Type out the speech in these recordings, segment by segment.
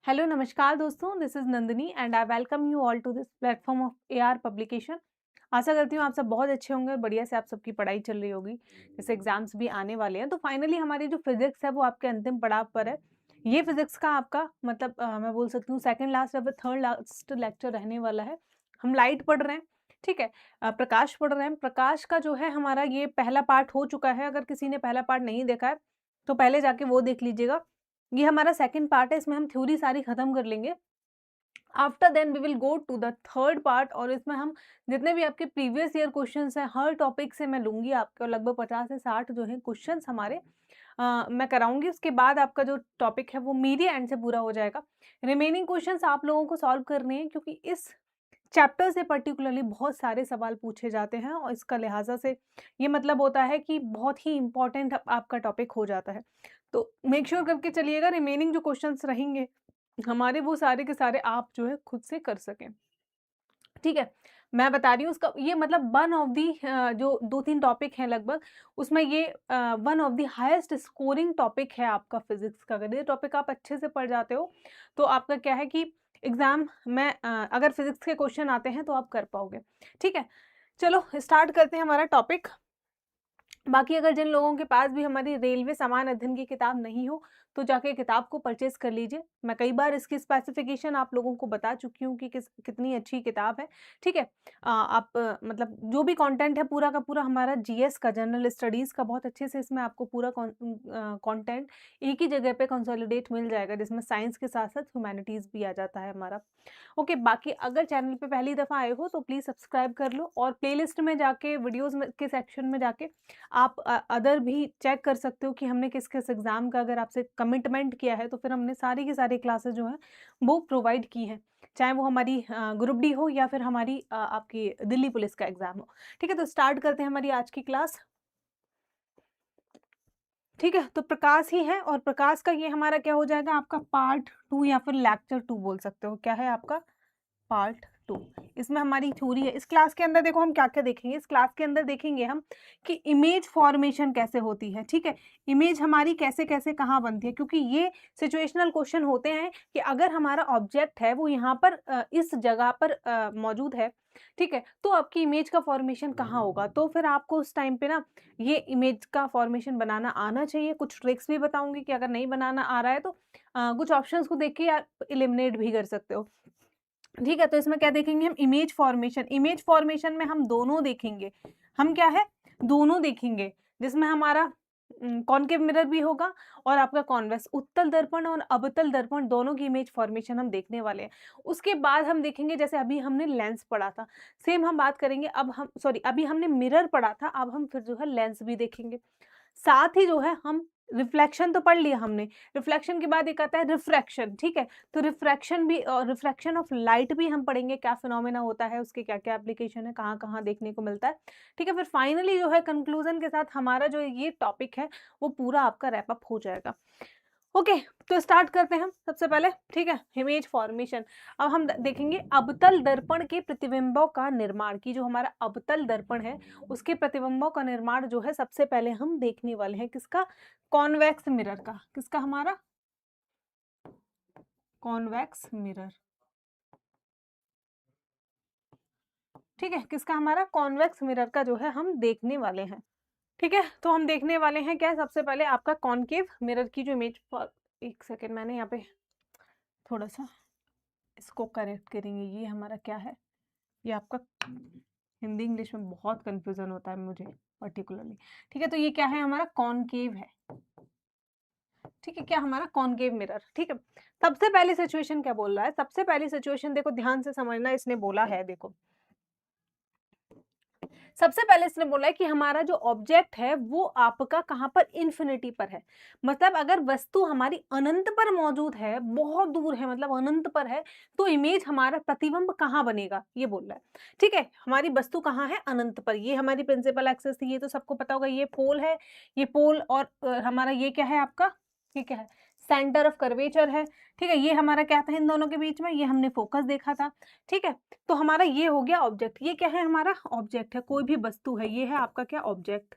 Hello नमस्कार दोस्तों, this is Nandini and I welcome you all to this platform of AR publication. आशा करती हूँ आप सब बहुत अच्छे होंगे और बढ़िया से आप सबकी पढ़ाई चल रही होगी। जैसे एग्जाम्स भी आने वाले हैं तो फाइनली हमारी जो फिजिक्स है वो आपके अंतिम पड़ाव पर है। ये फिजिक्स का आपका मतलब मैं बोल सकती हूँ सेकंड लास्ट या फिर थर्ड लास्ट लेक्चर रहने वाला है। हम लाइट पढ़ रहे हैं, ठीक है। प्रकाश पढ़ रहे हैं। प्रकाश का जो है हमारा ये पहला पार्ट हो चुका है। अगर किसी ने पहला पार्ट नहीं देखा है तो पहले जाके वो देख लीजिएगा। ये हमारा सेकंड पार्ट है, इसमें हम थ्योरी सारी खत्म कर लेंगे। After then we will go to the third part और इसमें हम जितने भी आपके प्रीवियस ईयर क्वेश्चंस हैं हर टॉपिक से मैं लूंगी आपके, और लगभग 50 से 60 जो है क्वेश्चंस हमारे मैं कराऊंगी। उसके बाद आपका जो टॉपिक है वो मेरी एंड से पूरा हो जाएगा। रिमेनिंग क्वेश्चंस आप लोगों को सॉल्व करने हैं क्योंकि इस चैप्टर से पर्टिकुलरली बहुत सारे सवाल पूछे जाते हैं और इसका लिहाजा से ये मतलब होता है कि बहुत ही इंपॉर्टेंट आपका टॉपिक हो जाता है। तो मेक श्योर करके चलिएगा रिमेनिंग जो क्वेश्चंस रहेंगे हमारे वो सारे के सारे आप जो है खुद से कर सकें, ठीक है। मैं बता रही हूँ उसका ये मतलब वन ऑफ दी जो 2-3 टॉपिक हैं लगभग, उसमें ये one of the highest scoring topic है आपका फिजिक्स का। अगर ये टॉपिक आप अच्छे से पढ़ जाते हो तो आपका क्या है कि एग्जाम में अगर फिजिक्स के क्वेश्चन आते हैं तो आप कर पाओगे, ठीक है। चलो स्टार्ट करते हैं हमारा टॉपिक। बाकी अगर जिन लोगों के पास भी हमारी रेलवे सामान्य अध्ययन की किताब नहीं हो तो जाके किताब को परचेज कर लीजिए। मैं कई बार इसकी स्पेसिफिकेशन आप लोगों को बता चुकी हूँ कि कितनी अच्छी किताब है, ठीक है। आप मतलब जो भी कंटेंट है पूरा का पूरा हमारा जीएस का, जनरल स्टडीज़ का, बहुत अच्छे से इसमें आपको पूरा कंटेंट एक ही जगह पे कंसोलिडेट मिल जाएगा, जिसमें साइंस के साथ साथ ह्यूमैनिटीज़ भी आ जाता है हमारा। ओके, बाकी अगर चैनल पे पहली दफ़ा आए हो तो प्लीज़ सब्सक्राइब कर लो और प्लेलिस्ट में जाके वीडियोज़ में के सेक्शन में जाके आप अदर भी चेक कर सकते हो कि हमने किस-किस एग्ज़ाम का अगर आपसे कमिटमेंट किया है, तो फिर हमने सारी की सारी क्लासेस जो हैं, वो प्रोवाइड की हैं। चाहे वो हमारी ग्रुप डी हो या फिर हमारी आपकी दिल्ली पुलिस का एग्ज़ाम हो। ठीक है, तो स्टार्ट करते हैं हमारी आज की क्लास। ठीक है, तो प्रकाश ही है और प्रकाश का ये हमारा क्या हो जाएगा आपका पार्ट 2 या फिर लेक्चर 2 बोल सकते हो। क्या है आपका? पार्ट 2। इसमें हमारी थ्योरी है। इस क्लास के अंदर देखो हम क्या-क्या देखेंगे। इस क्लास के अंदर देखेंगे हम कि इमेज फॉर्मेशन कैसे होती है, ठीक है? इमेज हमारी कैसे-कैसे कहाँ बनती है, क्योंकि ये सिचुएशनल क्वेश्चन होते हैं कि अगर हमारा ऑब्जेक्ट है वो यहाँ पर इस जगह पर मौजूद है, ठीक है? तो आपकी इमेज का फॉर्मेशन कहाँ होगा? तो फिर आपको उस टाइम पे ना ये इमेज का फॉर्मेशन बनाना आना चाहिए। कुछ ट्रिक्स भी बताऊँगी कि अगर नहीं बनाना आ रहा है तो कुछ ऑप्शंस को देख के आप एलिमिनेट भी कर सकते हो। ठीक है, तो इसमें क्या देखेंगे हम? Image formation. इमेज फॉर्मेशन में हम दोनों देखेंगे। हम क्या है? दोनों देखेंगे, जिसमें हमारा कॉनकेव मिरर भी होगा और आपका कॉन्वेक्स, उत्तल दर्पण और अवतल दर्पण दोनों की इमेज फॉर्मेशन हम देखने वाले हैं। उसके बाद हम देखेंगे, जैसे अभी हमने लेंस पढ़ा था, सेम हम बात करेंगे। अब हम सॉरी अभी हमने मिरर पढ़ा था, अब हम फिर जो है लेंस भी देखेंगे। साथ ही जो है हम रिफ्लेक्शन तो पढ़ लिया हमने, रिफ्लेक्शन के बाद एक आता है रिफ्रैक्शन, ठीक है? तो रिफ्रैक्शन भी और रिफ्रैक्शन ऑफ लाइट भी हम पढ़ेंगे, क्या फिनोमेना होता है, उसके क्या-क्या एप्लीकेशन है, कहाँ-कहाँ देखने को मिलता है, ठीक है? फिर फाइनली जो है कंक्लूजन के साथ हमारा जो ये टॉपिक है, वो पूरा आपका रैप अप हो जाएगा। ओके, तो स्टार्ट करते हैं हम सबसे पहले, ठीक है? Image formation. अब हम देखेंगे अवतल दर्पण के प्रतिबिंबों का निर्माण, की जो हमारा अवतल दर्पण है उसके प्रतिबिंबों का निर्माण जो है सबसे पहले हम देखने वाले हैं। किसका? कॉन्वेक्स मिरर का। किसका? हमारा कॉन्वेक्स मिरर, ठीक है। किसका? हमारा कॉन्वेक्स मिरर का जो है हम देखने वाले हैं, ठीक है। तो हम देखने वाले हैं क्या? सबसे पहले आपका कॉनकेव मिरर की जो इमेज एक सेकेंड, मैंने यहाँ पे थोड़ा सा इसको करेक्ट करेंगे। ये हमारा क्या है? ये आपका हिंदी इंग्लिश में बहुत कंफ्यूजन होता है मुझे पर्टिकुलरली, ठीक है। तो ये क्या है? हमारा कॉनकेव है, ठीक है। क्या? हमारा कॉनकेव मिरर, ठीक है। सबसे पहली सिचुएशन क्या बोल रहा है? सबसे पहली सिचुएशन देखो, ध्यान से समझना, इसने बोला है, देखो सबसे पहले इसने बोला है कि हमारा जो ऑब्जेक्ट है वो आपका कहाँ पर? इन्फिनिटी पर है। मतलब अगर वस्तु हमारी अनंत पर मौजूद है, बहुत दूर है, मतलब अनंत पर है, तो इमेज हमारा प्रतिबिंब कहाँ बनेगा? ये बोल रहा है, ठीक है। हमारी वस्तु कहाँ है? अनंत पर। ये हमारी प्रिंसिपल एक्सिस थी, ये तो सबको पता होगा। ये पोल है, ये पोल, और हमारा ये क्या है आपका? ये क्या है? सेंटर ऑफ कर्वेचर है, ठीक है। ये हमारा क्या था इन दोनों के बीच में? ये हमने फोकस देखा था, ठीक है। तो हमारा ये हो गया ऑब्जेक्ट। ये क्या है? हमारा ऑब्जेक्ट है, कोई भी वस्तु है, ये है आपका क्या? ऑब्जेक्ट।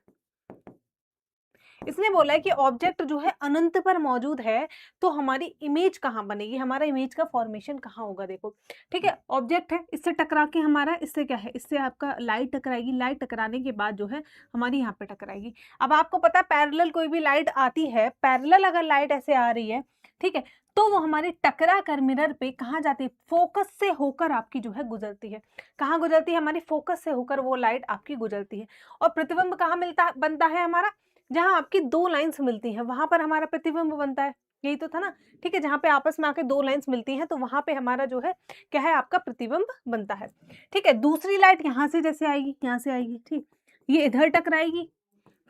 इसने बोला है कि ऑब्जेक्ट जो है अनंत पर मौजूद है तो हमारी इमेज कहाँ बनेगी, हमारा इमेज का फॉर्मेशन कहाँ होगा। देखो ठीक है, ऑब्जेक्ट है, इससे टकरा के हमारा, इससे क्या है, इससे आपका लाइट टकराएगी, लाइट टकराने के बाद जो है हमारी यहाँ पे टकराएगी। अब आपको पता है पैरेलल कोई भी लाइट आती है, पैरेलल अगर लाइट ऐसे आ रही है, ठीक है, तो वो हमारी टकरा कर मिरर पे कहाँ जाती है, फोकस से होकर आपकी जो है गुजरती है। कहाँ गुजरती है, हमारी फोकस से होकर वो लाइट आपकी गुजरती है। और प्रतिबिंब कहाँ मिलता बनता है हमारा, जहां आपकी दो लाइंस मिलती हैं वहां पर हमारा प्रतिबिंब बनता है, यही तो था ना। ठीक है, जहां पे आपस में आके दो लाइंस मिलती हैं तो वहां पे हमारा जो है क्या है, आपका प्रतिबिंब बनता है। ठीक है, दूसरी लाइट यहां से जैसे आएगी, यहाँ से आएगी, ठीक, ये इधर टकराएगी,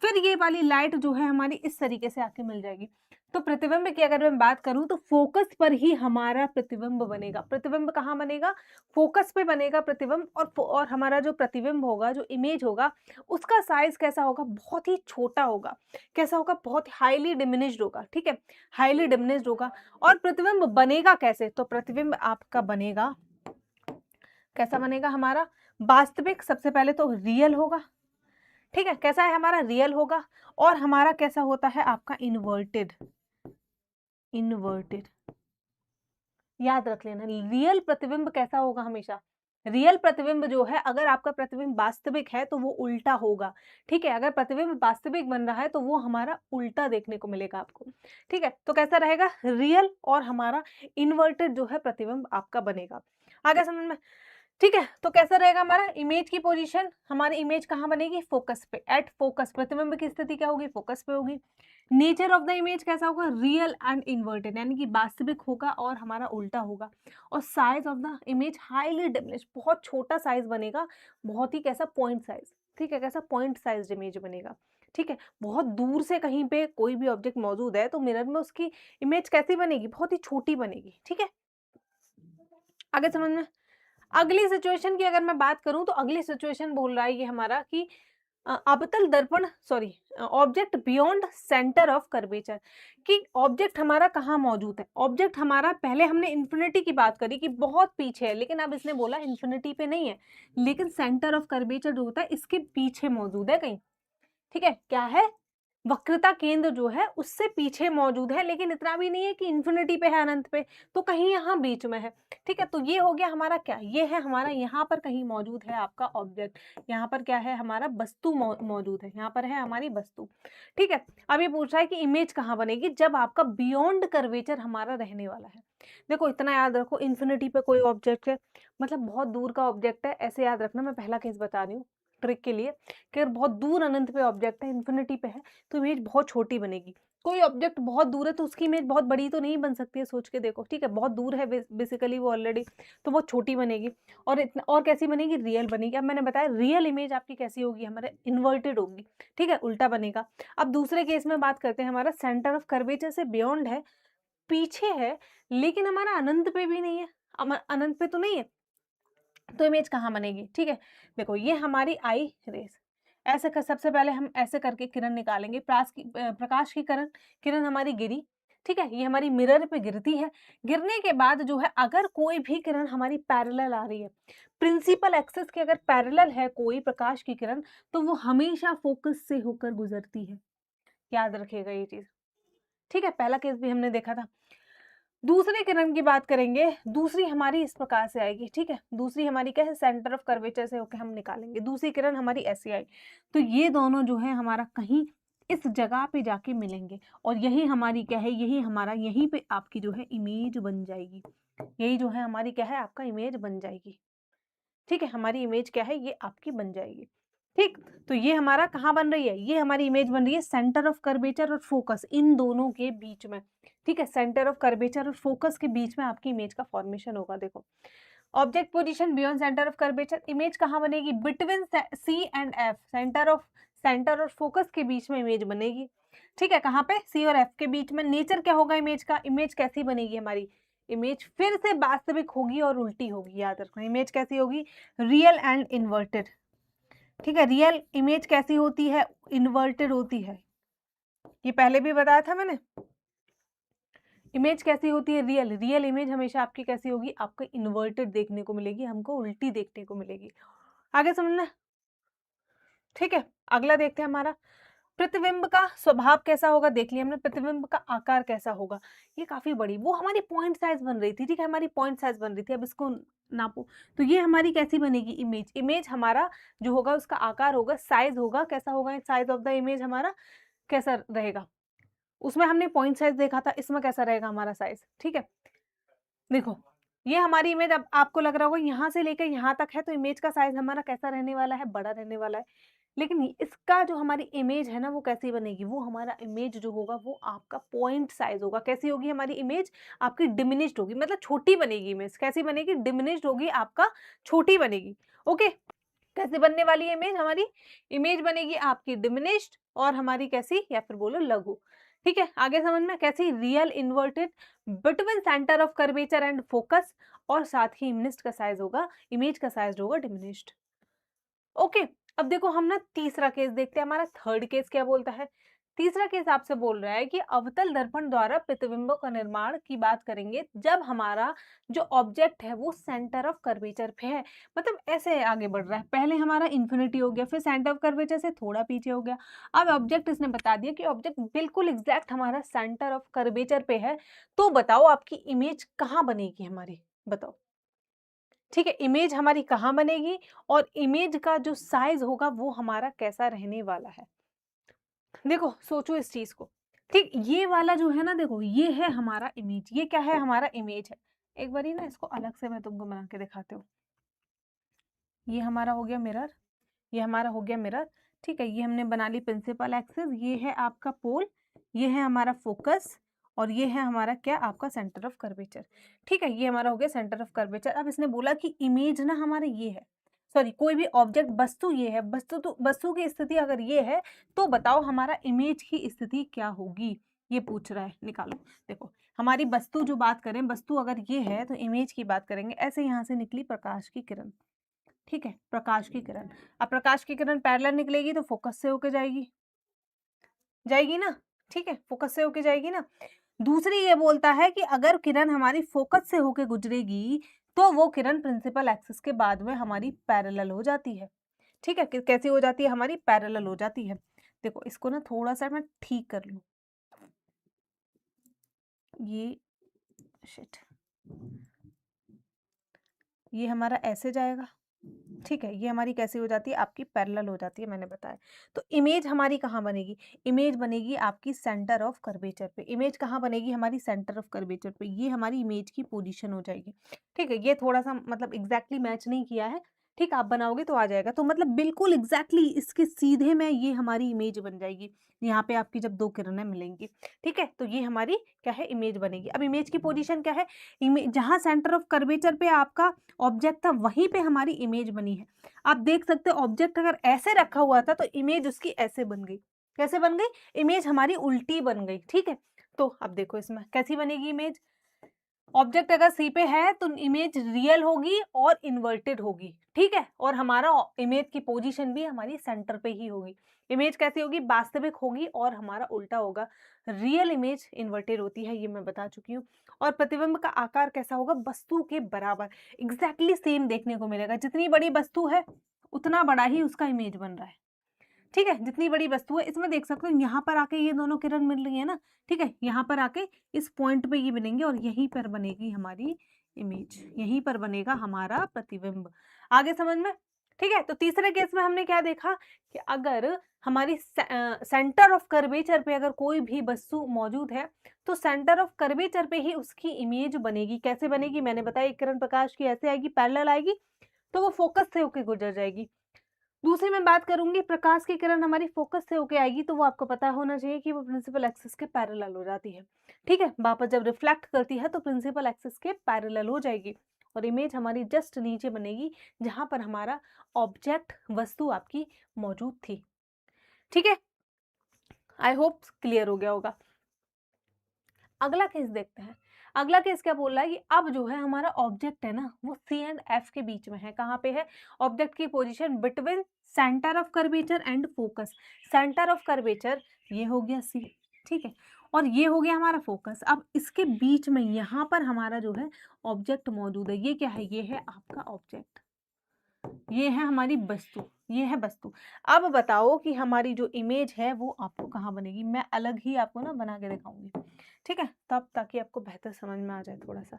फिर ये वाली लाइट जो है हमारी इस तरीके से आके मिल जाएगी। तो प्रतिबिंब की अगर मैं बात करूं तो फोकस पर ही हमारा प्रतिबिंब बनेगा। प्रतिबिंब कहाँ बनेगा, फोकस पे बनेगा प्रतिबिंब। और हमारा जो प्रतिबिंब होगा, जो इमेज होगा, उसका साइज कैसा होगा, बहुत ही छोटा होगा। कैसा होगा, बहुत हाईली डिमिनिश्ड होगा। ठीक है, हाईली डिमिनिश्ड होगा। और प्रतिबिंब बनेगा कैसे, तो प्रतिबिंब आपका बनेगा, कैसा बनेगा हमारा, वास्तविक, सबसे पहले तो रियल होगा। ठीक है, कैसा है हमारा, रियल होगा। और हमारा कैसा होता है आपका, इन्वर्टेड। इन्वर्टेड याद रख लेना, रियल प्रतिबिंब कैसा होगा हमेशा, रियल प्रतिबिंब जो है, अगर आपका प्रतिबिंब वास्तविक है तो वो उल्टा होगा। ठीक है, अगर प्रतिबिंब वास्तविक बन रहा है तो वो हमारा उल्टा देखने को मिलेगा आपको। ठीक है, तो कैसा रहेगा, रियल और हमारा इन्वर्टेड जो है प्रतिबिंब आपका बनेगा। आगे समझ में। ठीक है, तो कैसा रहेगा हमारा इमेज की पोजीशन, हमारी इमेज कहाँ बनेगी, फोकस पे, एट फोकस। प्रतिबिंब की स्थिति क्या होगी, फोकस पे होगी। नेचर ऑफ द इमेज कैसा होगा, रियल एंड इन्वर्टेड, यानी कि वास्तविक होगा और हमारा उल्टा होगा। और size of the image highly diminished, बहुत छोटा साइज बनेगा, बहुत ही कैसा, पॉइंट साइज। ठीक है, कैसा, पॉइंट साइज इमेज बनेगा। ठीक है, बहुत दूर से कहीं पे कोई भी ऑब्जेक्ट मौजूद है तो मिरर में उसकी इमेज कैसी बनेगी, बहुत ही छोटी बनेगी। ठीक है, आगे समझ में। अगली सिचुएशन की अगर मैं बात करूं तो अगली सिचुएशन बोल रहा है ये हमारा कि अवतल दर्पण, sorry, object beyond centre of curvature, कि ऑब्जेक्ट हमारा कहाँ मौजूद है। ऑब्जेक्ट हमारा, पहले हमने इन्फिनिटी की बात करी कि बहुत पीछे है, लेकिन अब इसने बोला इन्फिनिटी पे नहीं है, लेकिन सेंटर ऑफ कर्वेचर जो होता है इसके पीछे मौजूद है कहीं। ठीक है, क्या है, वक्रता केंद्र जो है उससे पीछे मौजूद है, लेकिन इतना भी नहीं है कि इन्फिनिटी पे है, अनंत पे, तो कहीं यहाँ बीच में है। ठीक है, तो ये हो गया हमारा क्या, ये है हमारा, यहाँ पर कहीं मौजूद है आपका ऑब्जेक्ट, यहाँ पर क्या है हमारा, वस्तु मौजूद है, यहाँ पर है हमारी वस्तु। ठीक है, अब ये पूछ रहा है कि इमेज कहाँ बनेगी, जब आपका बियॉन्ड कर्वेचर हमारा रहने वाला है। देखो इतना याद रखो, इन्फिनिटी पे कोई ऑब्जेक्ट है, मतलब बहुत दूर का ऑब्जेक्ट है, ऐसे याद रखना, मैं पहला केस बता रही हूँ ट्रिक के लिए, कि अगर बहुत दूर अनंत पे ऑब्जेक्ट है, इन्फिनिटी पे है, तो इमेज बहुत छोटी बनेगी। कोई ऑब्जेक्ट बहुत दूर है तो उसकी इमेज बहुत बड़ी तो नहीं बन सकती है, सोच के देखो। ठीक है, बहुत दूर है बेसिकली वो ऑलरेडी, तो बहुत छोटी बनेगी। और इतना, और कैसी बनेगी, रियल बनेगी। अब मैंने बताया रियल इमेज आपकी कैसी होगी, हमारे इन्वर्टेड होगी। ठीक है, उल्टा बनेगा। अब दूसरे केस में बात करते हैं, हमारा सेंटर ऑफ कर्वेचर से बियॉन्ड है, पीछे है, लेकिन हमारा अनंत पे भी नहीं है, अनंत पे तो नहीं है, तो इमेज कहाँ बनेगी। ठीक है, देखो ये हमारी आई रेस, ऐसे कर, सबसे पहले हम ऐसे करके किरण निकालेंगे, प्रकाश की किरण, किरण हमारी गिरी। ठीक है, ये हमारी मिरर पे गिरती है, गिरने के बाद जो है अगर कोई भी किरण हमारी पैरेलल आ रही है, प्रिंसिपल एक्सिस के अगर पैरेलल है कोई प्रकाश की किरण, तो वो हमेशा फोकस से होकर गुजरती है। याद रखिएगा ये चीज। ठीक है, पहला केस भी हमने देखा था। दूसरी किरण की बात करेंगे, दूसरी हमारी इस प्रकार से आएगी। ठीक है, दूसरी हमारी क्या है, सेंटर ऑफ कर्वेचर से होकर हम निकालेंगे, दूसरी किरण हमारी ऐसी आई, तो ये दोनों जो है हमारा कहीं इस जगह पे जाके मिलेंगे, और यही हमारी क्या है, यही हमारा, यहीं पे आपकी जो है इमेज बन जाएगी। यही जो है हमारी क्या है, आपका इमेज बन जाएगी। ठीक है, हमारी इमेज क्या है, ये आपकी बन जाएगी। ठीक, तो ये हमारा कहाँ बन रही है, ये हमारी इमेज बन रही है सेंटर ऑफ कर्वेचर और फोकस, इन दोनों के बीच में। ठीक है, सेंटर ऑफ कर्वेचर और फोकस के बीच में आपकी इमेज का फॉर्मेशन होगा। देखो, object position beyond centre of curvature, image कहाँ बनेगी, between C and F, centre और फोकस के बीच में इमेज बनेगी। ठीक है, कहाँ पे, सी और एफ के बीच में। नेचर क्या होगा इमेज का, इमेज कैसी बनेगी हमारी, इमेज फिर से वास्तविक होगी और उल्टी होगी। याद रखना, इमेज कैसी होगी, रियल एंड इन्वर्टेड। ठीक है, रियल इमेज कैसी होती है, इन्वर्टेड होती है, ये पहले भी बताया था मैंने। इमेज कैसी होती है, रियल, रियल इमेज हमेशा आपकी कैसी होगी, आपको इन्वर्टेड देखने को मिलेगी, हमको उल्टी देखने को मिलेगी। आगे समझना। ठीक है, अगला देखते हैं हमारा, प्रतिबिंब का स्वभाव कैसा होगा देख लिया हमने, प्रतिबिंब का आकार कैसा होगा, ये काफी बड़ी, वो हमारी पॉइंट साइज बन रही थी, ठीक है, हमारी पॉइंट साइज बन रही थी। अब इसको नापो तो ये हमारी कैसी बनेगी इमेज, इमेज हमारा जो होगा उसका आकार होगा, साइज होगा, कैसा होगा साइज ऑफ द इमेज हमारा कैसा रहेगा, उसमें हमने पॉइंट साइज देखा था, इसमें कैसा रहेगा हमारा साइज, ठीक है। देखो ये हमारी इमेज, अब आपको लग रहा होगा यहाँ से लेकर यहाँ तक है तो इमेज का साइज हमारा कैसा रहने वाला है, बड़ा रहने वाला है। लेकिन इसका जो हमारी इमेज है ना वो कैसी बनेगी, वो हमारा इमेज जो होगा वो आपका पॉइंट साइज होगा। कैसी होगी हमारी इमेज, आपकी डिमिनिश्ड होगी, मतलब छोटी बनेगी इमेज। कैसी बनेगी, डिमिनिश्ड होगी, आपका छोटी बनेगी। ओके, कैसे बनने वाली है इमेज, हमारी इमेज बनेगी आपकी डिमिनिश्ड और हमारी कैसी, या फिर बोलो लघु। ठीक है, आगे समझ में, कैसी, real inverted between centre of curvature and focus, और साथ ही इमेज का साइज होगा, इमेज का साइज होगा डिमिनिश्ड। ओके, अब देखो हम ना तीसरा केस देखते हैं, हमारा थर्ड केस क्या बोलता है। तीसरा केस आपसे बोल रहा है कि अवतल दर्पण द्वारा प्रतिबिंबों का निर्माण की बात करेंगे जब हमारा जो ऑब्जेक्ट है वो सेंटर ऑफ कर्वेचर पे है, मतलब ऐसे आगे बढ़ रहा है। पहले हमारा इन्फिनिटी हो गया, फिर सेंटर ऑफ कर्वेचर से थोड़ा पीछे हो गया, अब ऑब्जेक्ट इसने बता दिया कि ऑब्जेक्ट बिल्कुल एग्जैक्ट हमारा सेंटर ऑफ कर्वेचर पे है। तो बताओ आपकी इमेज कहाँ बनेगी हमारी, बताओ। ठीक है, इमेज हमारी कहाँ बनेगी और इमेज का जो साइज होगा वो हमारा कैसा रहने वाला है। देखो सोचो इस चीज को, ठीक, ये वाला जो है ना, देखो ये है हमारा इमेज, ये क्या है, हमारा इमेज है। एक बारी ना इसको अलग से मैं तुमको बना के दिखाती हूँ। ये हमारा हो गया मिरर, ये हमारा हो गया मिरर, ठीक है। ये हमने बना ली प्रिंसिपल एक्सिस, ये है आपका पोल, ये है हमारा फोकस, और ये है हमारा क्या, आपका सेंटर ऑफ कर्वेचर। ठीक है, ये हमारा हो गया सेंटर ऑफ कर्वेचर। अब इसने बोला कि इमेज ना हमारे ये है, सॉरी कोई भी ऑब्जेक्ट, वस्तु ये है, वस्तु तो वस्तु की स्थिति अगर ये है तो बताओ हमारा इमेज की स्थिति क्या होगी, ये पूछ रहा है, निकालो। देखो हमारी वस्तु जो बात करें, वस्तु अगर ये है तो इमेज की बात करेंगे। ऐसे यहाँ से निकली प्रकाश की किरण, ठीक है, प्रकाश की किरण। अब प्रकाश की किरण पैरेलल निकलेगी तो फोकस से होके जाएगी, जाएगी ना, ठीक है, फोकस से होके जाएगी ना। दूसरी ये बोलता है कि अगर किरण हमारी फोकस से होके गुजरेगी तो वो किरण प्रिंसिपल एक्सिस के बाद में हमारी पैरेलल हो जाती है। ठीक है, कैसी हो जाती है, हमारी पैरेलल हो जाती है। देखो इसको ना थोड़ा सा मैं ठीक कर लूं, ये शिट, ये हमारा ऐसे जाएगा, ठीक है, ये हमारी कैसी हो जाती है, आपकी पैरेलल हो जाती है, मैंने बताया। तो इमेज हमारी कहाँ बनेगी, इमेज बनेगी आपकी सेंटर ऑफ कर्वेचर पे। इमेज कहाँ बनेगी हमारी, सेंटर ऑफ कर्वेचर पे, ये हमारी इमेज की पोजीशन हो जाएगी। ठीक है, ये थोड़ा सा मतलब एग्जैक्टली मैच नहीं किया है, ठीक, आप बनाओगे तो आ जाएगा। तो मतलब बिल्कुल एग्जैक्टली इसके सीधे में ये हमारी इमेज बन जाएगी, यहाँ पे आपकी जब दो किरणें मिलेंगी। ठीक है, तो ये हमारी क्या है, इमेज बनेगी। अब इमेज की पोजीशन क्या है, जहाँ सेंटर ऑफ कर्वेचर पे आपका ऑब्जेक्ट था वहीं पे हमारी इमेज बनी है। आप देख सकते हो ऑब्जेक्ट अगर ऐसे रखा हुआ था तो इमेज उसकी ऐसे बन गई, कैसे बन गई, इमेज हमारी उल्टी बन गई। ठीक है, तो अब देखो इसमें कैसी बनेगी इमेज, ऑब्जेक्ट अगर सी पे है तो इमेज रियल होगी और इन्वर्टेड होगी, ठीक है, और हमारा इमेज की पोजीशन भी हमारी सेंटर पे ही होगी। इमेज कैसी होगी, वास्तविक होगी और हमारा उल्टा होगा। रियल इमेज इन्वर्टेड होती है, ये मैं बता चुकी हूँ। और प्रतिबिंब का आकार कैसा होगा, वस्तु के बराबर, एग्जैक्टली सेम देखने को मिलेगा। जितनी बड़ी वस्तु है उतना बड़ा ही उसका इमेज बन रहा है। ठीक है, जितनी बड़ी वस्तु है, इसमें देख सकते हो यहाँ पर आके ये दोनों किरण मिल रही है ना, ठीक है, यहाँ पर आके इस पॉइंट पे ये बनेंगे और यहीं पर बनेगी हमारी इमेज, यहीं पर बनेगा हमारा प्रतिबिंब। आगे समझ में, ठीक है। तो तीसरे केस में हमने क्या देखा कि अगर हमारी सेंटर ऑफ कर्वेचर पे अगर कोई भी वस्तु मौजूद है तो सेंटर ऑफ कर्वेचर पे ही उसकी इमेज बनेगी। कैसे बनेगी, मैंने बताया, एक किरण प्रकाश की ऐसे आएगी, पैरेलल आएगी, तो वो फोकस से होकर गुजर जाएगी। दूसरी मैं बात करूंगी, प्रकाश की किरण हमारी फोकस से होके आएगी तो वो आपको पता होना चाहिए कि वो प्रिंसिपल एक्सिस के पैरेलल हो जाती है। ठीक है, वापस जब रिफ्लेक्ट करती है तो प्रिंसिपल एक्सिस के पैरेलल हो जाएगी और इमेज हमारी जस्ट नीचे बनेगी जहां पर हमारा ऑब्जेक्ट, वस्तु आपकी मौजूद थी। ठीक है, आई होप क्लियर हो गया होगा। अगला केस देखते हैं। अगला केस क्या बोल रहा है कि अब जो है हमारा ऑब्जेक्ट है ना वो सी एंड एफ के बीच में है। कहाँ पे है, ऑब्जेक्ट की position between centre of curvature and focus. Centre of curvature ये हो गया सी, ठीक है, और ये हो गया हमारा फोकस। अब इसके बीच में यहाँ पर हमारा जो है ऑब्जेक्ट मौजूद है। ये क्या है, ये है आपका ऑब्जेक्ट। ये है हमारी वस्तु, ये है वस्तु। अब बताओ कि हमारी जो इमेज है वो आपको कहाँ बनेगी? मैं अलग ही आपको ना बना के दिखाऊँगी, ठीक है? तब ताकि आपको बेहतर समझ में आ जाए थोड़ा-सा।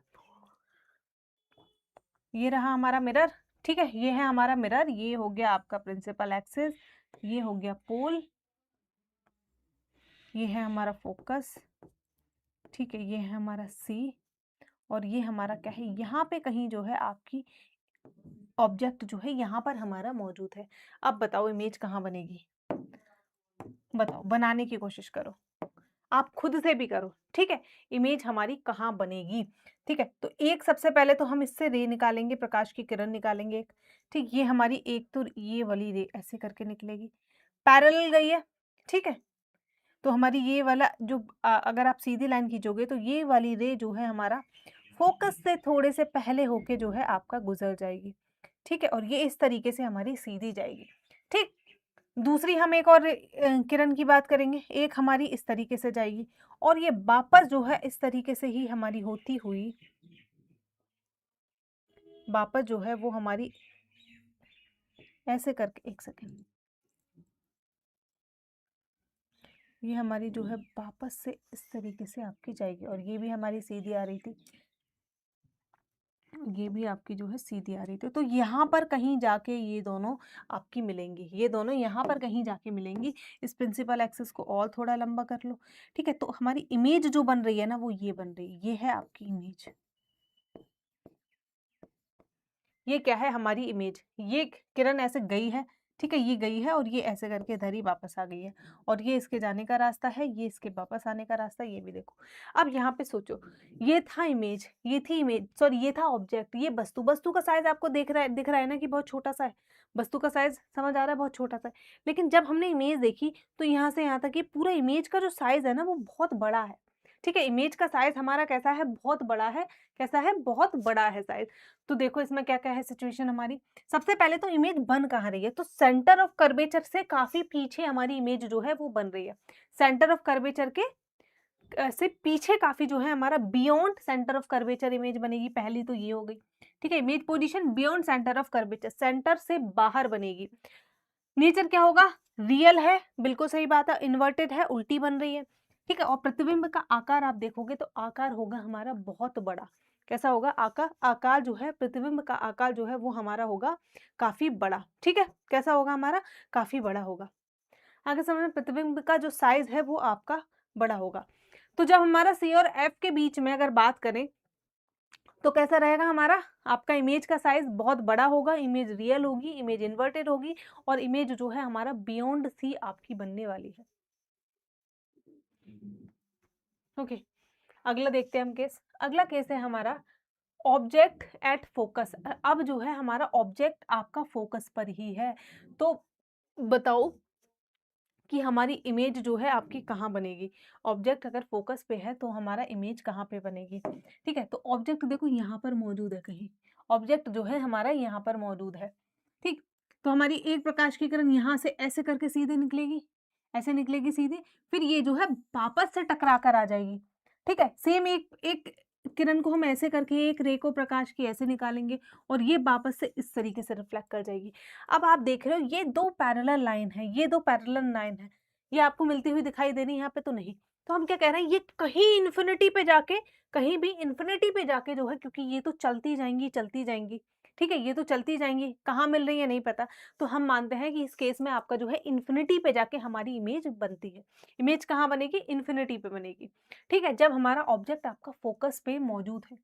ये रहा हमारा मिरर, ठीक है? ये है हमारा मिरर, ये हो गया आपका प्रिंसिपल एक्सिस, ये हो गया पोल, ये है हमारा फोकस, ठीक है? ये है हमारा सी और ये हमारा क्या है? यहाँ पे कहीं जो है आपकी ऑब्जेक्ट जो है यहाँ पर हमारा मौजूद है। अब बताओ इमेज कहाँ बनेगी? बताओ, बनाने की कोशिश करो। आप खुद से भी करो, ठीक है? इमेज हमारी कहाँ बनेगी, ठीक है? तो एक सबसे पहले तो हम इससे रे निकालेंगे, प्रकाश की किरण निकालेंगे एक, ठीक? ये हमारी एक तो ये वाली रे ऐसे करके निकलेगी, पैरेलल गई है, ठीक है? तो हमारी ये वाला जो अगर आप सीधी लाइन खींचोगे तो ये वाली रे जो है हमारा फोकस से थोड़े से पहले होके जो है आपका गुजर जाएगी, ठीक है? और ये इस तरीके से हमारी सीधी जाएगी, ठीक? दूसरी हम एक और किरण की बात करेंगे, एक हमारी इस तरीके से जाएगी और ये वापस जो है इस तरीके से ही हमारी होती हुई वापस जो है वो हमारी ऐसे करके, एक सेकेंड, ये हमारी जो है वापस से इस तरीके से आपकी जाएगी और ये भी हमारी सीधी आ रही थी, ये भी आपकी जो है सीधी आ रही थी। तो यहाँ पर कहीं जाके ये दोनों आपकी मिलेंगी, ये दोनों यहाँ पर कहीं जाके मिलेंगी। इस प्रिंसिपल एक्सिस को और थोड़ा लंबा कर लो, ठीक है? तो हमारी इमेज जो बन रही है ना वो ये बन रही है, ये है आपकी इमेज। ये क्या है? हमारी इमेज। ये किरण ऐसे गई है, ठीक है? ये गई है और ये ऐसे करके इधर ही वापस आ गई है और ये इसके जाने का रास्ता है, ये इसके वापस आने का रास्ता, ये भी देखो। अब यहाँ पे सोचो, ये था इमेज, ये थी इमेज, सॉरी ये था ऑब्जेक्ट, ये वस्तु। वस्तु का साइज़ आपको दिख रहा है ना कि बहुत छोटा-सा है। वस्तु का साइज़ समझ आ रहा है, बहुत छोटा-सा है। लेकिन जब हमने इमेज देखी तो यहाँ से यहाँ तक ये पूरा इमेज का जो साइज़ है ना वो बहुत बड़ा है, ठीक है? इमेज का साइज़ हमारा कैसा है? बहुत बड़ा है। कैसा है? बहुत बड़ा है साइज़। तो देखो इसमें क्या-क्या है सिचुएशन हमारी। सबसे पहले तो इमेज बन कहाँ रही है? तो सेंटर ऑफ कर्वेचर से काफ़ी पीछे हमारी इमेज जो है वो बन रही है। सेंटर ऑफ कर्वेचर के से पीछे काफ़ी जो है हमारा beyond centre of curvature image बनेगी, पहली तो ये हो गई। ठीक है? Image position beyond centre of curvature, centre से बाहर बनेगी। नेचर क्या होगा? रियल है, बिल्कुल सही बात है, इन्वर्टेड है, उल्टी बन रही है, ठीक है? और प्रतिबिंब का आकार आप देखोगे तो आकार होगा हमारा बहुत बड़ा। कैसा होगा? आकार आकार जो है, प्रतिबिंब का आकार जो है वो हमारा होगा काफ़ी बड़ा, ठीक है? कैसा होगा हमारा? काफ़ी बड़ा होगा। आगे समझ में, प्रतिबिंब का जो साइज़ है वो आपका बड़ा होगा। तो जब हमारा सी और एफ के बीच में अगर बात करें तो कैसा रहेगा हमारा? आपका इमेज का साइज़ बहुत बड़ा होगा, इमेज रियल होगी, इमेज इन्वर्टेड होगी और इमेज जो है हमारा बियॉन्ड सी आपकी बनने वाली है। ओके, अगला देखते हैं हम केस। अगला केस है हमारा ऑब्जेक्ट एट फोकस। अब जो है हमारा ऑब्जेक्ट आपका फोकस पर ही है। तो बताओ कि हमारी इमेज जो है आपकी कहाँ बनेगी? ऑब्जेक्ट अगर फ़ोकस पे है तो हमारा इमेज कहाँ पे बनेगी? ठीक है? तो ऑब्जेक्ट देखो यहाँ पर मौजूद है कहीं। ऑब्जेक्ट जो है हमारा यहाँ पर मौजूद है। ठीक? तो हमारी एक प्रकाश की किरण यहाँ से ऐसे करके सीधे निकलेगी, ऐसे निकलेगी सीधे, फिर ये जो है वापस से टकरा कर आ जाएगी। ठीक है? सेम एक एक किरण को हम ऐसे करके एक रे को प्रकाश की ऐसे निकालेंगे और ये वापस से इस तरीके से रिफ्लेक्ट कर जाएगी। अब आप देख रहे हो ये 2 पैरेलल लाइन है, ये 2 पैरेलल लाइन है। ये आपको मिलती हुई दिखाई दे रही है यहाँ पे तो नहीं। तो हम क्या कह रहे हैं, ये कहीं इन्फिनिटी पे जाके, कहीं भी इन्फिनिटी पे जाके जो है, क्योंकि ये तो चलती जाएँगी, ठीक है? ये तो चलती जाएँगी, कहाँ मिल रही है नहीं पता। तो हम मानते हैं कि इस केस में आपका जो है इन्फिनिटी पे जाके हमारी इमेज बनती है। इमेज कहाँ बनेगी? इन्फिनिटी पे बनेगी, ठीक है? जब हमारा ऑब्जेक्ट आपका फ़ोकस पे मौजूद है।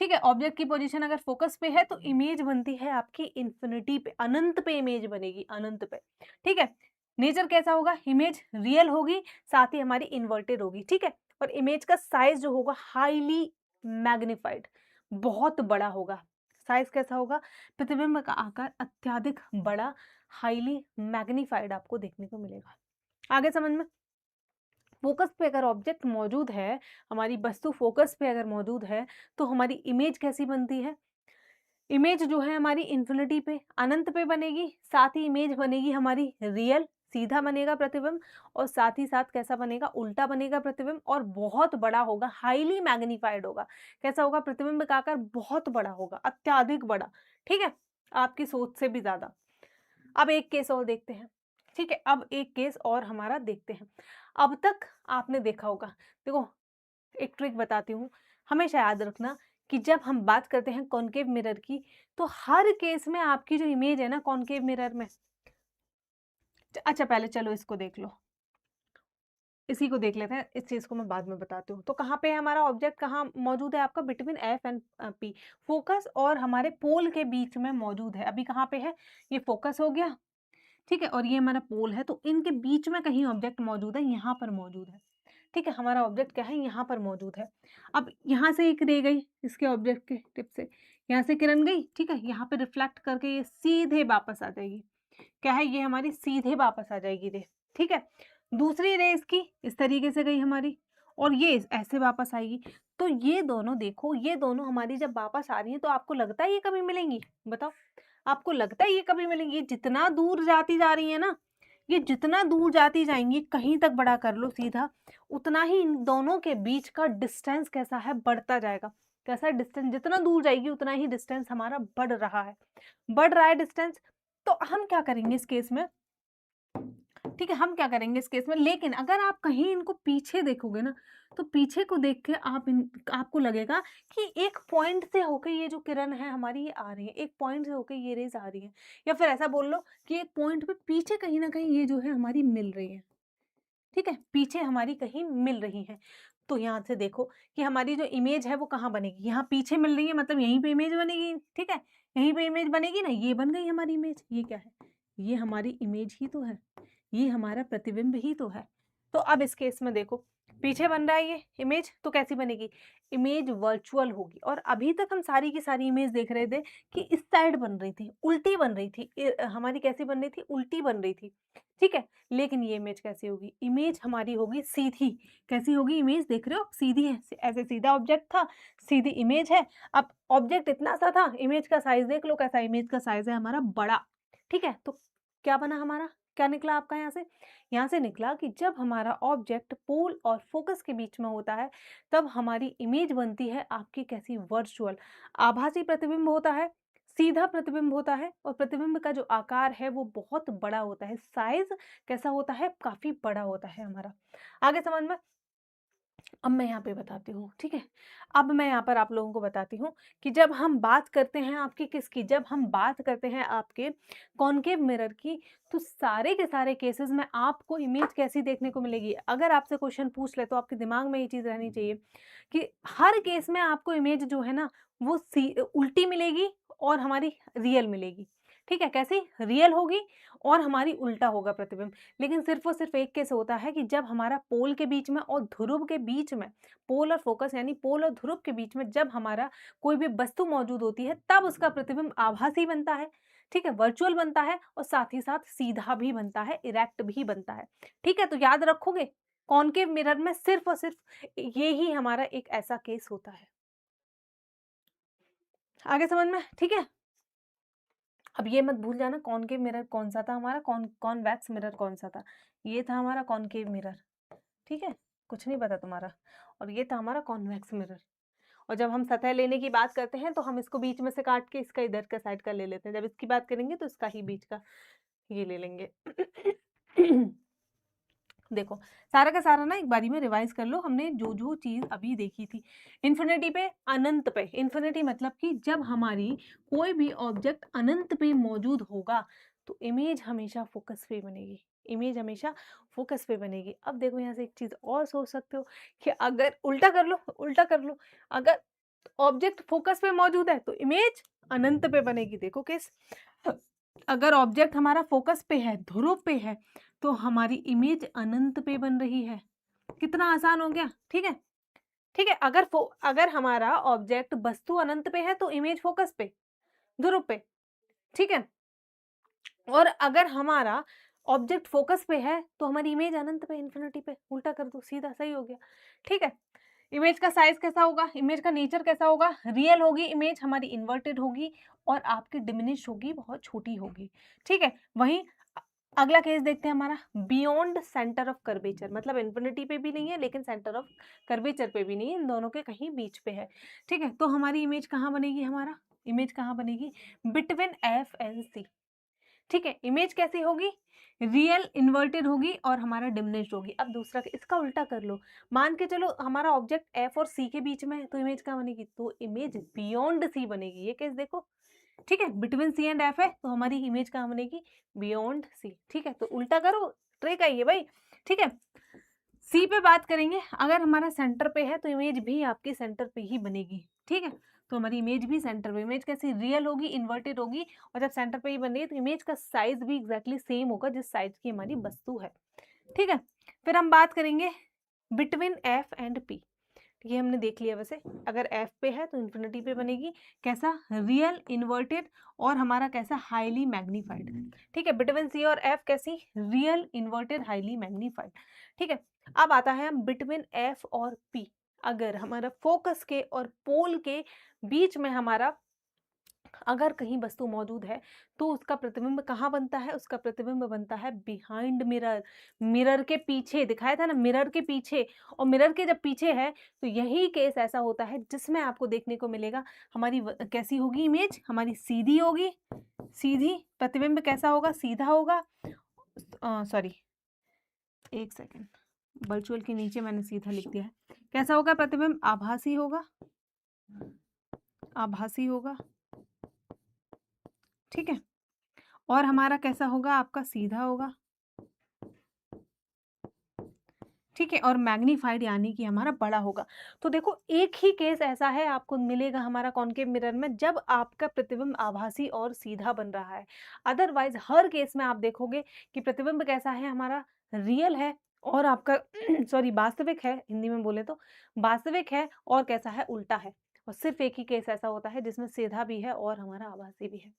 ठीक है? ऑब्जेक्ट की पोज़ीशन अगर फ़ोकस पे है तो इमेज बनती है आपकी इन्फिनिटी पे, अनंत पे इमेज बनेगी, अनंत पे। ठीक है? नेचर कैसा होगा? इमेज रियल होगी, साथ ही हमारी इन्वर्टेड होगी, ठीक है? और इमेज का साइज़ जो होगा हाइली मैग्निफाइड, बहुत बड़ा होगा। साइज़ कैसा होगा? प्रतिबिंब का आकार अत्यधिक बड़ा, हाइली मैग्निफाइड आपको देखने को मिलेगा। आगे समझ में? फ़ोकस पे अगर ऑब्जेक्ट मौजूद है, हमारी वस्तु फ़ोकस पे अगर मौजूद है, तो हमारी इमेज कैसी बनती है? इमेज जो है हमारी इन्फिनिटी पे, अनंत पे बनेगी, साथ ही इमेज बनेगी हमारी रियल, सीधा बनेगा प्रतिबिंब और साथ ही साथ कैसा बनेगा? उल्टा बनेगा प्रतिबिंब और बहुत बड़ा होगा, हाइली मैग्निफाइड होगा। कैसा होगा? प्रतिबिंब का आकार बहुत बड़ा होगा, अत्यधिक बड़ा, ठीक है? आपकी सोच से भी ज़्यादा। अब एक केस और देखते हैं, ठीक है? अब एक केस और हमारा देखते हैं। अब तक आपने देखा होगा, देखो एक ट्रिक बताती हूँ, हमेशा याद रखना कि जब हम बात करते हैं कॉनकेव मिरर की, तो हर केस में आपकी जो इमेज है ना कॉनकेव मिरर में, अच्छा पहले चलो इसको देख लो, इसी को देख लेते हैं, इस चीज़ को मैं बाद में बताती हूँ। तो कहाँ पे है हमारा ऑब्जेक्ट, कहाँ मौजूद है आपका, between F and P, focus और हमारे पोल के बीच में मौजूद है। अभी कहाँ पे है, ये फोकस हो गया, ठीक है, और ये हमारा पोल है, तो इनके बीच में कहीं ऑब्जेक्ट मौजूद है, यहाँ पर मौजूद है, ठीक है, हमारा ऑब्जेक्ट क्या है, यहाँ पर मौजूद है। अब यहाँ से एक रे गई इसके ऑब्जेक्ट के टिप से, यहाँ से किरण गई, ठीक है, यहाँ पे रिफ्लेक्ट करके ये सीधे वापस आ जाएगी, क्या है, ये हमारी सीधे वापस आ जाएगी रे, ठीक है। दूसरी रे इसकी इस तरीके से गई हमारी, और ये ऐसे वापस आएगी। तो ये दोनों देखो, ये दोनों हमारी जब वापस आ रही है, तो आपको लगता है ये कभी मिलेंगी, बताओ, आपको लगता है ये कभी मिलेंगी? ये जितना दूर जाती जा रही है ना, ये जितना दूर जाती जाएंगी, कहीं तक बड़ा कर लो सीधा, उतना ही इन दोनों के बीच का डिस्टेंस कैसा है, बढ़ता जाएगा। कैसा डिस्टेंस, जितना दूर जाएगी उतना ही डिस्टेंस हमारा बढ़ रहा है, बढ़ रहा है डिस्टेंस। तो हम क्या करेंगे इस केस में, ठीक है, हम क्या करेंगे इस केस में, लेकिन अगर आप कहीं इनको पीछे देखोगे ना, तो पीछे को देख के आपको लगेगा कि एक पॉइंट से होके ये जो किरण है हमारी ये आ रही है, एक पॉइंट से होके ये रेज आ रही है, या फिर ऐसा बोल लो कि एक पॉइंट पे पीछे कहीं ना कहीं ये जो है हमारी मिल रही है, ठीक है, पीछे हमारी कहीं मिल रही है। तो यहाँ से देखो कि हमारी जो इमेज है वो कहाँ बनेगी, यहाँ पीछे मिल रही है, मतलब यहीं पे इमेज बनेगी, ठीक है, यहीं पे इमेज बनेगी ना, ये बन गई हमारी इमेज। ये क्या है, ये हमारी इमेज ही तो है, ये हमारा प्रतिबिंब ही तो है। तो अब इस केस में देखो, पीछे बन रहा है ये इमेज, तो कैसी बनेगी, इमेज वर्चुअल होगी। और अभी तक हम सारी की सारी इमेज देख रहे थे कि इस साइड बन रही थी, उल्टी बन रही थी, हमारी कैसी बन रही थी, उल्टी बन रही थी, ठीक है। लेकिन ये इमेज कैसी होगी, इमेज हमारी होगी सीधी। कैसी होगी इमेज, देख रहे हो सीधी है, ऐसे सीधा ऑब्जेक्ट था, सीधी इमेज है। अब ऑब्जेक्ट इतना सा था, इमेज का साइज देख लो कैसा, इमेज का साइज है हमारा बड़ा, ठीक है। तो क्या बना हमारा, क्या निकला आपका यहाँ से निकला कि जब हमारा ऑब्जेक्ट पोल और फोकस के बीच में होता है, तब हमारी इमेज बनती है आपकी कैसी, वर्चुअल, आभासी प्रतिबिंब होता है, सीधा प्रतिबिंब होता है, और प्रतिबिंब का जो आकार है वो बहुत बड़ा होता है, साइज कैसा होता है, काफी बड़ा होता है हमारा। आगे समझ में, अब मैं यहाँ पे बताती हूँ, ठीक है, अब मैं यहाँ पर आप लोगों को बताती हूँ कि जब हम बात करते हैं आपकी किसकी, जब हम बात करते हैं आपके कॉनकेव मिरर की, तो सारे के सारे केसेस में आपको इमेज कैसी देखने को मिलेगी। अगर आपसे क्वेश्चन पूछ ले तो आपके दिमाग में ये चीज़ रहनी चाहिए कि हर केस में आपको इमेज जो है ना वो उल्टी मिलेगी और हमारी रियल मिलेगी, ठीक है, कैसी, रियल होगी और हमारी उल्टा होगा प्रतिबिंब। लेकिन सिर्फ और सिर्फ एक केस होता है कि जब हमारा पोल के बीच में और ध्रुव के बीच में, पोल और फोकस यानी पोल और ध्रुव के बीच में जब हमारा कोई भी वस्तु मौजूद होती है, तब उसका प्रतिबिंब आभासी बनता है, ठीक है, वर्चुअल बनता है, और साथ ही साथ सीधा भी बनता है, इरेक्ट भी बनता है, ठीक है। तो याद रखोगे, कॉनकेव मिरर में सिर्फ और सिर्फ ये ही हमारा एक ऐसा केस होता है। आगे समझ में, ठीक है। अब ये मत भूल जाना कॉनकेव मिरर कौन सा था हमारा, कॉन्वेक्स मिरर कौन सा था, ये था हमारा कॉनकेव मिरर, ठीक है, कुछ नहीं पता तुम्हारा, और ये था हमारा कॉन्वेक्स मिरर। और जब हम सतह लेने की बात करते हैं तो हम इसको बीच में से काट के इसका इधर का साइड का ले लेते हैं, जब इसकी बात करेंगे तो इसका ही बीच का ये ले लेंगे। देखो सारा का सारा ना एक बारी में रिवाइज कर लो, हमने जो जो चीज अभी देखी थी, इन्फिनिटी पे, अनंत पे, इन्फिनिटी मतलब कि जब हमारी कोई भी ऑब्जेक्ट अनंत पे मौजूद होगा तो इमेज हमेशा फोकस पे बनेगी, इमेज हमेशा फोकस पे बनेगी। अब देखो यहाँ से एक चीज और सोच सकते हो कि अगर उल्टा कर लो, उल्टा कर लो, अगर ऑब्जेक्ट फोकस पे मौजूद है तो इमेज अनंत पे बनेगी। देखो किस, अगर ऑब्जेक्ट हमारा फोकस पे है, ध्रुव पे है, तो हमारी इमेज अनंत पे बन रही है। कितना आसान हो गया, ठीक है, ठीक है। अगर हमारा ऑब्जेक्ट वस्तु अनंत पे है तो इमेज फोकस पे, ध्रुव पे, ठीक है। और अगर हमारा ऑब्जेक्ट फोकस पे है तो हमारी इमेज अनंत पे, इन्फिनिटी पे, उल्टा कर दो सीधा, सही हो गया, ठीक है। इमेज का साइज कैसा होगा, इमेज का नेचर कैसा होगा, रियल होगी इमेज हमारी, इन्वर्टेड होगी और आपकी डिमिनिश होगी, बहुत छोटी होगी, ठीक है। वहीं अगला केस देखते हैं हमारा बियॉन्ड सेंटर ऑफ कर्वेचर, मतलब इन्फिनिटी पे भी नहीं है लेकिन सेंटर ऑफ कर्वेचर पे भी नहीं है, इन दोनों के कहीं बीच पे है। ठीक है, तो हमारी इमेज कहाँ बनेगी, हमारा इमेज कहाँ बनेगी, बिटवीन एफ एंड सी। ठीक है, इमेज कैसी होगी, रियल इन्वर्टेड होगी और हमारा डिमिनिश्ड होगी। अब दूसरा इसका उल्टा कर लो, मान के चलो हमारा ऑब्जेक्ट एफ और सी के बीच में है, तो इमेज कहाँ बनेगी, तो इमेज बियॉन्ड सी बनेगी। ये केस देखो, ठीक है, बिटवीन सी एंड एफ है तो हमारी इमेज कहाँ बनेगी, बियॉन्ड सी। ठीक है, तो उल्टा करो, ट्रिक आई है भाई। ठीक है, सी पे बात करेंगे, अगर हमारा सेंटर पे है तो इमेज भी आपकी सेंटर पे ही बनेगी। ठीक है, तो हमारी इमेज भी सेंटर पे, इमेज कैसी, रियल होगी, इन्वर्टेड होगी, और जब सेंटर पे ही बन रही है तो इमेज का साइज भी एग्जैक्टली सेम होगा जिस साइज की हमारी वस्तु है। ठीक है, फिर हम बात करेंगे बिटवीन एफ एंड पी। ये हमने देख लिया, वैसे अगर एफ पे है तो इन्फिनिटी पे बनेगी, कैसा, रियल इन्वर्टेड और हमारा कैसा, हाईली मैग्नीफाइड। ठीक है, बिटवीन सी और एफ कैसी, रियल इन्वर्टेड हाईली मैग्नीफाइड। ठीक है, अब आता है बिटवीन एफ और पी, अगर हमारा फोकस के और पोल के बीच में हमारा अगर कहीं वस्तु मौजूद है तो उसका प्रतिबिंब कहाँ बनता है, उसका प्रतिबिंब बनता है बिहाइंड मिरर, मिरर के पीछे, दिखाया था ना मिरर के पीछे, और मिरर के जब पीछे है तो यही केस ऐसा होता है जिसमें आपको देखने को मिलेगा हमारी कैसी होगी इमेज, हमारी सीधी होगी, सीधी, प्रतिबिंब कैसा होगा, सीधा होगा, सॉरी एक सेकेंड, वर्चुअल के नीचे मैंने सीधा लिख दिया है, कैसा होगा प्रतिबिंब, आभासी होगा, आभासी होगा। ठीक है, और हमारा कैसा होगा, आपका सीधा होगा। ठीक है, और मैग्नीफाइड यानी कि हमारा बड़ा होगा। तो देखो एक ही केस ऐसा है आपको मिलेगा हमारा कॉनकेव मिरर में जब आपका प्रतिबिंब आभासी और सीधा बन रहा है। अदरवाइज हर केस में आप देखोगे कि प्रतिबिंब कैसा है, हमारा रियल है और आपका सॉरी वास्तविक है, हिंदी में बोले तो वास्तविक है, और कैसा है, उल्टा है। और सिर्फ एक ही केस ऐसा होता है जिसमें सीधा भी है और हमारा आभासी भी है।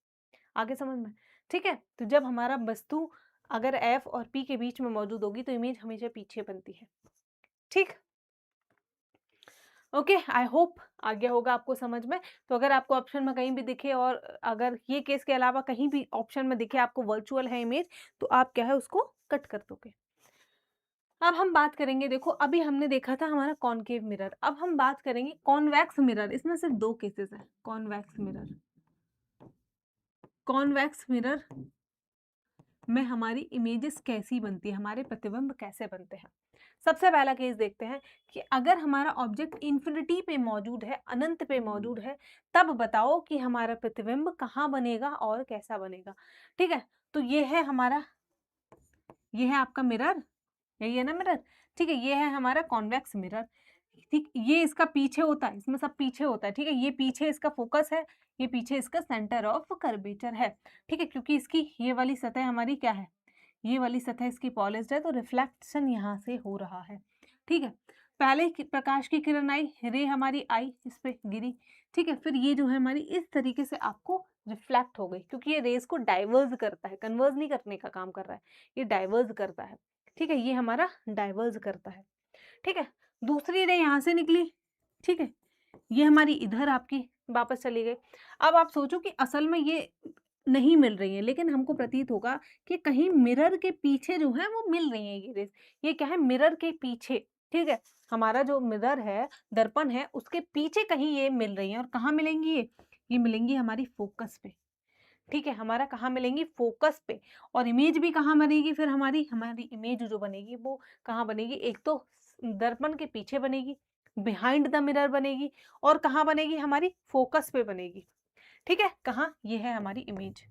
आगे समझ में। ठीक है, तो जब हमारा वस्तु अगर एफ और पी के बीच में मौजूद होगी तो इमेज हमेशा पीछे बनती है। ठीक, ओके, आई होप आ गया होगा आपको समझ में। तो अगर आपको ऑप्शन में कहीं भी दिखे और अगर ये केस के अलावा कहीं भी ऑप्शन में दिखे आपको वर्चुअल है इमेज, तो आप क्या है उसको कट कर दोगे। अब हम बात करेंगे, देखो अभी हमने देखा था हमारा कॉनकेव मिरर, अब हम बात करेंगे कॉन्वेक्स मिरर। इसमें सिर्फ दो केसेस हैं, कॉन्वेक्स मिरर, कॉन्वेक्स मिरर में हमारी इमेजेस कैसी बनती है, हमारे प्रतिबिंब कैसे बनते हैं। सबसे पहला केस देखते हैं कि अगर हमारा ऑब्जेक्ट इन्फिनिटी पे मौजूद है, अनंत पे मौजूद है, तब बताओ कि हमारा प्रतिबिंब कहाँ बनेगा और कैसा बनेगा। ठीक है, तो ये है हमारा, ये है आपका मिरर, यही है ना मिरर। ठीक है, ये है हमारा कॉन्वेक्स मिरर। ठीक, ये इसका पीछे होता है, इसमें सब पीछे होता है। ठीक है, ये पीछे इसका फोकस है, ये पीछे इसका सेंटर ऑफ कर्वेचर है। ठीक है, क्योंकि इसकी ये वाली सतह हमारी क्या है, ये वाली सतह इसकी पॉलिश्ड है तो रिफ्लेक्शन यहाँ से हो रहा है। ठीक है, पहले प्रकाश की किरण आई, रे हमारी आई, इस पे गिरी। ठीक है, फिर ये जो है हमारी इस तरीके से आपको रिफ्लेक्ट हो गई, क्योंकि ये रेस को डाइवर्ज करता है, कन्वर्ज नहीं करने का काम कर रहा है, ये डाइवर्ज करता है। ठीक है, ये हमारा डाइवर्ज करता है। ठीक है, दूसरी रे यहाँ से निकली। ठीक है, ये हमारी इधर आपकी वापस चली गई। अब आप सोचो कि असल में ये नहीं मिल रही है, लेकिन हमको प्रतीत होगा कि कहीं मिरर के पीछे जो है वो मिल रही है ये रेस। ये क्या है, मिरर के पीछे। ठीक है, हमारा जो मिरर है, दर्पण है, उसके पीछे कहीं ये मिल रही है। और कहाँ मिलेंगी ये मिलेंगी हमारी फोकस पे। ठीक है, हमारा कहाँ मिलेंगी, फोकस पे। और इमेज भी कहाँ बनेगी फिर हमारी, हमारी इमेज जो बनेगी वो कहाँ बनेगी, एक तो दर्पण के पीछे बनेगी, बिहाइंड द मिरर बनेगी, और कहाँ बनेगी, हमारी फोकस पे बनेगी। ठीक है, कहाँ, ये है हमारी इमेज।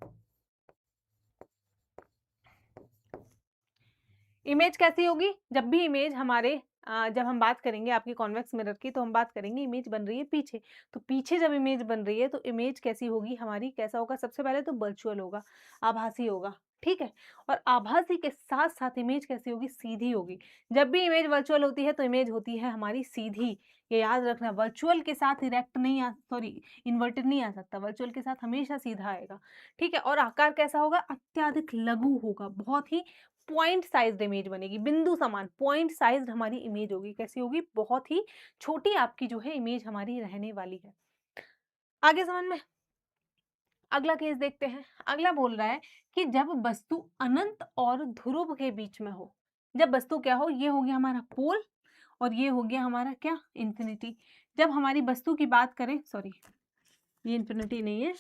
इमेज कैसी होगी, जब भी इमेज हमारे जब हम बात करेंगे आपकी कॉन्वेक्स मिरर की, तो हम बात करेंगे इमेज बन रही है पीछे। तो पीछे जब इमेज बन रही है तो इमेज कैसी होगी हमारी, कैसा होगा, सबसे पहले तो वर्चुअल होगा, आभासी होगा। ठीक है, और आभासी के साथ साथ इमेज कैसी होगी, सीधी होगी। जब भी इमेज वर्चुअल होती है तो इमेज होती है हमारी सीधी। ये याद रखना, वर्चुअल के साथ इरेक्ट नहीं आ, सॉरी इन्वर्टेड नहीं आ सकता, वर्चुअल के साथ हमेशा सीधा आएगा। ठीक है, और आकार कैसा होगा, अत्यधिक लघु होगा, बहुत ही पॉइंट साइज्ड इमेज बनेगी, बिंदु समान पॉइंट साइज्ड हमारी इमेज होगी। कैसी होगी, बहुत ही छोटी आपकी जो है इमेज हमारी रहने वाली है। आगे समझ में। अगला केस देखते हैं। अगला बोल रहा है कि जब वस्तु अनंत और ध्रुव के बीच में हो, जब वस्तु क्या हो, ये हो गया हमारा पोल और ये हो गया हमारा क्या, इंफिनिटी। जब हमारी वस्तु की बात करें, सॉरी ये इंफिनिटी नहीं है,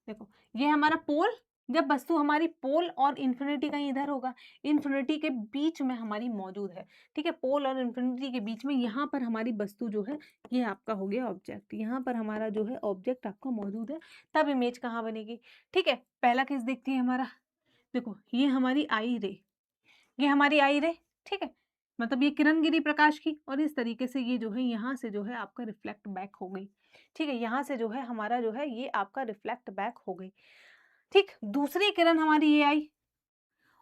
देखो ये हमारा पोल, जब वस्तु हमारी पोल और इंफिनिटी कहीं इधर होगा, इंफिनिटी के बीच में हमारी मौजूद है, ठीक है, पोल और इंफिनिटी के बीच में, यहाँ पर हमारी वस्तु जो है ये आपका हो गया ऑब्जेक्ट, यहाँ पर हमारा जो है ऑब्जेक्ट आपका मौजूद है, तब इमेज कहाँ बनेगी। ठीक है, पहला केस देखते हैं हमारा। देखो ये हमारी आई रे, ये हमारी आई रे, ठीक है, मतलब ये किरण गिरी प्रकाश की, और इस तरीके से ये जो है यहाँ से जो है आपका रिफ्लेक्ट बैक हो गई। ठीक है, यहाँ से जो है हमारा जो है ये आपका रिफ्लेक्ट बैक हो गई। ठीक, दूसरी किरण हमारी ये आई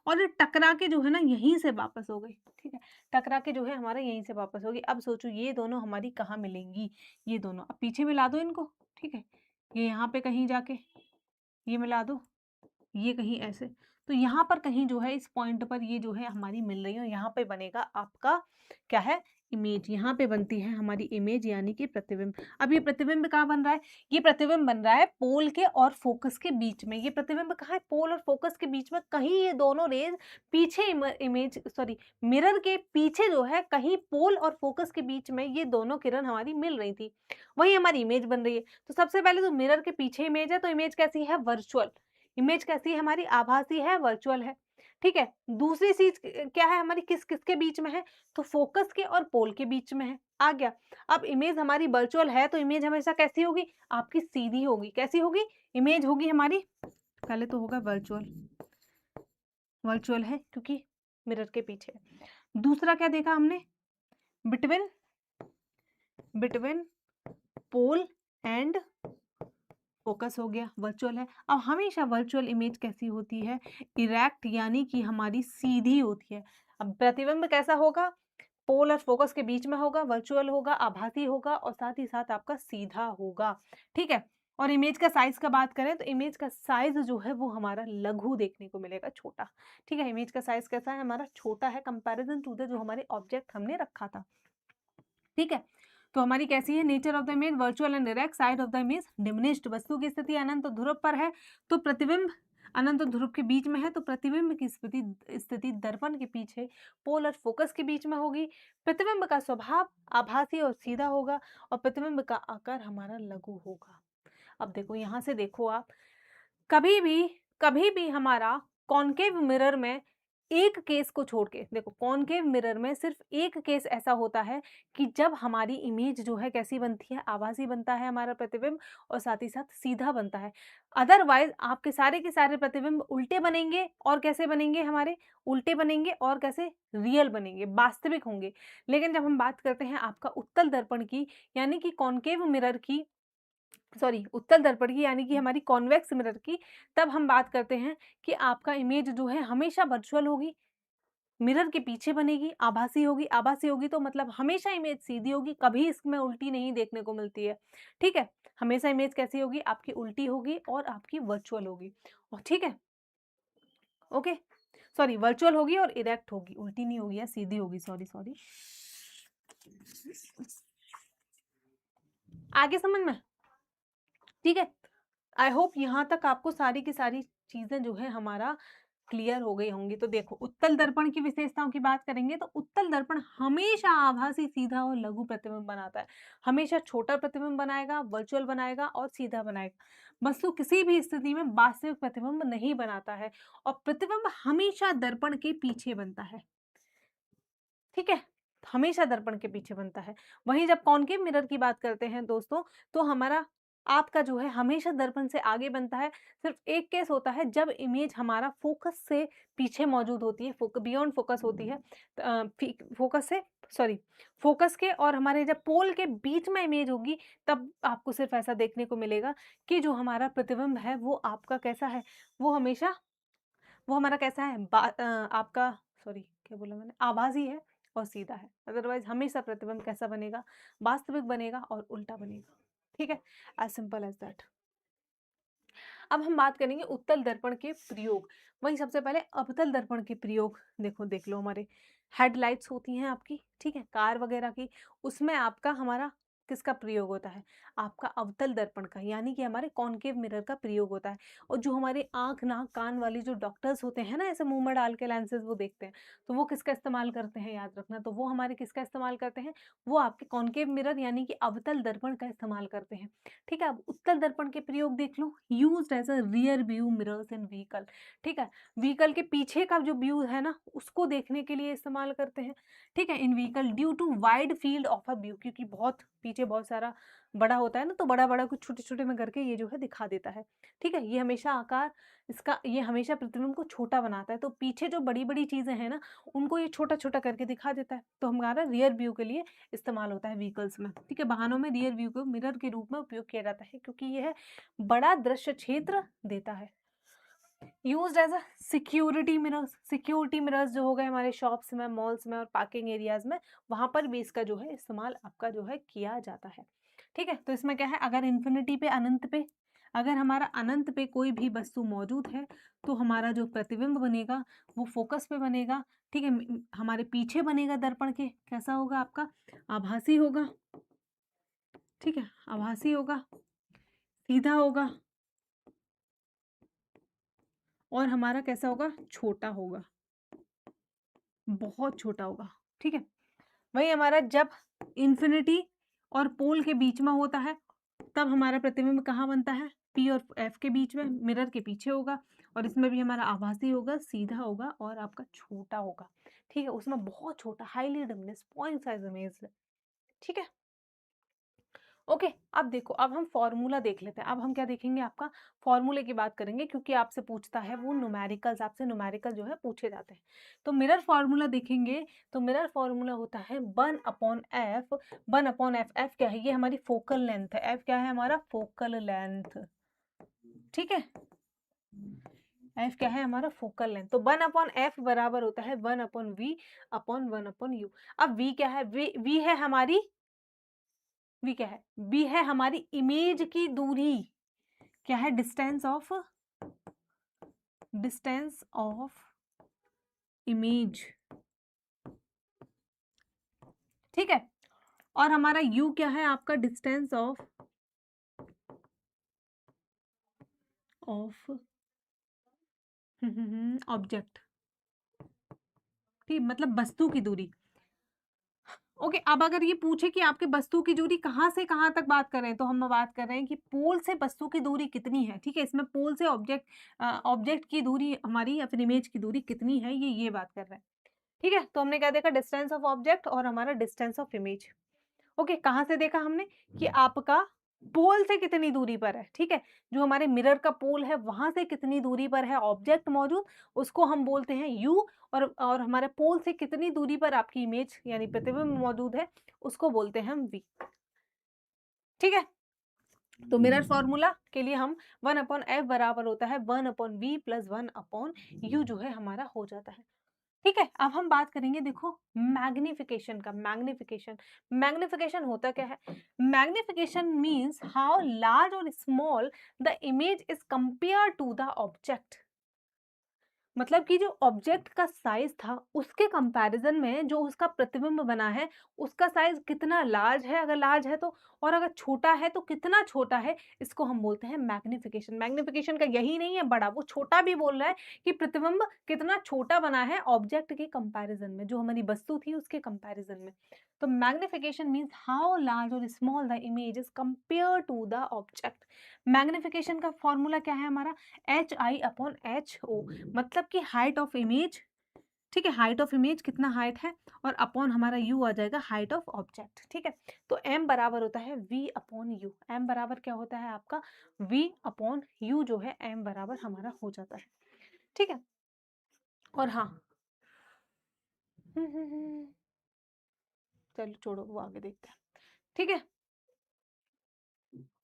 और ये टकरा के जो है ना यहीं से वापस हो गई। ठीक है, टकरा के जो है हमारा यहीं से वापस होगी। अब सोचो ये दोनों हमारी कहाँ मिलेंगी, ये दोनों, अब पीछे मिला दो इनको। ठीक है, ये यहाँ पे कहीं जाके ये मिला दो, ये कहीं ऐसे, तो यहाँ पर कहीं जो है इस पॉइंट पर ये जो है हमारी मिल रही है, और यहाँ पे बनेगा आपका क्या है, इमेज। यहाँ पे बनती है हमारी इमेज यानी कि प्रतिबिंब। अब ये प्रतिबिंब कहाँ बन रहा है, ये प्रतिबिंब बन रहा है पोल के और फोकस के बीच में। ये प्रतिबिंब कहाँ है, पोल और फोकस के बीच में, कहीं ये दोनों रेज पीछे इमेज सॉरी मिरर के पीछे जो है कहीं पोल और फोकस के बीच में ये दोनों किरण हमारी मिल रही थी, वही हमारी इमेज बन रही है। तो सबसे पहले तो मिरर के पीछे इमेज है, तो इमेज कैसी है, वर्चुअल। इमेज कैसी है हमारी, आभासी है, वर्चुअल है। ठीक है, दूसरी चीज क्या है हमारी, किस किसके बीच में है, तो फोकस के और पोल के बीच में है। आ गया। अब इमेज हमारी वर्चुअल है, तो इमेज हमेशा कैसी होगी, आपकी सीधी होगी। कैसी होगी, इमेज होगी हमारी, पहले तो होगा वर्चुअल, वर्चुअल है क्योंकि मिरर के पीछे। दूसरा क्या देखा हमने, between between pole and focus हो गया, वर्चुअल है। अब हमेशा वर्चुअल इमेज कैसी होती है, इरेक्ट यानी कि हमारी सीधी होती है। अब प्रतिबिंब कैसा होगा, पोल और फोकस के बीच में होगा, वर्चुअल होगा, आभासी होगा, और साथ ही साथ आपका सीधा होगा। ठीक है, और इमेज का साइज का बात करें तो इमेज का साइज जो है वो हमारा लघु देखने को मिलेगा, छोटा। ठीक है, इमेज का साइज कैसा है हमारा, छोटा है, कंपैरिजन टू द जो हमारे ऑब्जेक्ट हमने रखा था। ठीक है, तो हमारी कैसी है, nature of the image virtual and direct, side of the image diminished. वस्तु की स्थिति अनंत ध्रुव पर है, तो प्रतिबिंब अनंत ध्रुव के बीच में है, तो प्रतिबिंब की स्थिति दर्पण के पीछे पोल और फोकस के बीच में होगी। प्रतिबिंब का स्वभाव आभासी और सीधा होगा, और प्रतिबिंब का आकार हमारा लघु होगा। अब देखो यहाँ से देखो आप, कभी भी हमारा कॉनकेव मिरर में एक केस को छोड़ के, देखो कॉनकेव मिरर में सिर्फ एक केस ऐसा होता है कि जब हमारी इमेज जो है कैसी बनती है, आभासी बनता है हमारा प्रतिबिंब, और साथ ही साथ सीधा बनता है। अदरवाइज आपके सारे के सारे प्रतिबिंब उल्टे बनेंगे, और कैसे बनेंगे हमारे, उल्टे बनेंगे, और कैसे, रियल बनेंगे, वास्तविक होंगे। लेकिन जब हम बात करते हैं आपका उत्तल दर्पण की, यानी कि कॉनकेव मिरर की, सॉरी उत्तल दर्पण की यानी कि हमारी कॉन्वेक्स मिरर की, तब हम बात करते हैं कि आपका इमेज जो है हमेशा वर्चुअल होगी, मिरर के पीछे बनेगी, आभासी होगी। आभासी होगी तो मतलब हमेशा इमेज सीधी होगी, कभी इसमें उल्टी नहीं देखने को मिलती है। ठीक है, हमेशा इमेज कैसी होगी, आपकी उल्टी होगी और आपकी वर्चुअल होगी। और ठीक है, ओके, सॉरी वर्चुअल होगी और इरेक्ट होगी, उल्टी नहीं होगी या सीधी होगी, सॉरी सॉरी। आगे समझ में, ठीक है, आई होप यहाँ तक आपको सारी की सारी चीजें जो है हमारा क्लियर हो गई होंगी। तो देखो उत्तल दर्पण की विशेषताओं की बात करेंगे तो उत्तल दर्पण हमेशा आभासी, सीधा और लघु प्रतिबिंब बनाता है। हमेशा छोटा प्रतिबिंब बनाएगा, वर्चुअल बनाएगा और सीधा बनाएगा। वस्तु किसी भी स्थिति में वास्तविक प्रतिबिंब नहीं बनाता है, और प्रतिबिंब हमेशा दर्पण के पीछे बनता है। ठीक है, हमेशा दर्पण के पीछे बनता है। वहीं जब कॉनकेव मिरर की बात करते हैं दोस्तों, तो हमारा आपका जो है हमेशा दर्पण से आगे बनता है। सिर्फ एक केस होता है जब इमेज हमारा फोकस से पीछे मौजूद होती है, बियॉन्ड फोकस होती है, फोकस से, सॉरी फोकस के और हमारे जब पोल के बीच में इमेज होगी, तब आपको सिर्फ ऐसा देखने को मिलेगा कि जो हमारा प्रतिबिंब है वो आपका कैसा है, वो हमेशा, वो हमारा कैसा है, आपका, सॉरी क्या बोला मैंने, आभासी है और सीधा है। अदरवाइज हमेशा प्रतिबिंब कैसा बनेगा, वास्तविक बनेगा और उल्टा बनेगा। ठीक है, एज सिंपल एज दैट। अब हम बात करेंगे उत्तल दर्पण के प्रयोग। वहीं सबसे पहले अवतल दर्पण के प्रयोग, देखो देख लो, हमारे हेडलाइट्स होती हैं आपकी, ठीक है, कार वगैरह की, उसमें आपका हमारा किसका प्रयोग होता है? आपका अवतल दर्पण का, यानी कि हमारे कॉनकेव मिरर का प्रयोग होता है। और जो हमारे आँख, नाक, कान वाली जो डॉक्टर्स होते हैं ना, ऐसे मुँह में डाल के लेंसेज़ वो देखते हैं, तो वो किसका इस्तेमाल करते हैं, याद रखना। तो वो हमारे किसका इस्तेमाल करते हैं? वो आपके कॉनकेव मिरर यानी कि अवतल दर्पण का इस्तेमाल करते हैं। ठीक है? अब उत्तल दर्पण के प्रयोग देख लो, used as a rear view mirrors in vehicle. ठीक है? व्हीकल के पीछे का जो व्यू है ना, उसको देखने के लिए इस्तेमाल करते हैं। ठीक है? In vehicle due to wide field of a view, क्योंकि बहुत पीछे बहुत सारा बड़ा होता है ना, तो बड़ा-बड़ा कुछ छोटे-छोटे में करके ये जो है दिखा देता है। ठीक है? ये हमेशा आकार इसका ये हमेशा प्रतिबिंब को छोटा बनाता है, तो पीछे जो बड़ी-बड़ी चीज़ें हैं ना, उनको ये छोटा-छोटा करके दिखा देता है। तो हमारा रियर व्यू के लिए इस्तेमाल होता है व्हीकल्स में। ठीक है? वाहनों में रियर व्यू को मिरर के रूप में उपयोग किया जाता है, क्योंकि यह बड़ा दृश्य क्षेत्र देता है। Used as a security mirrors जो हो गए हमारे शॉप्स में, मॉल्स में और पार्किंग एरियाज में, वहां पर भी इसका जो है इस्तेमाल आपका जो है किया जाता है। ठीक है? तो इसमें क्या है, अगर इन्फिनिटी पे, अनंत पे, अगर हमारा अनंत पे कोई भी वस्तु मौजूद है, तो हमारा जो प्रतिबिंब बनेगा वो फोकस पे बनेगा। ठीक है? हमारे पीछे बनेगा दर्पण के, कैसा होगा आपका? आभासी होगा। ठीक है? आभासी होगा, सीधा होगा, और हमारा कैसा होगा? छोटा होगा, बहुत छोटा होगा। ठीक है? वही हमारा जब इन्फिनिटी और पोल के बीच में होता है, तब हमारा प्रतिबिंब कहाँ बनता है? पी और एफ के बीच में, मिरर के पीछे होगा, और इसमें भी हमारा आभासी होगा, सीधा होगा और आपका छोटा होगा। ठीक है? उसमें बहुत छोटा, highly diminish point size image है। ठीक है? ओके, अब देखो, अब हम फॉर्मूला देख लेते हैं। अब हम क्या देखेंगे? आपका फॉर्मूले की बात करेंगे, क्योंकि आपसे पूछता है वो न्यूमेरिकल्स, आपसे न्यूमेरिकल जो है पूछे जाते हैं। तो मिरर फॉर्मूला देखेंगे, तो मिरर फॉर्मूला होता है 1/f। 1/f, एफ क्या है? ये हमारी फोकल लेंथ है। एफ क्या है? हमारा फोकल लेंथ। ठीक है? एफ क्या है? हमारा फोकल लेंथ। तो 1/f बराबर होता है 1/v/1/u। अब v क्या है? v है हमारी, v क्या है? v है हमारी इमेज की दूरी। क्या है? Distance of image. ठीक है? और हमारा u क्या है? आपका डिस्टेंस ऑफ ऑब्जेक्ट। ठीक, मतलब वस्तु की दूरी। ओके, अब अगर ये पूछे कि आपके वस्तु की दूरी कहाँ से कहाँ तक बात कर रहे हैं, तो हम बात कर रहे हैं कि पोल से वस्तु की दूरी कितनी है। ठीक है? इसमें पोल से ऑब्जेक्ट की दूरी हमारी, या फिर इमेज की दूरी कितनी है, ये बात कर रहे हैं। ठीक है? तो हमने क्या देखा? डिस्टेंस ऑफ ऑब्जेक्ट और हमारा डिस्टेंस ऑफ इमेज। ओके, कहाँ से देखा हमने? कि आपका पोल से कितनी दूरी पर है। ठीक है? जो हमारे मिरर का पोल है, वहां से कितनी दूरी पर है ऑब्जेक्ट मौजूद, उसको हम बोलते हैं यू। और हमारे पोल से कितनी दूरी पर आपकी इमेज यानी प्रतिबिंब मौजूद है, उसको बोलते हैं हम वी। ठीक है? तो मिरर फॉर्मूला के लिए हम 1/f बराबर होता है 1/v+1/u जो है हमारा हो जाता है। ठीक है? अब हम बात करेंगे, देखो, मैग्निफिकेशन का। मैग्निफिकेशन होता क्या है? मैग्निफिकेशन मीन्स हाउ लार्ज और small the image is compare to the object. मतलब कि जो ऑब्जेक्ट का साइज था, उसके कंपैरिजन में जो उसका प्रतिबिंब बना है, उसका साइज कितना लार्ज है, अगर लार्ज है तो, और अगर छोटा है तो कितना छोटा है, इसको हम बोलते हैं मैग्निफिकेशन। मैग्निफिकेशन का यही नहीं है बड़ा, वो छोटा भी बोल रहा है कि प्रतिबिंब कितना छोटा बना है ऑब्जेक्ट के कंपैरिजन में, जो हमारी वस्तु थी उसके कंपैरिजन में। तो मैग्निफिकेशन मीन्स हाउ लार्ज और small the image is compare to the object. Magnification का फॉर्मूला क्या है हमारा? HI/HO, मतलब कि हाइट ऑफ इमेज। ठीक है? हाइट ऑफ इमेज कितना हाइट है, और अपॉन हमारा u आ जाएगा हाइट ऑफ ऑब्जेक्ट। ठीक है? तो m बराबर होता है v/u। m बराबर क्या होता है आपका? v/u जो है m बराबर हमारा हो जाता है। ठीक है? और हाँ, चलो छोड़ो, वो आगे देखते हैं। ठीक है?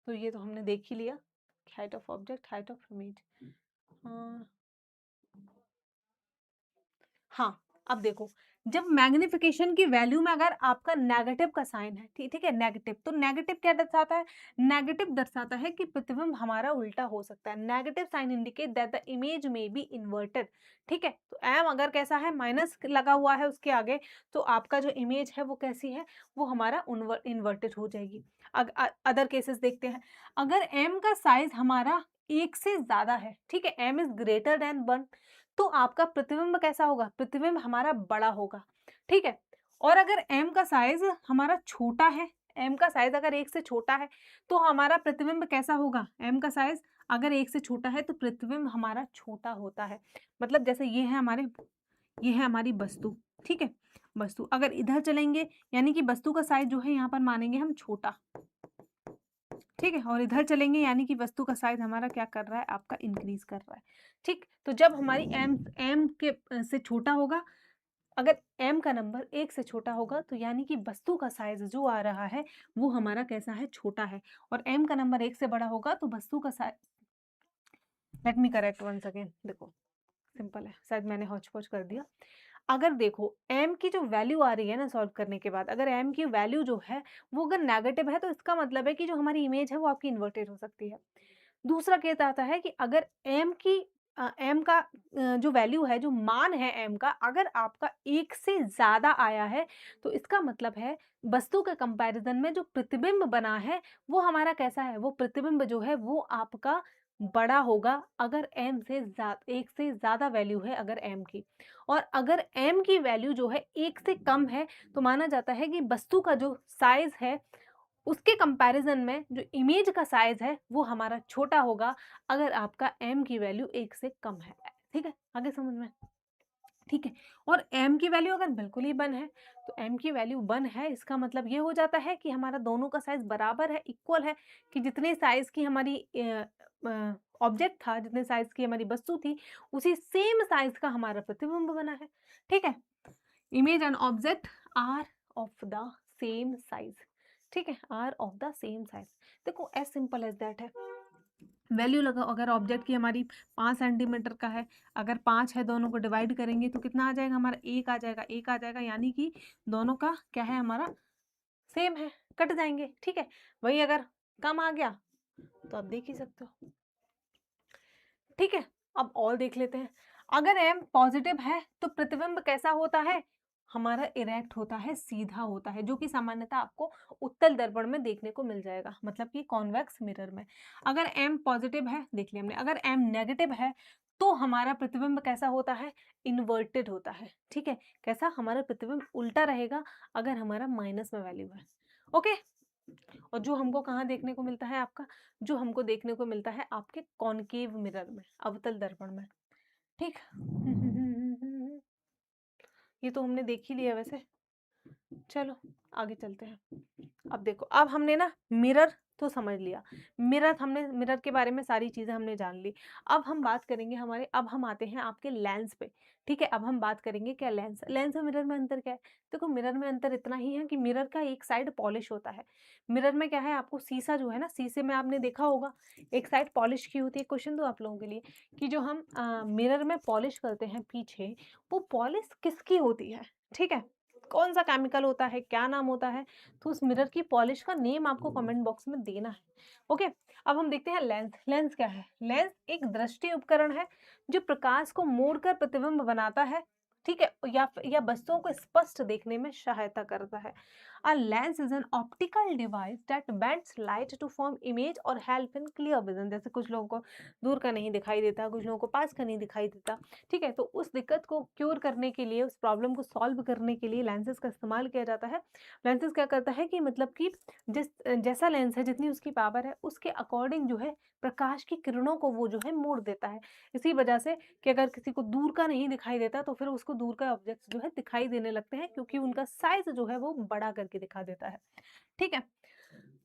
तो ये तो हमने देख ही लिया, height of object, height of image. हाँ, अब देखो, जब मैग्निफिकेशन की वैल्यू में अगर आपका नेगेटिव का साइन है, ठीक है, नेगेटिव, तो नेगेटिव क्या दर्शाता है? नेगेटिव दर्शाता है कि प्रतिबिंब हमारा उल्टा हो सकता है। Negative sign indicate that the image may be inverted, ठीक है। तो एम अगर कैसा है, माइनस लगा हुआ है उसके आगे, तो आपका जो इमेज है वो कैसी है, वो हमारा इन्वर्टेड हो जाएगी। अदर केसेस देखते हैं। अगर एम का साइज हमारा 1 से ज्यादा है, ठीक है, एम इज ग्रेटर देन 1, तो आपका प्रतिबिंब कैसा होगा? प्रतिबिंब हमारा बड़ा होगा, ठीक है। और अगर m का साइज हमारा छोटा है, m का साइज अगर 1 से छोटा है, तो हमारा प्रतिबिंब कैसा होगा? m का साइज अगर 1 से छोटा है तो प्रतिबिंब हमारा छोटा होता है। मतलब जैसे ये है हमारी वस्तु, ठीक है, वस्तु अगर इधर चलेंगे यानी कि वस्तु का साइज जो है यहाँ पर मानेंगे हम छोटा, ठीक है, और इधर चलेंगे यानी कि वस्तु का साइज हमारा क्या कर रहा है? आपका इंक्रीज कर रहा है, ठीक। तो जब हमारी m के से छोटा होगा, अगर m का नंबर 1 से छोटा होगा, तो यानी कि वस्तु का साइज जो आ रहा है वो हमारा कैसा है? छोटा है। और m का नंबर 1 से बड़ा होगा तो वस्तु का size, let me correct once again, देखो सिंपल है, शायद मैंने हौच पौच कर दिया। अगर देखो m की जो वैल्यू आ रही है ना सॉल्व करने के बाद, अगर m की वैल्यू जो है वो अगर नेगेटिव है, तो इसका मतलब है कि जो हमारी इमेज है वो आपकी इन्वर्टेड हो सकती है। दूसरा केस आता है कि अगर m की m का जो वैल्यू है, जो मान है m का, अगर आपका 1 से ज़्यादा आया है, तो इसका मतलब है वस्तु के कंपैरिजन में जो प्रतिबिंब बना है वो हमारा कैसा है? वो प्रतिबिंब जो है वो आपका बड़ा होगा, अगर m से 1 से ज़्यादा वैल्यू है अगर m की। और अगर m की वैल्यू जो है 1 से कम है, तो माना जाता है कि वस्तु का जो साइज़ है उसके कंपैरिजन में जो इमेज का साइज है वो हमारा छोटा होगा, अगर आपका m की वैल्यू 1 से कम है, ठीक है, आगे समझ में, ठीक है। और m की वैल्यू अगर बिल्कुल ही 1 है, तो m की वैल्यू 1 है, इसका मतलब ये हो जाता है कि हमारा दोनों का साइज बराबर है, इक्वल है, कि जितने साइज की हमारी ऑब्जेक्ट था, जितने साइज की हमारी वस्तु थी, उसी सेम साइज का हमारा प्रतिबिंब बना है, ठीक है। Image and object are of the same size, ठीक है, are of the same size. देखो एज सिंपल एज दैट है। वैल्यू लगाओ, अगर ऑब्जेक्ट की हमारी 5 सेंटीमीटर का है, अगर 5 है, दोनों को डिवाइड करेंगे तो कितना आ जाएगा? हमारा 1 आ जाएगा, 1 आ जाएगा, यानी कि दोनों का क्या है? हमारा सेम है, कट जाएंगे, ठीक है। वही अगर कम आ गया तो आप देख ही सकते हो, ठीक है। अब और देख लेते हैं। अगर m पॉजिटिव है तो प्रतिबिंब कैसा होता है? हमारा इरेक्ट होता है, सीधा होता है, जो कि सामान्यतः आपको उत्तल दर्पण में देखने को मिल जाएगा, मतलब कि कॉन्वेक्स मिरर में। अगर m पॉजिटिव है, देख लिया हमने, अगर m नेगेटिव है तो हमारा प्रतिबिंब कैसा होता है? इन्वर्टेड होता है, ठीक है। कैसा? हमारा प्रतिबिंब उल्टा रहेगा अगर हमारा माइनस में वैल्यू है, ओके। और जो हमको कहाँ देखने को मिलता है? आपका जो हमको देखने को मिलता है आपके कॉनकेव मिरर में, अवतल दर्पण में, ठीक। ये तो हमने देख ही लिया वैसे, चलो आगे चलते हैं। अब देखो, अब हमने ना मिरर तो समझ लिया, मिरर के बारे में सारी चीजें हमने जान ली। अब हम बात करेंगे अब हम आते हैं आपके लेंस पे, ठीक है। अब हम बात करेंगे क्या लेंस और मिरर में अंतर क्या है। देखो मिरर में अंतर इतना ही है कि मिरर का एक साइड पॉलिश होता है। मिरर में क्या है, आपको शीशा जो है ना, शीशे में आपने देखा होगा एक साइड पॉलिश की होती है। क्वेश्चन दो आप लोगों के लिए कि जो हम मिरर में पॉलिश करते हैं पीछे, वो पॉलिश किसकी होती है, ठीक है, कौन सा केमिकल होता है, क्या नाम होता है, तो उस मिरर की पॉलिश का नेम आपको कमेंट बॉक्स में देना है, ओके। अब हम देखते हैं लेंस। लेंस क्या है? लेंस एक दृष्टि उपकरण है जो प्रकाश को मोड़कर प्रतिबिंब बनाता है, ठीक है, या वस्तुओं को स्पष्ट देखने में सहायता करता है। A lens is an optical device that bends light to form image और help in clear vision। जैसे कुछ लोगों को दूर का नहीं दिखाई देता, कुछ लोगों को पास का नहीं दिखाई देता, ठीक है। तो उस दिक्कत को क्योर करने के लिए, उस प्रॉब्लम को सॉल्व करने के लिए लेंसेज का इस्तेमाल किया जाता है। लेंसेज क्या करता है कि मतलब कि जैसा लेंस है, जितनी उसकी पावर है, उसके अकॉर्डिंग जो है प्रकाश की किरणों को वो जो है मोड़ देता है। इसी वजह से कि अगर किसी को दूर का नहीं दिखाई देता तो फिर उसको दूर का ऑब्जेक्ट जो है दिखाई देने लगते हैं, क्योंकि उनका साइज जो है वो बड़ा करके दिखा देता है, ठीक है।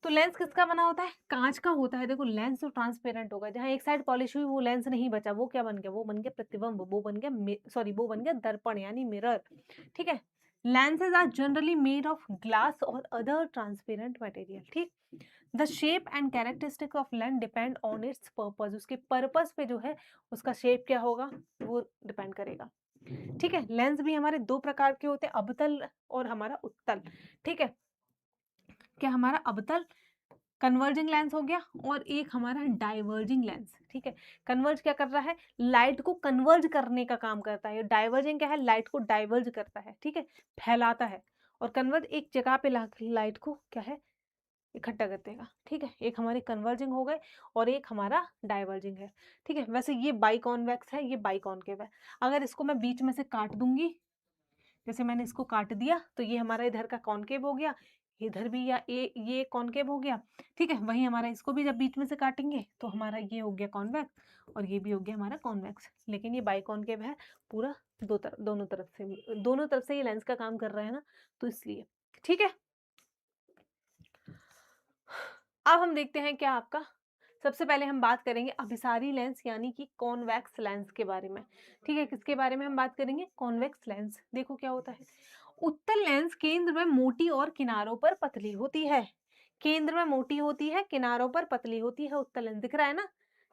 तो लेंस किसका बना होता है? कांच का होता है। देखो लेंस तो ट्रांसपेरेंट होगा, जहाँ एक साइड पॉलिश हुई वो लेंस नहीं बचा, वो क्या बन गया? वो बन गया प्रतिबिंब, वो बन गया वो बन गया दर्पण यानी मिरर, ठीक है। lenses are generally made of glass or other transparent material, ठीक। The shape and characteristic of lens depend on it's purpose. उसके पर्पज पे जो है उसका शेप क्या होगा वो डिपेंड करेगा। ठीक है। लेंस भी हमारे दो प्रकार के होते हैं, अवतल और हमारा उत्तल। ठीक है, क्या हमारा अवतल कन्वर्जिंग लेंस हो गया और एक हमारा डाइवर्जिंग लेंस। ठीक है, कन्वर्ज क्या कर रहा है, लाइट को कन्वर्ज करने का काम करता है। डाइवर्जिंग क्या है, लाइट को डाइवर्ज करता है। ठीक है, फैलाता है। और कन्वर्ज एक जगह पे लाइट को क्या है, इकट्ठा कर देगा। ठीक है, एक हमारे कन्वर्जिंग हो गए और एक हमारा डाइवर्जिंग है। ठीक है, वैसे ये बाई कॉन्वेक्स है, ये बाई कॉन्केव है। अगर इसको मैं बीच में से काट दूंगी, जैसे मैंने इसको काट दिया, तो ये हमारा इधर का कॉन्केव हो गया, इधर भी या ये कॉन्केव हो गया। ठीक है, वही हमारा इसको भी जब बीच में से काटेंगे तो हमारा ये हो गया कॉन्वेक्स और ये भी हो गया हमारा कॉन्वेक्स। लेकिन ये बाई कॉन्केव है पूरा, दोनों तरफ से ये लेंस का काम कर रहा है ना, तो इसलिए। ठीक है, अब हम देखते हैं क्या आपका, सबसे पहले हम बात करेंगे अभिसारी लेंस यानी कि कॉन्वेक्स लेंस के बारे में। ठीक है, किसके बारे में हम बात करेंगे, कॉन्वेक्स लेंस। देखो क्या होता है, उत्तल लेंस केंद्र में मोटी और किनारों पर पतली होती है। केंद्र में मोटी होती है, किनारों पर पतली होती है उत्तल लेंस, दिख रहा है ना।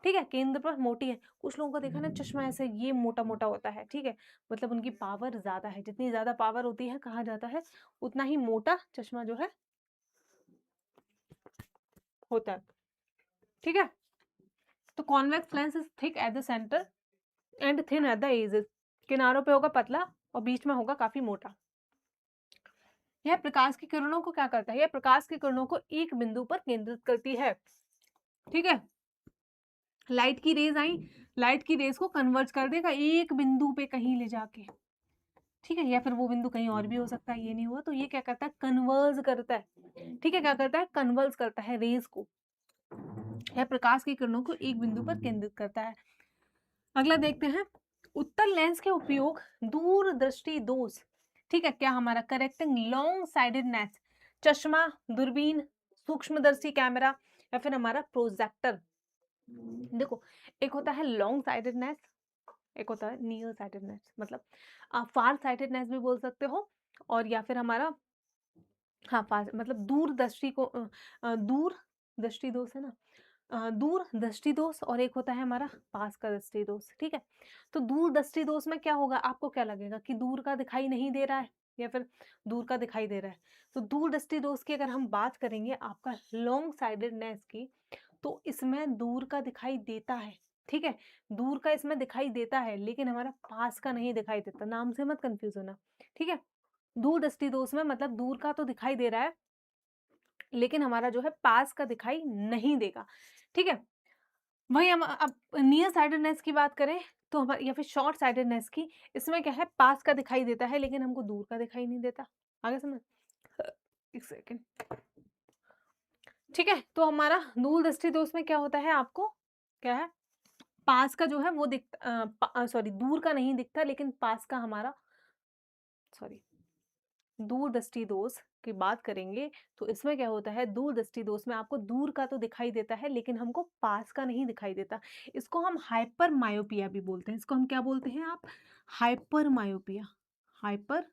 ठीक है, केंद्र पर मोटी है, कुछ लोगों का देखा ना चश्मा ऐसे ये मोटा मोटा होता है। ठीक है, मतलब उनकी पावर ज्यादा है, जितनी ज्यादा पावर होती है कहा जाता है उतना ही मोटा चश्मा जो है होता है। ठीक है, तो convex lens is thick at the centre and thin at the edges. किनारों पे होगा पतला और बीच में होगा काफी मोटा। यह प्रकाश की किरणों को क्या करता है, यह प्रकाश की किरणों को एक बिंदु पर केंद्रित करती है। ठीक है, लाइट की रेज आई, लाइट की रेज को कन्वर्ज कर देगा एक बिंदु पे कहीं ले जाके। ठीक है, या फिर वो बिंदु कहीं और भी हो सकता है, ये नहीं हुआ, तो ये क्या करता है, कन्वर्ज करता है। ठीक है, क्या करता है, कन्वर्ज करता है रेज को, यह प्रकाश की किरणों को एक बिंदु पर केंद्रित करता है। अगला देखते हैं, उत्तल लेंस के उपयोग दूरदृष्टि दोष। ठीक है, क्या हमारा करेक्टिंग लॉन्ग साइडेडनेस, चश्मा, दूरबीन, सूक्ष्मदर्शी कैमरा या फिर हमारा प्रोजेक्टर। देखो, एक होता है लॉन्ग साइडेडनेस, एक होता है नियर साइडेडनेस, मतलब आप फार साइडेडनेस भी बोल सकते हो, और या फिर हमारा हाँ फार मतलब दूर दृष्टि को दूर दृष्टि दोष है ना, दूर दृष्टि दोष, और एक होता है हमारा पास का दृष्टि दोष। ठीक है, तो दूर दृष्टि दोष में क्या होगा, आपको क्या लगेगा कि दूर का दिखाई नहीं दे रहा है या फिर दूर का दिखाई दे रहा है। तो दूर दृष्टि दोष की अगर हम बात करेंगे आपका लॉन्ग साइडेडनेस की, तो इसमें दूर का दिखाई देता है। ठीक है, दूर का इसमें दिखाई देता है लेकिन हमारा पास का नहीं दिखाई देता, नाम से मत कंफ्यूज होना। ठीक है, दूर दृष्टि दोष में मतलब दूर का तो दिखाई दे रहा है लेकिन हमारा जो है पास का दिखाई नहीं देगा। ठीक है, वही हम अब नियर साइडेडनेस की बात करें तो हम, या फिर शॉर्ट साइडेडनेस की, इसमें क्या है, पास का दिखाई देता है लेकिन हमको दूर का दिखाई नहीं देता। आगे समझ, एक सेकेंड। ठीक है, तो हमारा दूर दृष्टि दोष में क्या होता है, आपको क्या है, पास का जो है वो दिखता, सॉरी दूर का नहीं दिखता लेकिन पास का हमारा, सॉरी दूर दृष्टि दोष की बात करेंगे तो इसमें क्या होता है, दूर दृष्टि दोष में आपको दूर का तो दिखाई देता है लेकिन हमको पास का नहीं दिखाई देता। इसको हम हाइपर मायोपिया भी बोलते हैं। इसको हम क्या बोलते हैं आप, हाइपर मायोपिया, हाइपर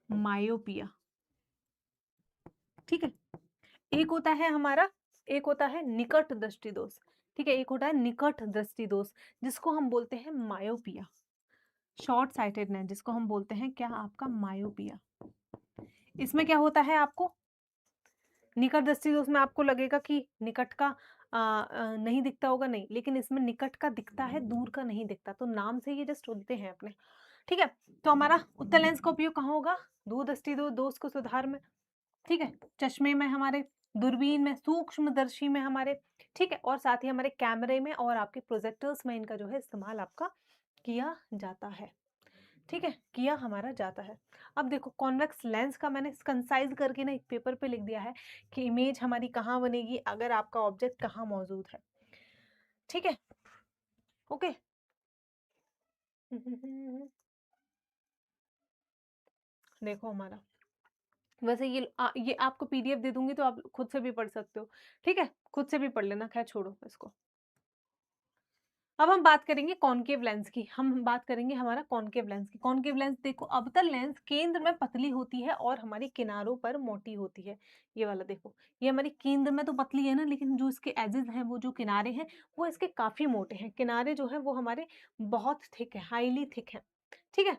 मायोपिया। ठीक है, एक होता है हमारा, एक होता है निकट दृष्टि दोष। ठीक है, एक होता है निकट दृष्टि दोष जिसको हम बोलते हैं मायोपिया, शॉर्ट साइटेडनेस जिसको हम बोलते हैं क्या, आपका मायोपिया। इसमें क्या होता है, आपको निकट दृष्टि दोष में आपको लगेगा कि निकट का नहीं दिखता होगा, नहीं, लेकिन इसमें निकट का दिखता है, दूर का नहीं दिखता, तो नाम से ये जस्ट होते हैं अपने। ठीक है, तो हमारा उत्तल लेंस का उपयोग कहाँ होगा, दूर दृष्टि दोष को सुधार में। ठीक है, चश्मे में हमारे, दूरबीन में, सूक्ष्मदर्शी में हमारे, ठीक है, और साथ ही हमारे कैमरे में और आपके प्रोजेक्टर्स में इनका जो है इस्तेमाल आपका किया जाता है। ठीक है, किया हमारा जाता है। अब देखो, कॉन्वेक्स लेंस का मैंने कंसाइज करके ना एक पेपर पे लिख दिया है कि इमेज हमारी कहाँ बनेगी अगर आपका ऑब्जेक्ट कहाँ मौजूद है। ठीक है, ओके। देखो हमारा, वैसे ये आपको पीडीएफ दे दूंगी तो आप खुद से भी पढ़ सकते हो। ठीक है, खुद से भी पढ़ लेना, खैर छोड़ो इसको। अब हम बात करेंगे कॉनकेव लेंस की, हम बात करेंगे हमारा कॉनकेव लेंस की। कॉनकेव लेंस देखो, अवतल लेंस केंद्र में पतली होती है और हमारी किनारों पर मोटी होती है। ये वाला देखो, ये हमारी केंद्र में तो पतली है ना, लेकिन जो इसके एजेस हैं, वो जो किनारे हैं वो इसके काफी मोटे हैं। किनारे जो है वो हमारे बहुत थिक है, हाईली थिक है। ठीक है।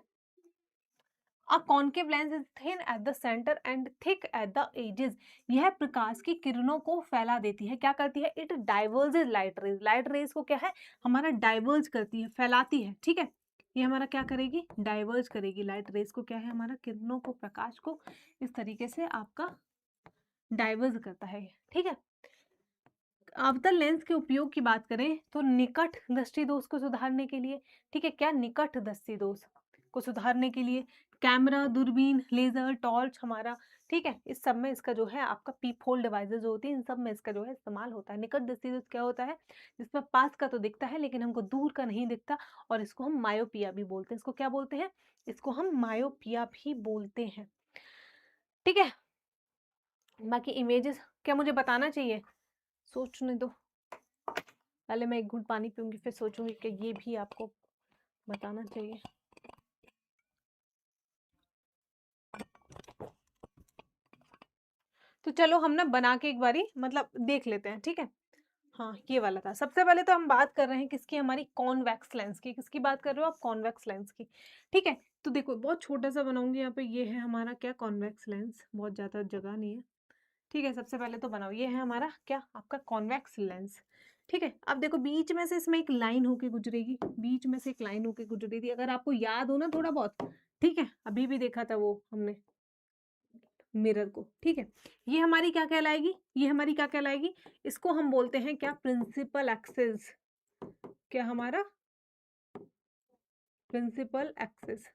A concave lens is thin at the center and thick at the edges. यह प्रकाश की किरणों को फैला देती है। क्या करती है? It diverges light rays. Light rays को क्या है? हमारा डाइवर्ज करती है, फैलाती है। ठीक है, ये हमारा क्या करेगी? डाइवर्ज करेगी। लाइट रेज को क्या है? हमारा किरणों को, प्रकाश को इस तरीके से आपका डाइवर्ज करता है। ठीक है, अवतल लेंस के उपयोग की बात करें तो निकट दृष्टि दोष को सुधारने के लिए, ठीक है, क्या निकट दृष्टि दोष को सुधारने के लिए कैमरा, दूरबीन, लेजर, टॉर्च हमारा, ठीक है, इस सब में इसका जो है आपका पीप होल डिवाइसेस जो होती है, इन सब में इसका जो है इस्तेमाल होता है। निकट दृष्टि दोष क्या होता है? जिसमें पास का तो दिखता है लेकिन हमको दूर का नहीं दिखता, और इसको हम मायोपिया भी बोलते हैं। इसको क्या बोलते हैं? इसको हम मायोपिया भी बोलते हैं। ठीक है, बाकी इमेजेस क्या मुझे बताना चाहिए? सोचने दो, पहले मैं एक घूंट पानी पीऊंगी, फिर सोचूंगी कि ये भी आपको बताना चाहिए। तो चलो हम ना बना के एक बारी मतलब देख लेते हैं। ठीक है, हाँ ये वाला था। सबसे पहले तो हम बात कर रहे हैं किसकी? हमारी कॉन्वेक्स लेंस की। किसकी बात कर रहे हो आप? कॉन्वेक्स लेंस की। ठीक है, तो देखो बहुत छोटा सा बनाऊंगी यहाँ पे। ये है हमारा क्या? Convex lens. बहुत ज़्यादा जगह नहीं है। ठीक है, सबसे पहले तो बनाओ। ये है हमारा क्या? आपका कॉन्वेक्स लेंस। ठीक है, अब देखो बीच में से इसमें एक लाइन होके गुजरेगी, बीच में से एक लाइन होके गुजरी थी, अगर आपको याद हो ना थोड़ा बहुत। ठीक है, अभी भी देखा था वो हमने मिरर को। ठीक है, ये हमारी क्या कहलाएगी? ये हमारी क्या कहलाएगी? इसको हम बोलते हैं क्या? Principal axis. क्या हमारा? Principal axis.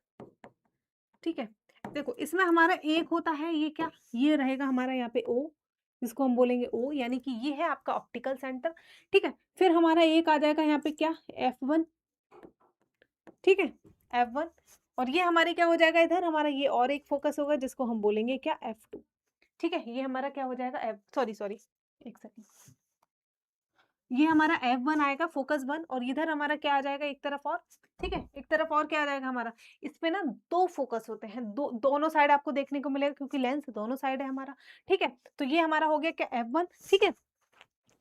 ठीक है, देखो इसमें हमारा एक होता है, ये क्या? ये रहेगा हमारा यहाँ पे ओ, जिसको हम बोलेंगे ओ, यानी कि ये है आपका ऑप्टिकल सेंटर। ठीक है, फिर हमारा एक आ जाएगा यहाँ पे क्या? F1। ठीक है, F1, और ये हमारे क्या हो जाएगा? इधर हमारा ये और एक फोकस होगा जिसको हम बोलेंगे क्या? F2। ठीक है, ये हमारा क्या हो जाएगा? सॉरी सॉरी, एक सेकंड, ये हमारा F1 आएगा, फोकस 1, और इधर हमारा क्या आ जाएगा? एक तरफ और। ठीक है, एक तरफ और क्या आ जाएगा हमारा? इसमें ना दो फोकस होते हैं, दोनों साइड आपको देखने को मिलेगा, क्योंकि लेंस दोनों साइड है हमारा। ठीक है, तो ये हमारा हो गया क्या? F1। ठीक है,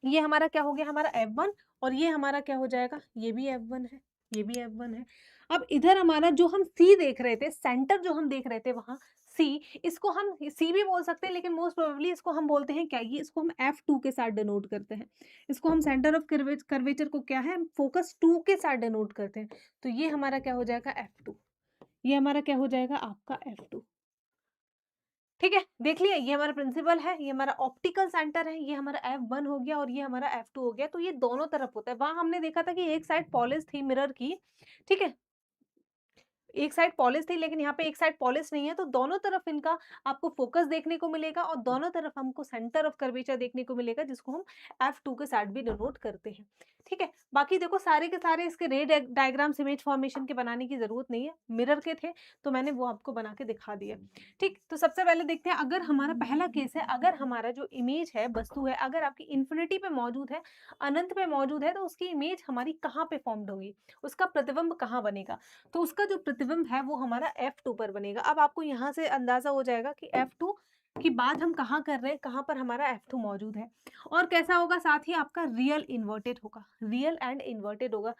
ये हमारा क्या हो गया? हमारा F1, और ये हमारा क्या हो जाएगा? ये भी F1 है, ये भी F1 है। अब इधर हमारा जो हम C देख रहे थे, सेंटर जो हम देख रहे थे वहां C, इसको हम C भी बोल सकते हैं, लेकिन मोस्ट प्रोबेबली इसको हम बोलते हैं क्या? ये इसको हम F2 के साथ डिनोट करते हैं। इसको हम सेंटर ऑफ कर्वेचर को क्या है? फोकस 2 के साथ डिनोट करते हैं। तो ये हमारा क्या हो जाएगा? F2। ये हमारा क्या हो जाएगा? आपका F2। ठीक है, देख लिया, ये हमारा प्रिंसिपल है, ये हमारा ऑप्टिकल सेंटर है, ये हमारा F1 हो गया, और ये हमारा F2 हो गया। तो ये दोनों तरफ होता है। वहां हमने देखा था कि एक साइड पॉलिश थी मिरर की। ठीक है, एक साइड पॉलिश थी, लेकिन यहाँ पे एक साइड पॉलिश नहीं है, तो दोनों तरफ इनका आपको फोकस देखने को मिलेगा, और दोनों तरफ हमको सेंटर ऑफ कर्वेचर देखने को मिलेगा, जिसको हम F2 के साथ भी डिनोट करते हैं। ठीक है, बाकी देखो सारे के सारे इसके रे डायग्राम्स इमेज फॉर्मेशन के बनाने की जरूरत नहीं है, मिरर के थे तो मैंने वो आपको बना के दिखा दिया। ठीक, तो सबसे पहले देखते हैं, अगर हमारा पहला केस है, अगर हमारा जो इमेज है, वस्तु है, अगर आपकी इन्फिनिटी पे मौजूद है, अनंत पे मौजूद है, तो उसकी इमेज हमारी कहाँ पे फॉर्म्ड होगी, उसका प्रतिबिंब कहाँ बनेगा? तो उसका जो प्रतिबिंब है वो हमारा F2 पर बनेगा। अब आपको यहाँ से अंदाजा हो जाएगा कि F2 की बात हम कहाँ कर रहे हैं, कहाँ पर हमारा F2 मौजूद है, और कैसा होगा? साथ ही आपका रियल इन्वर्टेड होगा, रियल एंड इन्वर्टेड होगा।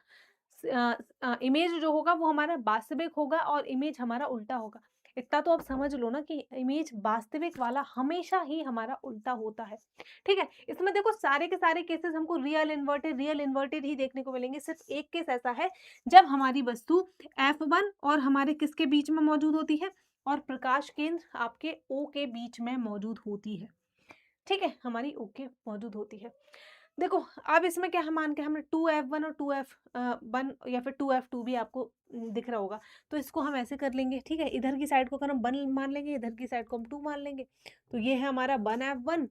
इमेज जो होगा वो हमारा वास्तविक होगा, और इमेज हमारा उल्टा होगा। इतना तो आप समझ लो ना कि इमेज वास्तविक वाला हमेशा ही हमारा उल्टा होता है। ठीक है, इसमें देखो सारे के सारे केसेस हमको रियल इन्वर्टेड ही देखने को मिलेंगे। सिर्फ एक केस ऐसा है जब हमारी वस्तु F1 और हमारे किसके बीच में मौजूद होती है, और प्रकाश केंद्र आपके O के बीच में मौजूद होती है। ठीक है, हमारी O के मौजूद होती है। देखो अब इसमें क्या हम मान के, हमने 2F1 और 2F1 या फिर 2F2 भी आपको दिख रहा होगा, तो इसको हम ऐसे कर लेंगे। ठीक है, इधर की साइड को अगर हम 1 मान लेंगे, इधर की साइड को हम 2 मान लेंगे, तो ये है हमारा 1F1।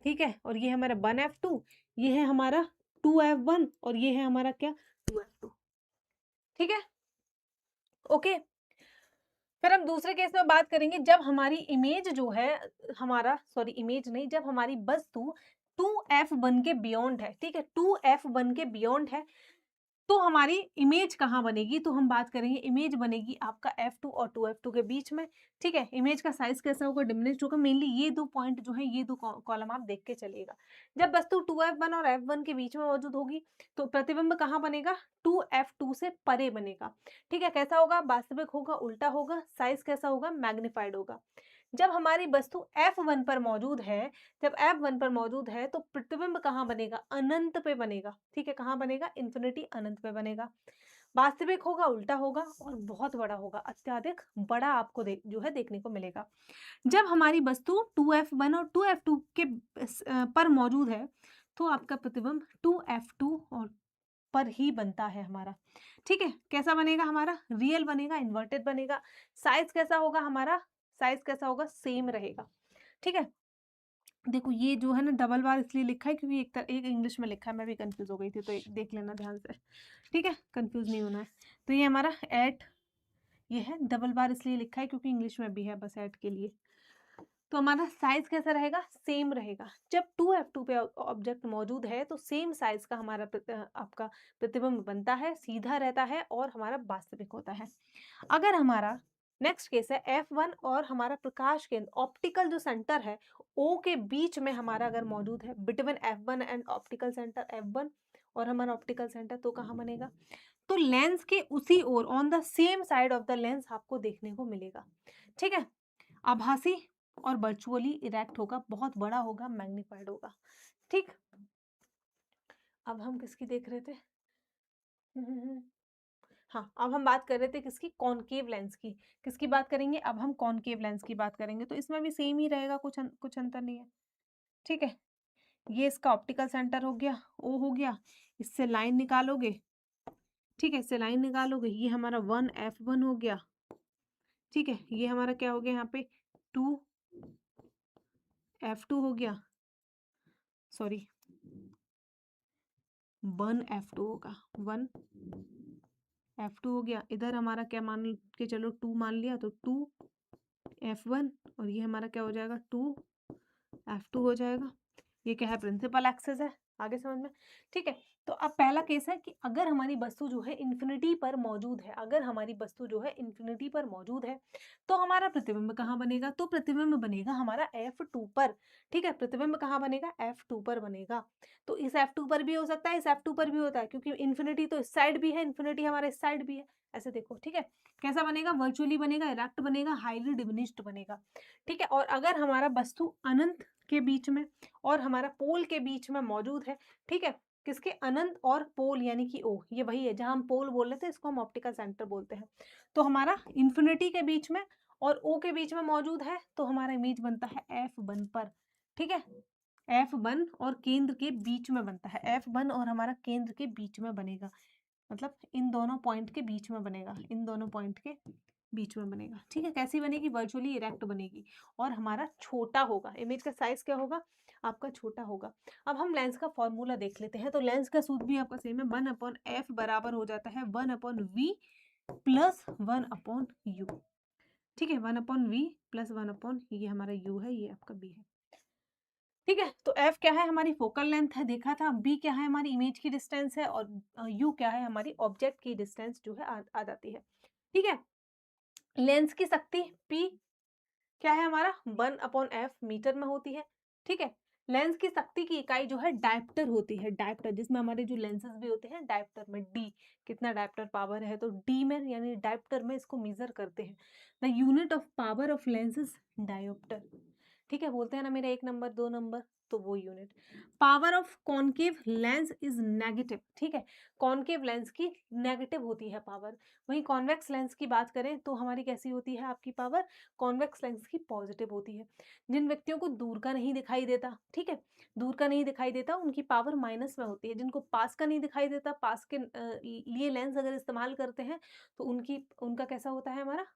ठीक है, और ये है हमारा 1F2, ये है हमारा 2F1, और ये है हमारा क्या? 2F2। ठीक है, ओके। फिर हम दूसरे केस में बात करेंगे, जब हमारी इमेज जो है, हमारा सॉरी इमेज नहीं, जब हमारी वस्तु 2F1 के बियॉन्ड है। ठीक है, 2F1 के बियॉन्ड है, तो हमारी इमेज कहाँ बनेगी, तो हम बात करेंगे इमेज बनेगी आपका F2 और 2F2 के बीच में, ठीक है। इमेज का साइज कैसा होगा, डिमिनिश्ड होगा। मेनली ये दो पॉइंट जो है, ये दो कॉलम आप देख के चलिएगा। जब वस्तु 2F1 और F1 के बीच में मौजूद होगी तो प्रतिबिंब कहाँ बनेगा, 2F2 से परे बनेगा, ठीक है। कैसा होगा, वास्तविक होगा, उल्टा होगा। साइज कैसा होगा, मैग्नीफाइड होगा। जब हमारी वस्तु F1 पर मौजूद है, जब F1 पर मौजूद है तो प्रतिबिंब कहाँ बनेगा, अनंत पे बनेगा, ठीक है। कहाँ बनेगा, इन्फिनिटी, अनंत पे बनेगा। वास्तविक होगा, उल्टा होगा और बहुत बड़ा होगा, अत्यधिक बड़ा आपको जो है देखने को मिलेगा। जब हमारी वस्तु 2F1 और 2F2 के पर मौजूद है तो आपका प्रतिबिंब 2F2 और पर ही बनता है हमारा, ठीक है। कैसा बनेगा हमारा, रियल बनेगा, इन्वर्टेड बनेगा। साइज कैसा होगा हमारा, साइज कैसा होगा, सेम रहेगा, ठीक है। देखो ये जो है ना डबल बार इसलिए लिखा है क्योंकि एक इंग्लिश में लिखा है, मैं भी कंफ्यूज हो गई थी, तो एक देख लेना ध्यान से, ठीक है, कंफ्यूज नहीं होना है। तो ये हमारा एट, ये है डबल बार इसलिए लिखा है क्योंकि इंग्लिश में भी है, बस एट के लिए। तो हमारा साइज कैसा रहेगा, सेम रहेगा। जब 2F2 पे ऑब्जेक्ट मौजूद है तो सेम साइज का हमारा आपका प्रतिबिंब बनता है, सीधा रहता है और हमारा वास्तविक होता है। अगर हमारा नेक्स्ट केस है F1 और हमारा प्रकाश केंद्र, ऑप्टिकल जो सेंटर है O के बीच में हमारा अगर मौजूद है, between F1 and optical centre F1 और हमारा ऑप्टिकल सेंटर, तो कहाँ बनेगा, तो लेंस के उसी ओर, on the same side of the lens आपको देखने को मिलेगा, ठीक है। आभासी और वर्चुअली इरेक्ट होगा, बहुत बड़ा होगा, मैग्नीफाइड होगा, ठीक। अब हम किसकी देख रहे थे, हाँ, अब हम बात कर रहे थे किसकी, कॉनकेव लेंस की। किसकी बात करेंगे, अब हम कॉनकेव लेंस की बात करेंगे। तो इसमें भी सेम ही रहेगा, कुछ अंतर नहीं है, ठीक है। ये इसका ऑप्टिकल सेंटर हो गया, ओ हो गया, इससे लाइन निकालोगे, ठीक है, इससे लाइन निकालोगे, ये हमारा 1F1 हो गया, ठीक है। ये हमारा क्या हो गया, यहाँ पे 2F2 हो गया, सॉरी 1F2 होगा, 1F2 हो गया। इधर हमारा क्या मान के चलो, 2 मान लिया, तो 2F1 और ये हमारा क्या हो जाएगा, 2F2 हो जाएगा। ये क्या है, प्रिंसिपल एक्सिस है, आगे समझ में, ठीक है। तो अब पहला केस है कि अगर हमारी वस्तु जो है इन्फिनिटी पर मौजूद है, अगर हमारी वस्तु जो है इन्फिनिटी पर मौजूद है तो हमारा प्रतिबिंब कहाँ बनेगा, तो प्रतिबिंब बनेगा हमारा F2 पर, ठीक है। प्रतिबिंब कहाँ बनेगा, F2 पर बनेगा। तो इस F2 पर भी हो सकता है, इस F2 पर भी होता है, क्योंकि इन्फिनिटी तो इस साइड भी है, इन्फिनिटी हमारा इस साइड भी है, ऐसे देखो, ठीक है। कैसा बनेगा, वर्चुअली बनेगा, इरेक्ट बनेगा, हाईली डिमिनिश्ड बनेगा, ठीक है। और अगर हमारा वस्तु अनंत के बीच में और हमारा पोल के बीच में मौजूद है, ठीक है, किसके, अनंत और पोल यानी कि ओ, ये वही है जहां हम पोल बोल रहे थे, इसको हम ऑप्टिकल सेंटर बोलते हैं। तो हमारा इन्फिनिटी के बीच में और ओ के बीच में मौजूद है तो हमारा इमेज बनता है F1 पर, ठीक है। F1 और केंद्र के बीच में बनता है, F1 और हमारा केंद्र के बीच में बनेगा, मतलब इन दोनों पॉइंट के बीच में बनेगा, इन दोनों पॉइंट के बीच में बनेगा, ठीक है। कैसी बनेगी, वर्चुअली इरेक्ट बनेगी और हमारा छोटा होगा, इमेज का साइज क्या होगा, आपका छोटा होगा। अब हम लेंस का फॉर्मूला देख लेते हैं। तो लेंस का सूत्र भी आपका सेम है, 1/f बराबर हो जाता है 1/v प्लस 1/u, ठीक है। 1/v प्लस 1/, ये हमारा u है, ये आपका b है, ठीक है। तो f क्या है, हमारी फोकल लेंथ है, देखा था। b क्या है, हमारी इमेज की डिस्टेंस है, और u क्या है, हमारी ऑब्जेक्ट की डिस्टेंस जो है आ जाती है, ठीक है। लेंस की शक्ति P क्या है हमारा, 1/f मीटर में होती है, ठीक है। लेंस की शक्ति की इकाई जो है डायप्टर होती है, डायप्टर, जिसमें हमारे जो लेंसेज भी होते हैं डायप्टर में, डी, कितना डायप्टर पावर है, तो डी में यानी डायप्टर में इसको मेजर करते हैं। The unit of power of lenses dioptre, ठीक है। बोलते हैं ना मेरा 1 नंबर 2 नंबर, तो वो unit. Power of concave lens is negative, ठीक है। कॉनकेव लेंस की नेगेटिव होती है पावर। वहीं कॉन्वेक्स लेंस की बात करें तो हमारी कैसी होती है आपकी पावर, कॉन्वेक्स लेंस की पॉजिटिव होती है। जिन व्यक्तियों को दूर का नहीं दिखाई देता, ठीक है, दूर का नहीं दिखाई देता, उनकी पावर माइनस में होती है। जिनको पास का नहीं दिखाई देता, पास के लिए लेंस अगर इस्तेमाल करते हैं तो उनका कैसा होता है हमारा,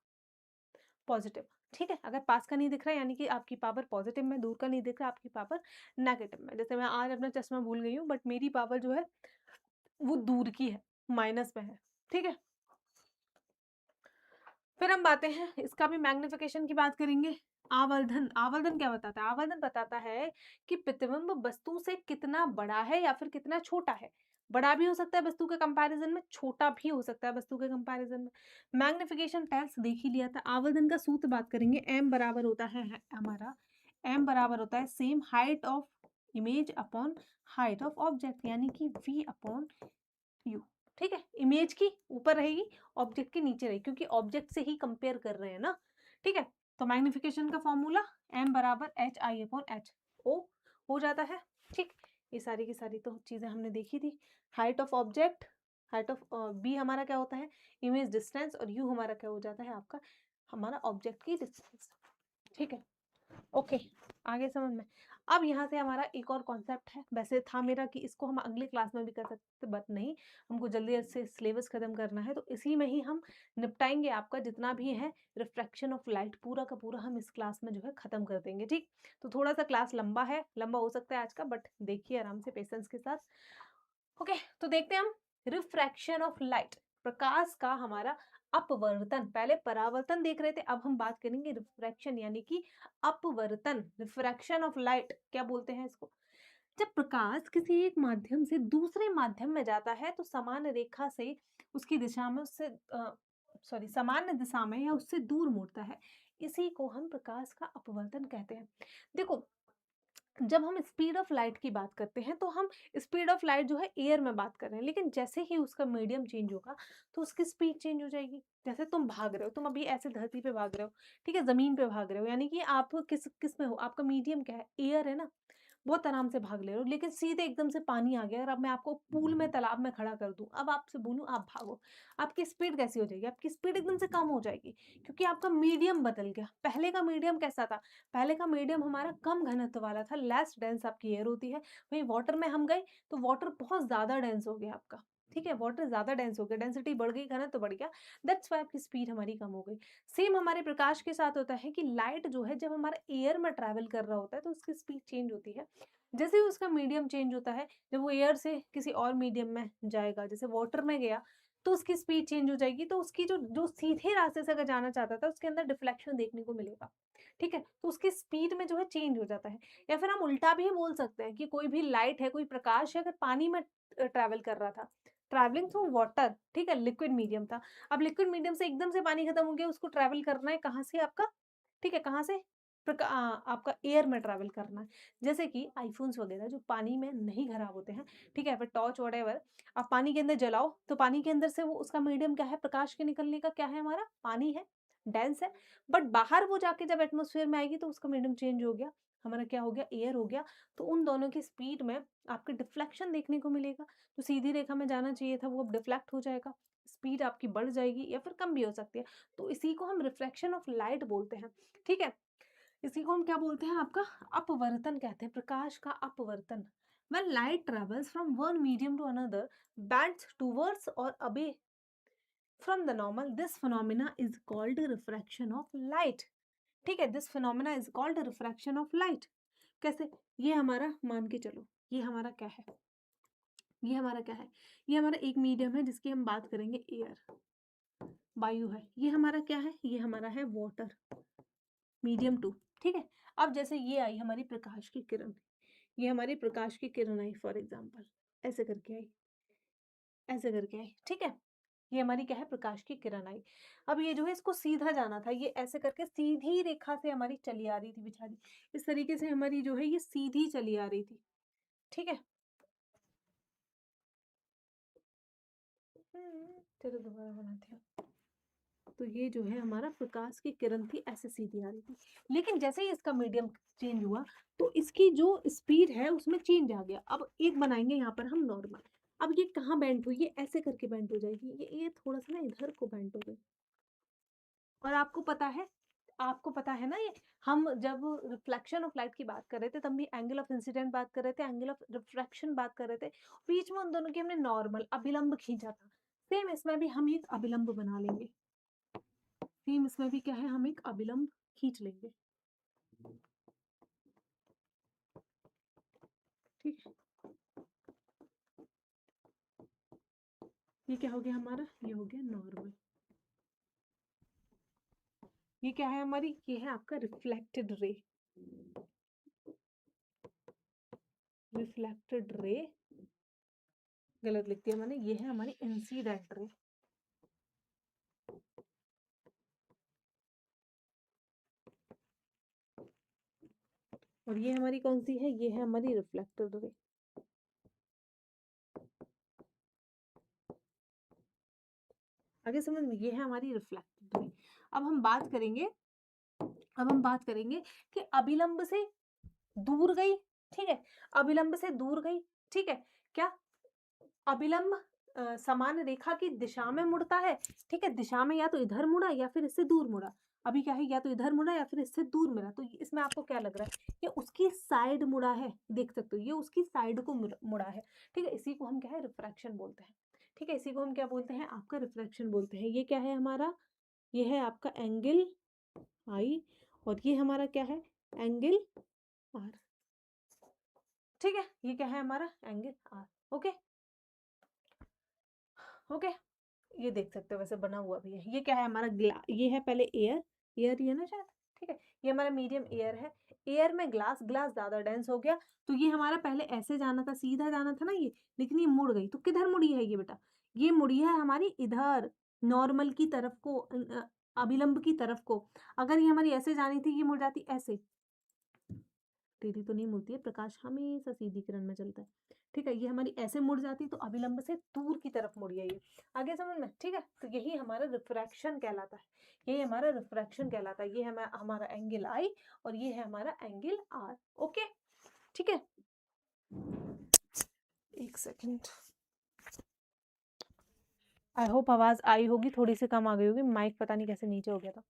पॉजिटिव, ठीक है। अगर पास का नहीं दिख रहा है यानी कि आपकी पावर पॉजिटिव में, दूर का नहीं दिख रहा आपकी पावर नेगेटिव में। जैसे मैं आज अपना चश्मा भूल गई हूँ, बट मेरी पावर जो है वो दूर की है, माइनस में है, ठीक है। फिर हम बातें हैं, इसका भी मैग्निफिकेशन की बात करेंगे। आवर्धन, आवर्धन क्या बताता है, आवर्धन बताता है कि प्रतिबिंब वस्तु से कितना बड़ा है या फिर कितना छोटा है। बड़ा भी हो सकता है वस्तु के कंपैरिजन में, छोटा भी हो सकता है वस्तु के कंपैरिजन में। मैग्निफिकेशन टेस्ट देख ही लिया था। आवर्धन का सूत्र बात करेंगे, m बराबर होता है हमारा, m बराबर होता है same height of image upon height of object, यानी कि v अपॉन u। ठीक है, इमेज की ऊपर रहेगी, ऑब्जेक्ट के नीचे रहेगी, क्योंकि ऑब्जेक्ट से ही कंपेयर कर रहे हैं ना। ठीक है, तो मैग्निफिकेशन का फॉर्मूला m बराबर H I upon H O हो जाता है। ठीक, ये सारी की सारी तो चीजें हमने देखी थी। Height of object, height of b हमारा क्या होता है, इमेज डिस्टेंस, और u हमारा क्या हो जाता है आपका, हमारा ऑब्जेक्ट की डिस्टेंस। ठीक है, ओके, आगे समझ में। अब यहाँ से हमारा एक और कॉन्सेप्ट है, वैसे था मेरा कि इसको हम अगले क्लास में भी कर सकते, बट नहीं, हमको जल्दी से सिलेबस खत्म करना है, तो इसी में ही हम निपटाएंगे। आपका जितना भी है रिफ्रैक्शन ऑफ लाइट, पूरा का पूरा हम इस क्लास में जो है खत्म कर देंगे। ठीक, तो थोड़ा सा क्लास लंबा है, लंबा हो सकता है आज का, बट देखिए आराम से पेशेंस के साथ। ओके, तो देखते हैं हम रिफ्रैक्शन ऑफ लाइट, प्रकाश का हमारा अपवर्तन। पहले परावर्तन देख रहे थे, अब हम बात करेंगे रिफ्रैक्शन यानी कि अपवर्तन। रिफ्रैक्शन ऑफ लाइट क्या बोलते हैं इसको, जब प्रकाश किसी एक माध्यम से दूसरे माध्यम में जाता है तो समान रेखा से उसकी दिशा में उससे सामान्य दिशा में या उससे दूर मुड़ता है, इसी को हम प्रकाश का अपवर्तन कहते हैं। देखो, जब हम स्पीड ऑफ लाइट की बात करते हैं तो हम स्पीड ऑफ लाइट जो है एयर में बात कर रहे हैं, लेकिन जैसे ही उसका मीडियम चेंज होगा तो उसकी स्पीड चेंज हो जाएगी। जैसे तुम भाग रहे हो, तुम अभी ऐसे धरती पे भाग रहे हो, ठीक है, जमीन पे भाग रहे हो, यानी कि आप किस किस में हो, आपका मीडियम क्या है, एयर है ना, बहुत आराम से भाग ले रहे हो, लेकिन सीधे एकदम से पानी आ गया और अब मैं आपको पूल में, तालाब में खड़ा कर दूं, अब आपसे बोलूं आप भागो, आपकी स्पीड कैसी हो जाएगी, आपकी स्पीड एकदम से कम हो जाएगी, क्योंकि आपका मीडियम बदल गया। पहले का मीडियम कैसा था, पहले का मीडियम हमारा कम घनत्व वाला था, लेस डेंस आपकी एयर होती है। वहीं वाटर में हम गए तो वाटर बहुत ज्यादा डेंस हो गया आपका। ठीक है, वाटर ज्यादा डेंस हो गया, डेंसिटी बढ़ गई, घनत्व बढ़ गया, दैट्स वाई आपकी स्पीड हमारी कम हो गई। सेम हमारे प्रकाश के साथ होता है कि लाइट जो है जब हमारा एयर में ट्रैवल कर रहा होता है तो उसकी स्पीड चेंज होती है। जैसे ही उसका मीडियम चेंज होता है, जब वो एयर से किसी और मीडियम में जाएगा, जैसे वाटर में गया, तो उसकी स्पीड चेंज हो जाएगी, तो उसकी जो जो सीधे रास्ते से अगर जाना चाहता था उसके अंदर डिफ्लेक्शन देखने को मिलेगा। ठीक है, तो उसकी स्पीड में जो है चेंज हो जाता है। या फिर हम उल्टा भी बोल सकते हैं कि कोई भी लाइट है, कोई प्रकाश है, अगर पानी में ट्रैवल कर रहा था, ट्रैवलिंग थ्रू वाटर, ठीक है, लिक्विड मीडियम था, अब लिक्विड मीडियम से एकदम से पानी खत्म हो गया, उसको ट्रैवल करना है कहाँ से आपका, ठीक है, कहाँ से, आपका एयर में ट्रैवल करना है। जैसे कि आईफोन्स वगैरह जो पानी में नहीं खराब होते हैं, ठीक है, फिर टॉर्च वटेवर आप पानी के अंदर जलाओ तो पानी के अंदर से वो उसका मीडियम क्या है, प्रकाश के निकलने का क्या है, हमारा पानी है, डेंस है। बट बाहर वो जाके जब एटमॉस्फेयर में आएगी तो उसका मीडियम चेंज हो गया, हमारा क्या हो गया, एयर हो गया। तो उन दोनों की स्पीड में आपके डिफ्लेक्शन देखने को मिलेगा, तो सीधी रेखा में जाना चाहिए था वो अब डिफ्लेक्ट हो जाएगा, स्पीड आपकी बढ़ जाएगी या फिर कम भी हो सकती है। तो इसी को हम रिफ्लेक्शन ऑफ लाइट बोलते हैं। ठीक है, इसी को हम क्या बोलते हैं, आपका अपवर्तन कहते हैं, प्रकाश का अपवर्तन। When light travels from one medium to another, bends towards or away from the normal, this phenomena is called refraction of light. ठीक है, this phenomena is called refraction of light. कैसे, ये हमारा मान के चलो, ये हमारा क्या है, ये हमारा क्या है, ये हमारा एक मीडियम है जिसकी हम बात करेंगे एयर, वायु है। ये हमारा क्या है, ये हमारा है वाटर, मीडियम टू। ठीक है, अब जैसे ये आई हमारी प्रकाश की किरण, ये हमारी प्रकाश की किरण आई, फॉर एग्जाम्पल ऐसे करके आई, ऐसे करके आई, ठीक है, ये हमारी क्या है, प्रकाश की किरण आई। अब ये जो है इसको सीधा जाना था, ये ऐसे करके सीधी रेखा से हमारी चली आ रही थी बेचारी, इस तरीके से हमारी जो है ये सीधी चली आ रही थी। ठीक है, चलो दोबारा बनाते हैं। तो ये जो है हमारा प्रकाश की किरण थी, ऐसे सीधी आ रही थी, लेकिन जैसे ही इसका मीडियम चेंज हुआ तो इसकी जो स्पीड है उसमें चेंज आ गया। अब एक बनाएंगे यहाँ पर हम नॉर्मल, अब ये कहाँ बेंड हुई, ये ऐसे करके बेंड हो जाएगी, ये थोड़ा सा ना इधर को बेंड हो गई। और आपको पता है ना, ये हम जब रिफ्लेक्शन ऑफ लाइट की बात कर रहे थे तब भी एंगल ऑफ इंसिडेंट बात कर रहे थे, एंगल ऑफ रिफ्रैक्शन बात कर रहे थे, बीच में उन दोनों की हमने नॉर्मल अभिलंब खींचा था। सेम इसमें भी हम एक अभिलंब बना लेंगे, सेम इसमें भी क्या है, हम एक अभिलंब खींच लेंगे। ठीक, ये क्या हो गया हमारा, ये हो गया नॉर्मल। ये क्या है हमारी, ये है आपका रिफ्लेक्टेड रे, रिफ्लेक्टेड रे गलत लिख दिया मैंने, ये है हमारी इंसिडेंट रे। और ये हमारी कौन सी है, ये है हमारी रिफ्लेक्टेड रे। आगे समझ में, ये है हमारी रिफ्लेक्टेड रे। अब हम बात करेंगे, कि अभिलंब से दूर गई, ठीक है, अभिलंब से दूर गई, ठीक है, क्या अभिलंब समान रेखा की दिशा में मुड़ता है, ठीक है, दिशा में या तो इधर मुड़ा या फिर इससे दूर मुड़ा। अभी क्या है, या तो इधर मुड़ा या फिर इससे दूर मुड़ा, तो इसमें आपको क्या लग रहा है, ये उसकी साइड मुड़ा है, देख सकते हो ये उसकी साइड को मुड़ा है, ठीक है, इसी को हम क्या है, रिफ्रैक्शन बोलते हैं, ठीक है, इसी को हम क्या बोलते हैं, आपका रिफ्रैक्शन बोलते हैं। ये क्या है हमारा, ये है आपका एंगल आई, और ये हमारा क्या है, एंगल आर, ठीक है, ये क्या है हमारा एंगल आर। ओके ओके, ये देख सकते हो वैसे बना हुआ भी है। ये क्या है हमारा ग्लास, ये है पहले एयर, एयर ये ना शायद, ठीक है, ये हमारा मीडियम एयर है, एयर में ग्लास, ग्लास ज्यादा डेंस हो गया, तो ये हमारा पहले ऐसे जाना था, सीधा जाना था ना ये, लेकिन ये मुड़ गई, तो किधर मुड़ी है ये बेटा, ये मुड़ी है हमारी इधर, नॉर्मल की तरफ को, अभिलंब की तरफ को। अगर ये हमारी ऐसे जानी थी, ये मुड़ जाती ऐसे, टेढ़ी तो नहीं मुड़ती है, प्रकाश हमेशा सीधी किरण में चलता है, ठीक है, ये हमारी ऐसे मुड़ जाती तो अभिलंब से दूर की तरफ मुड़ी है ये। आगे समझ में, ठीक है, तो यही हमारा रिफ्रैक्शन कहलाता है, यही हमारा रिफ्रैक्शन कहलाता है। ये है हमारा एंगल आई और ये है हमारा एंगल आर। ओके, ठीक है, एक सेकंड, आई होप आवाज आई होगी, थोड़ी सी कम आ गई होगी, माइक पता नहीं कैसे नीचे हो गया था,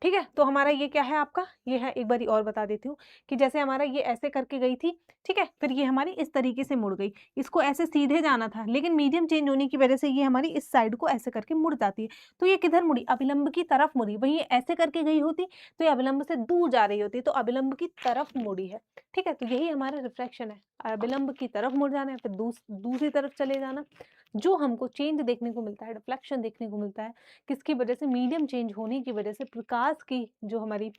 ठीक है। तो हमारा ये क्या है आपका, ये है, एक बारी और बता देती हूँ कि जैसे हमारा ये ऐसे करके गई थी, ठीक है, फिर ये हमारी इस तरीके से मुड़ गई, इसको ऐसे सीधे जाना था, लेकिन मीडियम चेंज होने की वजह से ये हमारी इस साइड को ऐसे करके मुड़ जाती है, तो ये किधर मुड़ी, अभिलंब की तरफ मुड़ी। वहीं ये ऐसे करके गई होती तो ये अभिलंब से दूर जा रही होती, तो अभिलंब की तरफ मुड़ी है, ठीक है, तो यही हमारा रिफ्रैक्शन है, अभिलंब की तरफ मुड़ जाना है, फिर दूसरी तरफ चले जाना। जो हमको चेंज देखने को मिलता है, रिफ्लेक्शन देखने को मिलता है, किसकी वजह से, मीडियम चेंज होने की वजह से, प्रकाश की जो हमारी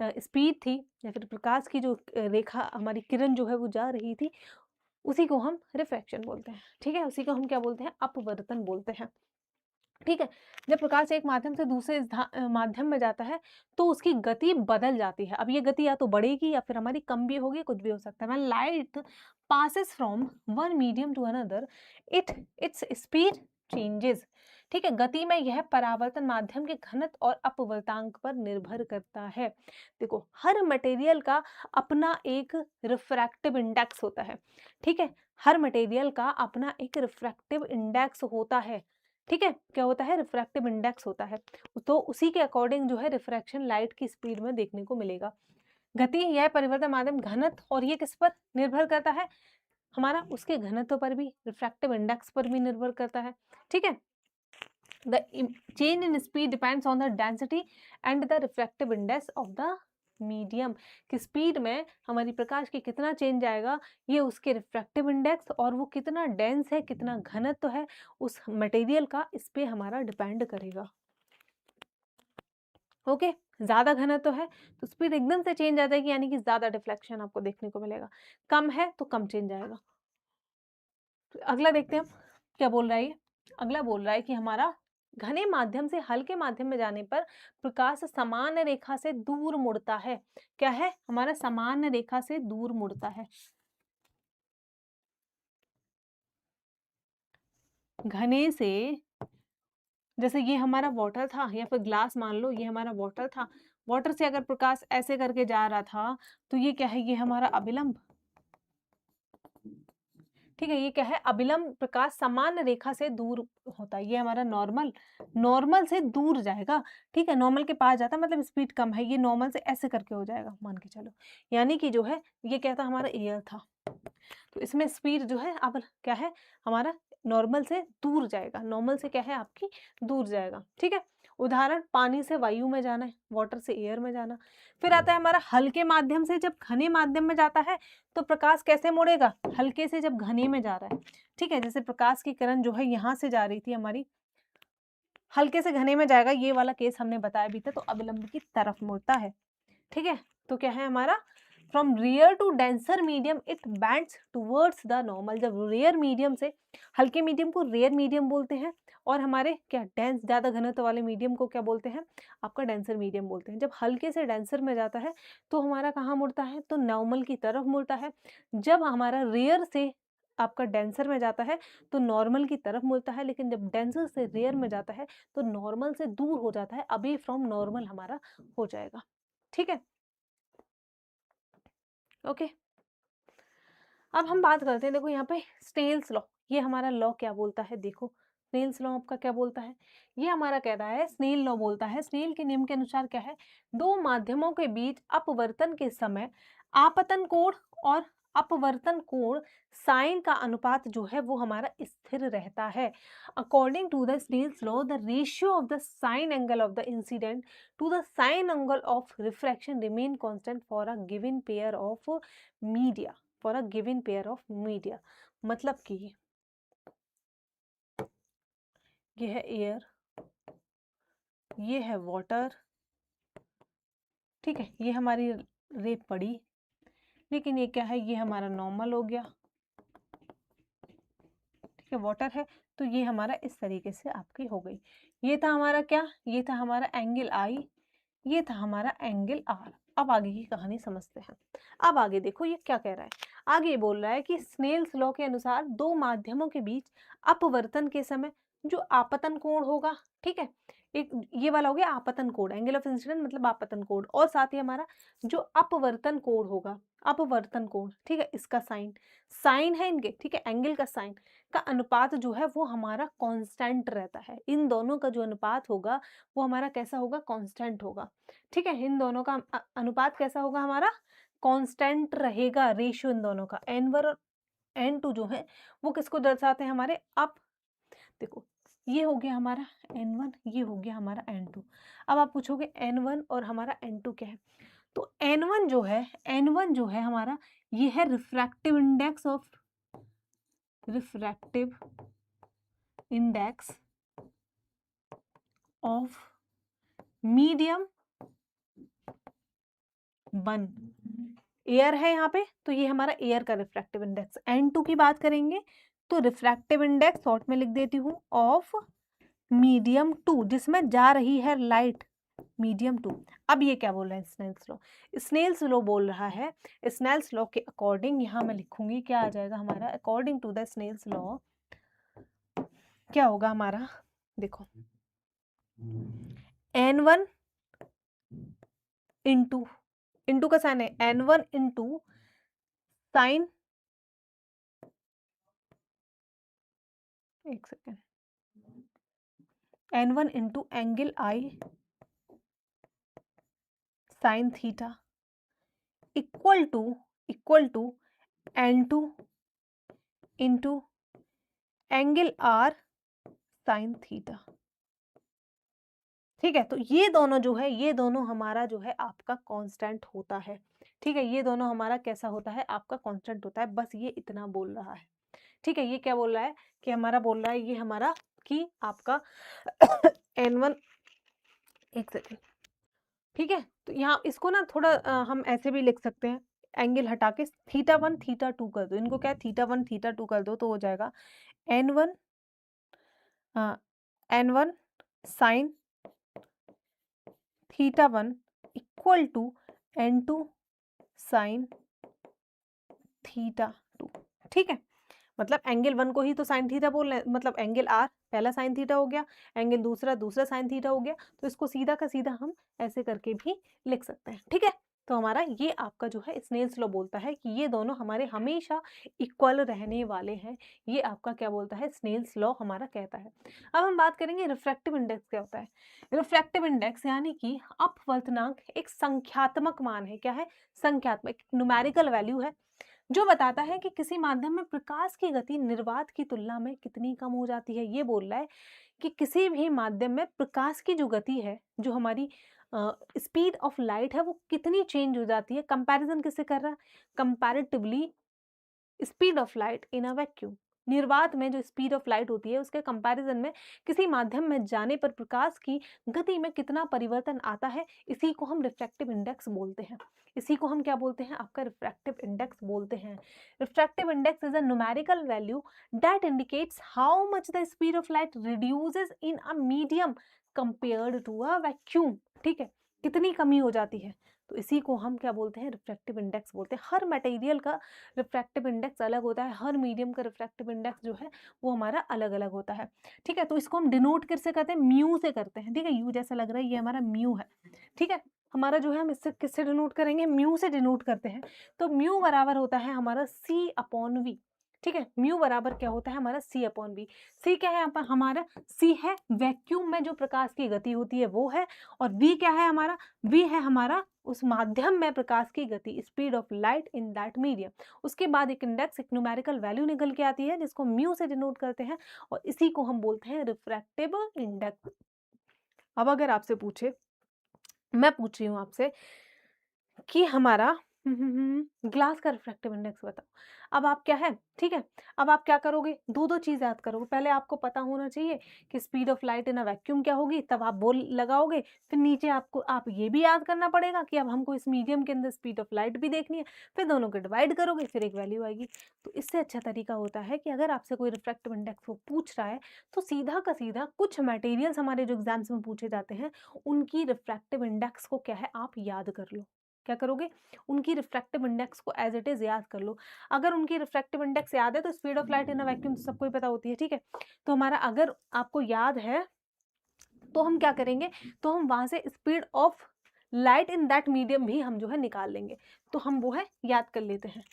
स्पीड थी या फिर प्रकाश की जो रेखा हमारी किरण जो है वो जा रही थी, उसी को हम रिफ्रैक्शन बोलते हैं, ठीक है, उसी को हम क्या बोलते हैं, अपवर्तन बोलते हैं, ठीक है। जब प्रकाश एक माध्यम से दूसरे माध्यम में जाता है तो उसकी गति बदल जाती है। अब ये गति या तो बढ़ेगी या फिर हमारी कम भी होगी, कुछ भी हो सकता है। When light passes from one medium to another, its speed changes, ठीक है, गति में यह परावर्तन माध्यम के घनत्व और अपवर्तांक पर निर्भर करता है। देखो, हर मटेरियल का अपना एक रिफ्रैक्टिव इंडेक्स होता है, ठीक है, हर मटेरियल का अपना एक रिफ्रैक्टिव इंडेक्स होता है, ठीक है, क्या होता है, रिफ्रैक्टिव इंडेक्स होता है, तो उसी के अकॉर्डिंग जो है रिफ्रैक्शन लाइट की स्पीड में देखने को मिलेगा। गति, यह परिवर्तन माध्यम घनत्व, और ये किस पर निर्भर करता है, हमारा उसके घनत्व पर भी, रिफ्रैक्टिव इंडेक्स पर भी निर्भर करता है, ठीक है। The change in speed depends on the density and the refractive index of the medium, कि स्पीड में हमारी प्रकाश की कितना चेंज आएगा, ये उसके रिफ्रैक्टिव इंडेक्स और वो कितना डेंस है, कितना घनत्व है उस मटेरियल का, इस पे हमारा डिपेंड करेगा। ओके, ज्यादा घनत्व है तो स्पीड एकदम से चेंज आ जाएगी, यानी कि ज्यादा डिफ्लेक्शन आपको देखने को मिलेगा, कम है तो कम चेंज आएगा। तो अगला देखते हैं हम क्या बोल रहा है ये। अगला बोल रहा है कि हमारा घने माध्यम से हल्के माध्यम में जाने पर प्रकाश समान रेखा से दूर मुड़ता है। क्या है हमारा, समान रेखा से दूर मुड़ता है। घने से, जैसे ये हमारा वाटर था या फिर ग्लास मान लो, ये हमारा वाटर था, वाटर से अगर प्रकाश ऐसे करके जा रहा था तो ये क्या है, ये हमारा अभिलंब, ठीक है, ये क्या है, अभिलंब प्रकाश समान रेखा से दूर होता है, ये हमारा नॉर्मल, नॉर्मल से दूर जाएगा, ठीक है, नॉर्मल के पास जाता है, मतलब स्पीड कम है, ये नॉर्मल से ऐसे करके हो जाएगा, मान के चलो, यानी कि जो है ये क्या था, हमारा एयर था, तो इसमें स्पीड जो है अब क्या है हमारा, नॉर्मल से दूर जाएगा, नॉर्मल से क्या है आपकी दूर जाएगा, ठीक है। उदाहरण, पानी से वायु में जाना है, वाटर से एयर में जाना। फिर आता है हमारा हल्के माध्यम से जब घने माध्यम में जाता है तो प्रकाश कैसे मुड़ेगा, हल्के से जब घने में जा रहा है, ठीक है, जैसे प्रकाश की किरण जो है यहाँ से जा रही थी हमारी, हल्के से घने में जाएगा, ये वाला केस हमने बताया भी था, तो अविलंब की तरफ मुड़ता है, ठीक है। तो क्या है हमारा, from rare to denser medium it bends towards the normal. जब रेयर मीडियम से, हल्के मीडियम को रेयर मीडियम बोलते हैं, और हमारे क्या डेंस ज़्यादा घनत्व वाले मीडियम को क्या बोलते हैं, आपका डेंसर मीडियम बोलते हैं। जब हल्के से डेंसर में जाता है तो हमारा कहाँ मुड़ता है, तो नॉर्मल की तरफ मुड़ता है। जब हमारा रेयर से आपका डेंसर में जाता है तो नॉर्मल की तरफ मुड़ता है, लेकिन जब डेंसर से रेयर में जाता है तो नॉर्मल से दूर हो जाता है, अवे फ्रॉम नॉर्मल हमारा हो जाएगा। ठीक है, ओके। अब हम बात करते हैं, देखो यहाँ पे स्नेल्स लॉ, ये हमारा लॉ क्या बोलता है, देखो स्नेल्स लॉ आपका क्या बोलता है, ये हमारा कह रहा है, स्नेल लॉ बोलता है, स्नेल के नियम के अनुसार क्या है, दो माध्यमों के बीच अपवर्तन के समय आपतन कोण और अपवर्तन कोण साइन का अनुपात जो है वो हमारा स्थिर रहता है। According to the Snell's law the ratio of the sine angle of the incident to the sine angle of refraction remain constant for a given pair of media, for a given pair of media. मतलब कि ये है air, ये है water, ठीक है, ये हमारी रे पड़ी, लेकिन ये क्या है, ये हमारा नॉर्मल हो गया, ठीक है, वाटर है, तो ये हमारा इस तरीके से आपकी हो गई। ये था हमारा क्या, ये था हमारा एंगल आई, ये था हमारा एंगल आर। अब आगे की कहानी समझते हैं। अब आगे देखो ये क्या कह रहा है, आगे बोल रहा है कि स्नेल्स लॉ के अनुसार दो माध्यमों के बीच अपवर्तन के समय जो आपतन कोण होगा, ठीक है, एक ये वाला हो गया आपतन कोण, एंगल ऑफ इंसिडेंट मतलब आपतन कोण, और साथ ही हमारा जो अपवर्तन कोण होगा, अपवर्तन कोण, ठीक है, इसका साइन, साइन है इनके, ठीक है, एंगल का साइन का अनुपात जो है वो हमारा कांस्टेंट रहता है। इन दोनों का जो अनुपात होगा वो हमारा कैसा होगा, कांस्टेंट होगा, ठीक है, इन दोनों का अनुपात कैसा होगा, हमारा कांस्टेंट रहेगा। रेशियो इन दोनों का n1 और n2 जो है वो किसको दर्शाते हैं, हमारे अप, देखो ये हो गया हमारा n1, ये हो गया हमारा n2। अब आप पूछोगे n1 और हमारा n2 क्या है, तो n1 जो है, n1 जो है हमारा, ये है refractive index of, refractive index of medium 1, air है यहाँ पे, तो ये हमारा एयर का रिफ्रैक्टिव इंडेक्स। n2 की बात करेंगे तो रिफ्रैक्टिव इंडेक्स शॉर्ट में लिख देती हूँ ऑफ मीडियम 2, जिसमें जा रही है लाइट, मीडियम 2। अब ये क्या बोल रहा है स्नेल्स लॉ, स्नेल्स लॉ बोल रहा है, स्नेल्स लॉ के अकॉर्डिंग यहाँ मैं लिखूंगी क्या आ जाएगा हमारा, according to the Snell's law क्या होगा हमारा, देखो n1 इंटू, इंटू का साइन है, n1 इंटू साइन, एक second, n1 into angle I sine theta equal to n2 into angle R sine theta, ठीक है। तो ये दोनों जो है, ये दोनों हमारा जो है आपका कांस्टेंट होता है, ठीक है, ये दोनों हमारा कैसा होता है, आपका कांस्टेंट होता है, बस ये इतना बोल रहा है, ठीक है। ये क्या बोल रहा है कि हमारा बोल रहा है ये हमारा कि आपका n1, एक सेकेंड, ठीक है, तो यहाँ इसको ना थोड़ा हम ऐसे भी लिख सकते हैं, एंगल हटा के थीटा 1 थीटा 2 कर दो, इनको क्या है थीटा 1 थीटा 2 कर दो तो हो जाएगा n1 n1 sine theta 1 equal to n2 sine theta 2, ठीक है। मतलब एंगल 1 को ही तो साइन थीटा बोल रहे हैं, मतलब एंगल आर पहला साइन थीटा हो गया, एंगल दूसरा दूसरा साइन थीटा हो गया, तो इसको सीधा का सीधा हम ऐसे करके भी लिख सकते हैं, ठीक है। तो हमारा ये आपका जो है स्नेल्स लॉ बोलता है कि ये दोनों हमारे हमेशा इक्वल रहने वाले हैं, ये आपका क्या बोलता है, स्नेल्स लॉ हमारा कहता है। अब हम बात करेंगे रिफ्रैक्टिव इंडेक्स क्या होता है। रिफ्रैक्टिव इंडेक्स यानी कि अपवर्तनांक एक संख्यात्मक मान है, क्या है, संख्यात्मक, न्यूमेरिकल वैल्यू है, जो बताता है कि किसी माध्यम में प्रकाश की गति निर्वात की तुलना में कितनी कम हो जाती है। ये बोल रहा है कि किसी भी माध्यम में प्रकाश की जो गति है, जो हमारी स्पीड ऑफ लाइट है, वो कितनी चेंज हो जाती है, कंपैरिजन किससे कर रहा है, comparatively speed of light in a vacuum, निर्वात में जो स्पीड ऑफ लाइट होती है उसके कंपैरिजन में किसी माध्यम में जाने पर प्रकाश की गति में कितना परिवर्तन आता है, इसी को हम रिफ्रैक्टिव इंडेक्स बोलते हैं। इसी को हम क्या बोलते हैं, आपका रिफ्रैक्टिव इंडेक्स बोलते हैं। Refractive index is a numerical value that indicates how much the speed of light reduces in a medium compared to a vacuum. ठीक है, कितनी कमी हो जाती है, तो इसी को हम क्या बोलते हैं, रिफ्रैक्टिव इंडेक्स बोलते हैं। हर मटेरियल का रिफ्रैक्टिव इंडेक्स अलग होता है, हर मीडियम का रिफ्रैक्टिव इंडेक्स जो है वो हमारा अलग अलग होता है। ठीक है, तो इसको हम डिनोट किससे करते हैं, म्यू से करते हैं। ठीक है, यू जैसा लग रहा है, ये हमारा म्यू है। ठीक है, हमारा जो है हम इससे किससे डिनोट करेंगे, म्यू से डिनोट करते हैं। तो म्यू बराबर होता है हमारा सी अपॉन वी। ठीक है, म्यू बराबर क्या होता है हमारा सी अपॉन वी। सी क्या है यहाँ पर हमारा, सी है वैक्यूम में जो प्रकाश की गति होती है वो है, और वी क्या है हमारा, वी है हमारा उस माध्यम में प्रकाश की गति, speed of light in that medium. उसके बाद एक इंडेक्स, एक न्यूमेरिकल वैल्यू निकल के आती है जिसको म्यू से डिनोट करते हैं, और इसी को हम बोलते हैं रिफ्रैक्टिव इंडेक्स। अब अगर आपसे पूछे, मैं पूछ रही हूँ आपसे कि हमारा ग्लास का रिफ्रैक्टिव इंडेक्स बताओ। अब आप क्या है, ठीक है, अब आप क्या करोगे, दो दो चीज याद करोगे। पहले आपको पता होना चाहिए कि speed of light in a vacuum क्या होगी, तब आप बोल लगाओगे। फिर नीचे आपको आप ये भी याद करना पड़ेगा कि अब हमको इस मीडियम के अंदर स्पीड ऑफ लाइट भी देखनी है। फिर दोनों को डिवाइड करोगे, फिर एक वैल्यू आएगी। तो इससे अच्छा तरीका होता है कि अगर आपसे कोई रिफ्रैक्टिव इंडेक्स को पूछ रहा है तो सीधा का सीधा कुछ मटेरियल्स हमारे जो एग्जाम्स में पूछे जाते हैं उनकी रिफ्रैक्टिव इंडेक्स को क्या है आप याद कर लो। क्या करोगे, उनकी रिफ्रैक्टिव इंडेक्स को एज इट इज याद कर लो। अगर उनकी रिफ्रैक्टिव इंडेक्स याद है तो speed of light in a vacuum तो सबको ही पता होती है। ठीक है, तो हमारा अगर आपको याद है तो हम क्या करेंगे, तो हम वहां से speed of light in that medium भी हम जो है निकाल लेंगे। तो हम वो है याद कर लेते हैं।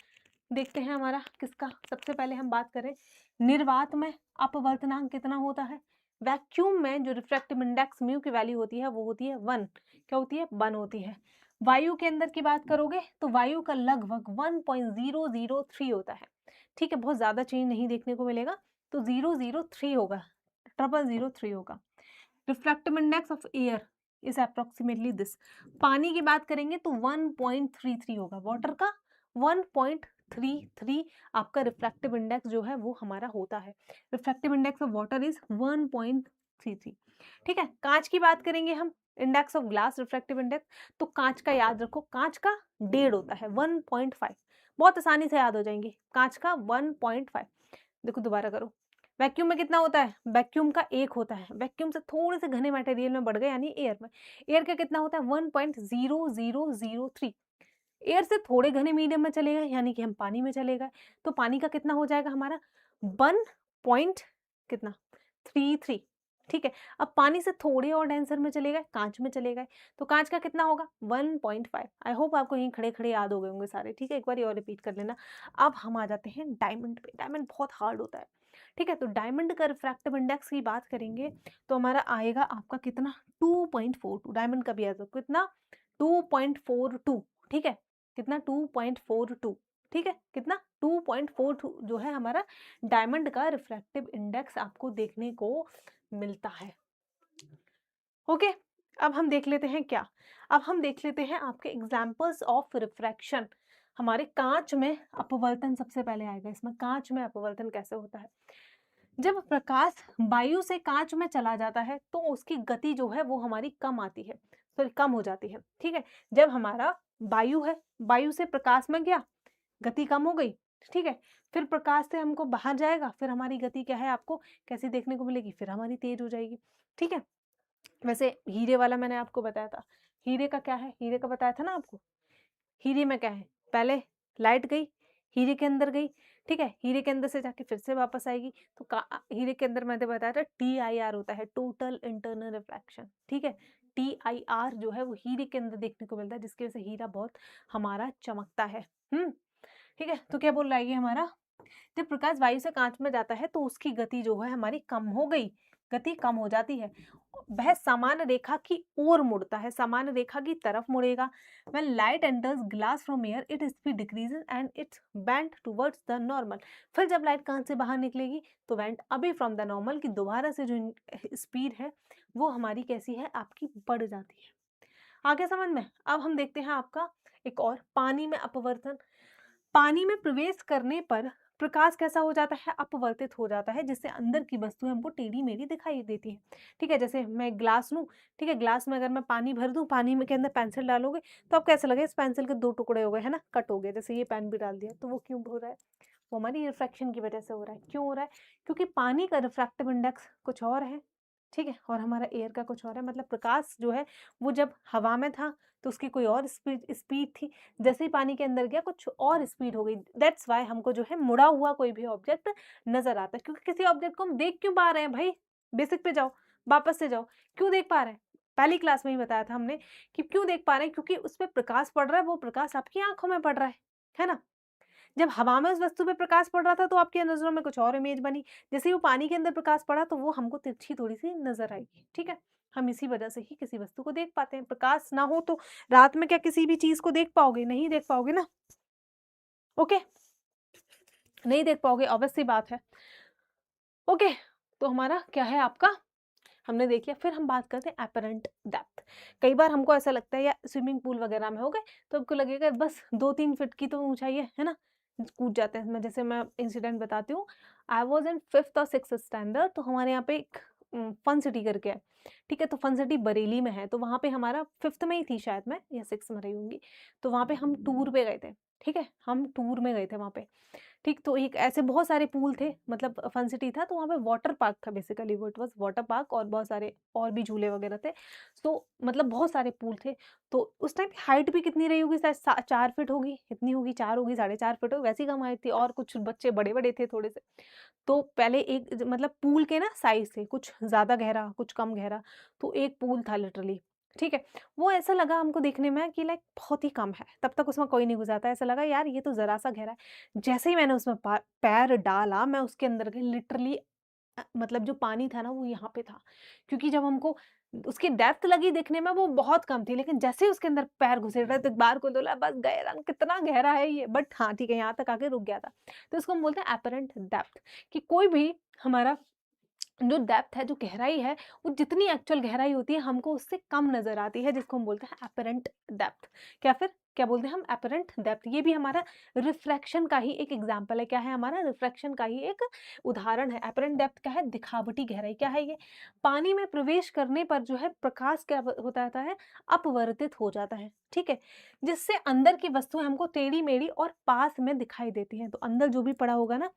देखते हैं हमारा किसका, सबसे पहले हम बात करें निर्वात में अपवर्तनांक कितना होता है। वैक्यूम में जो रिफ्रैक्टिव इंडेक्स म्यू की वैल्यू होती है वो होती है 1। क्या होती है, 1 होती है। वायु के अंदर की बात करोगे तो वायु का लगभग 1.003 होता है। ठीक है, बहुत ज्यादा चेंज नहीं देखने को मिलेगा, तो 003 होगा, 0003 होगा। Refractive index of air is approximately this. पानी की बात करेंगे तो 1.33 होगा, वाटर का 1.33 आपका रिफ्रैक्टिव इंडेक्स जो है वो हमारा होता है। Refractive index of water is 1.33। ठीक है, कांच की बात करेंगे हम, index of glass refractive index, तो कांच का याद रखो, कांच का 1.5 होता है, 1.5। बहुत आसानी से याद हो जाएंगे, कांच का 1.5। देखो दोबारा करो, वैक्यूम में कितना होता है, वैक्यूम का 1 होता है। वैक्यूम से थोड़े से घने मटेरियल में बढ़ गए यानी एयर में, एयर का कितना होता है 1.0003। एयर से थोड़े घने मीडियम में चले गए यानी कि हम पानी में चले गए, तो पानी का कितना हो जाएगा हमारा 1 पॉइंट कितना 33। ठीक है, अब पानी से थोड़े और डेंसर में चले गए, कांच में चले गए, तो कांच का कितना होगा 1.5। आई होप आपको यहीं खड़े खड़े याद हो गए होंगे सारे। ठीक है, एक बार और रिपीट कर लेना। अब हम आ जाते हैं डायमंड पे। डायमंड बहुत हार्ड होता है। ठीक है, तो डायमंड का रिफ्रैक्टिव इंडेक्स की बात करेंगे तो हमारा आएगा आपका कितना 2.42। डायमंड का भी आएगा कितना 2.42। ठीक है, कितना 2.42। ठीक है, कितना 2.42 जो है हमारा डायमंड का रिफ्रैक्टिव इंडेक्स आपको देखने को मिलता है। ओके, अब हम देख लेते हैं क्या, अब हम देख लेते हैं आपके एग्जाम्पल्स ऑफ रिफ्रैक्शन। हमारे कांच में अपवर्तन सबसे पहले आएगा, इसमें कांच में अपवर्तन कैसे होता है। जब प्रकाश वायु से कांच में चला जाता है तो उसकी गति जो है वो हमारी कम आती है, सॉरी कम हो जाती है। ठीक है, जब हमारा वायु है, वायु से प्रकाश में गया, गति कम हो गई। ठीक है, फिर प्रकाश से हमको बाहर जाएगा, फिर हमारी गति क्या है आपको कैसी देखने को मिलेगी, फिर हमारी तेज हो जाएगी। ठीक है, वैसे हीरे वाला मैंने आपको बताया था, हीरे का क्या है, हीरे का बताया था ना आपको। हीरे में क्या है, पहले लाइट गई, हीरे के अंदर गई। ठीक है, हीरे के अंदर से जाके फिर से वापस आएगी, तो हीरे के अंदर मैंने बताया था TIR होता है, टोटल इंटरनल रिफ्रैक्शन। ठीक है, TIR जो है वो हीरे के अंदर देखने को मिलता है, जिसकी वजह से हीरा बहुत हमारा चमकता है। ठीक है, तो क्या बोल रहा है ये हमारा, जब प्रकाश वायु से कांच में जाता है तो उसकी गति जो है हमारी कम हो गई, गति कम हो जाती है, वह समान रेखा की ओर मुड़ता है, समान रेखा की तरफ मुड़ेगा। When light enters glass from air, its speed decreases and it's bent towards the normal। फिर जब लाइट कांच से बाहर निकलेगी तो went away from the normal की दोबारा से जो स्पीड है वो हमारी कैसी है आपकी बढ़ जाती है। आगे समझ में। अब हम देखते हैं आपका एक और, पानी में अपवर्तन। पानी में प्रवेश करने पर प्रकाश कैसा हो जाता है, अपवर्तित हो जाता है, जिससे अंदर की वस्तुएं हमको टेढ़ी मेढ़ी दिखाई देती है। ठीक है, जैसे मैं ग्लास लूँ, ठीक है, ग्लास में अगर मैं पानी भर दूँ, पानी में के अंदर पेंसिल डालोगे तो आपको ऐसा लगेगा इस पेंसिल के दो टुकड़े हो गए, है ना, कट हो गए। जैसे ये पेन भी डाल दिया, तो वो क्यों हो रहा है, वो हमारी रिफ्रैक्शन की वजह से हो रहा है। क्यों हो रहा है, क्योंकि पानी का रिफ्रैक्टिव इंडेक्स कुछ और है, ठीक है, और हमारा एयर का कुछ और है। मतलब प्रकाश जो है वो जब हवा में था तो उसकी कोई और स्पीड स्पीड थी, जैसे ही पानी के अंदर गया कुछ और स्पीड हो गई। दैट्स वाई हमको जो है मुड़ा हुआ कोई भी ऑब्जेक्ट नजर आता है। क्योंकि किसी ऑब्जेक्ट को हम देख क्यों पा रहे हैं भाई, बेसिक पे जाओ, वापस से जाओ, क्यों देख पा रहे हैं, पहली क्लास में ही बताया था हमने कि क्यों देख पा रहे हैं, क्योंकि उस पर प्रकाश पड़ रहा है, वो प्रकाश आपकी आंखों में पड़ रहा है ना। जब हवा में उस वस्तु पे प्रकाश पड़ रहा था तो आपकी नज़रों में कुछ और इमेज बनी, जैसे ही वो पानी के अंदर प्रकाश पड़ा तो वो हमको तिरछी थोड़ी-सी नज़र आएगी, ठीक है? हम इसी वजह से ही किसी वस्तु को देख पाते हैं। प्रकाश ना हो तो रात में क्या किसी भी चीज़ को देख पाओगे? नहीं देख पाओगे ना, ओके? नहीं देख पाओगे, ऑब्वियस सी बात है, ओके? तो हमारा क्या है आपका, हमने देख लिया। फिर हम बात करते हैं एपरेंट डेप्थ। कई बार हमको ऐसा लगता है या स्विमिंग पूल वगैरह में हो गए तो आपको लगेगा बस 2-3 फीट की तो ऊंचाई है ना, कूद जाते हैं। मैं इंसिडेंट बताती हूँ। आई वाज इन 5th और 6th स्टैंडर्ड, तो हमारे यहाँ पे एक फन सिटी करके है, ठीक है, तो फन सिटी बरेली में है, तो वहाँ पे हमारा 5th में ही थी शायद मैं, या 6th में रही होंगी, तो वहाँ पे हम टूर पे गए थे, ठीक है, हम टूर में गए थे वहाँ पे, ठीक, तो एक ऐसे बहुत सारे पूल थे, मतलब फन सिटी था, तो वहाँ पे वाटर पार्क था, बेसिकली वो इट वाज़ वाटर पार्क, और बहुत सारे और भी झूले वगैरह थे। तो मतलब बहुत सारे पूल थे, तो उस टाइम हाइट भी कितनी रही होगी, शायद 4 फीट होगी, इतनी होगी, 4 होगी, 4.5 फीट होगी, वैसी कम हाइट थी, और कुछ बच्चे बड़े-बड़े थे थोड़े से। तो पहले एक मतलब पूल के ना साइज़ थे, कुछ ज़्यादा गहरा, कुछ कम गहरा, तो एक पूल था लिटरली, ठीक है? वो ऐसा लगा हमको देखने में कि लाइक बहुत ही कम है, तब तक उसमें कोई नहीं घुसा था, ऐसा लगा यार ये तो ज़रा-सा गहरा है। जैसे ही मैंने उसमें पैर डाला, मैं उसके अंदर गई, लिटरली मतलब जो पानी था ना वो यहाँ पे था। क्योंकि जब हमको उसकी डेप्थ लगी देखने में वो बहुत कम थी, लेकिन जैसे ही उसके अंदर पैर घुसेड़ा तो एक बार को बोला बस गए रंग, कितना गहरा है ये, बट हाँ ठीक है, यहाँ तक आके रुक गया था। तो इसको हम बोलते हैं एपरेंट डेप्थ, कि कोई भी हमारा जो डेप्थ है, जो गहराई है, वो जितनी एक्चुअल गहराई होती है हमको उससे कम नज़र आती है, जिसको हम बोलते हैं एपरेंट डेप्थ। क्या फिर क्या बोलते हैं हम, एपरेंट डेप्थ। ये भी हमारा रिफ्रैक्शन का ही एक एग्जांपल है। क्या है हमारा, रिफ्रैक्शन का ही एक उदाहरण है। एपरेंट डेप्थ क्या है, दिखावटी गहराई। क्या है ये, पानी में प्रवेश करने पर जो है प्रकाश क्या होता रहता है, अपवर्तित हो जाता है, ठीक है, जिससे अंदर की वस्तुएं हमको टेढ़ी मेढ़ी और पास में दिखाई देती हैं। तो अंदर जो भी पड़ा होगा ना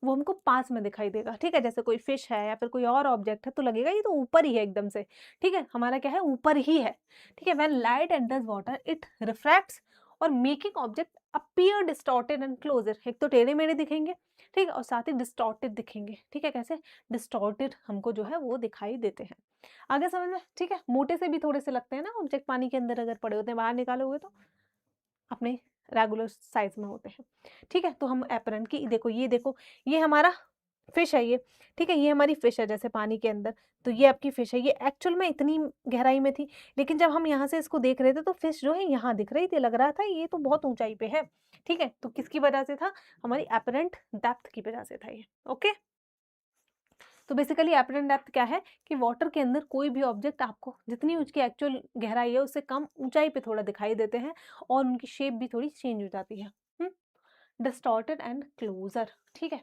वो हमको पास में दिखाई देगा, ठीक है? जैसे कोई फिश है या फिर कोई और ऑब्जेक्ट है तो लगेगा ये तो ऊपर ही है एकदम से, ठीक है? हमारा क्या है, ऊपर ही है, ठीक है? When light enters water it refracts और making object appear distorted and closer. एक तो टेढ़े-मेढ़े दिखेंगे, ठीक है? और साथ ही डिस्टॉर्टेड दिखेंगे, ठीक है? कैसे डिस्टॉर्टेड हमको जो है वो दिखाई देते हैं। आगे समझ में? ठीक है? मोटे से भी थोड़े से लगते हैं ना ऑब्जेक्ट, पानी के अंदर अगर पड़े होते हैं, बाहर निकालोगे तो अपने रेगुलर साइज में होते हैं, ठीक है? तो हम एप्रन की देखो, ये हमारा फिश है ये, ठीक है? ये हमारी फिश है जैसे पानी के अंदर, तो ये आपकी फिश है, ये एक्चुअल में इतनी गहराई में थी, लेकिन जब हम यहाँ से इसको देख रहे थे तो फिश जो है यहाँ दिख रही थी, लग रहा था ये तो बहुत ऊँचाई पे है, ठीक है? तो किसकी वजह से था? हमारी एपरेंट डेप्थ की वजह से था ये, ओके? तो बेसिकली एपरेंट डेप्थ क्या है कि वाटर के अंदर कोई भी ऑब्जेक्ट आपको जितनी उसकी एक्चुअल गहराई है उससे कम ऊंचाई पे थोड़ा दिखाई देते हैं और उनकी शेप भी थोड़ी चेंज हो जाती है। डिस्टॉर्टेड एंड क्लोजर, ठीक है।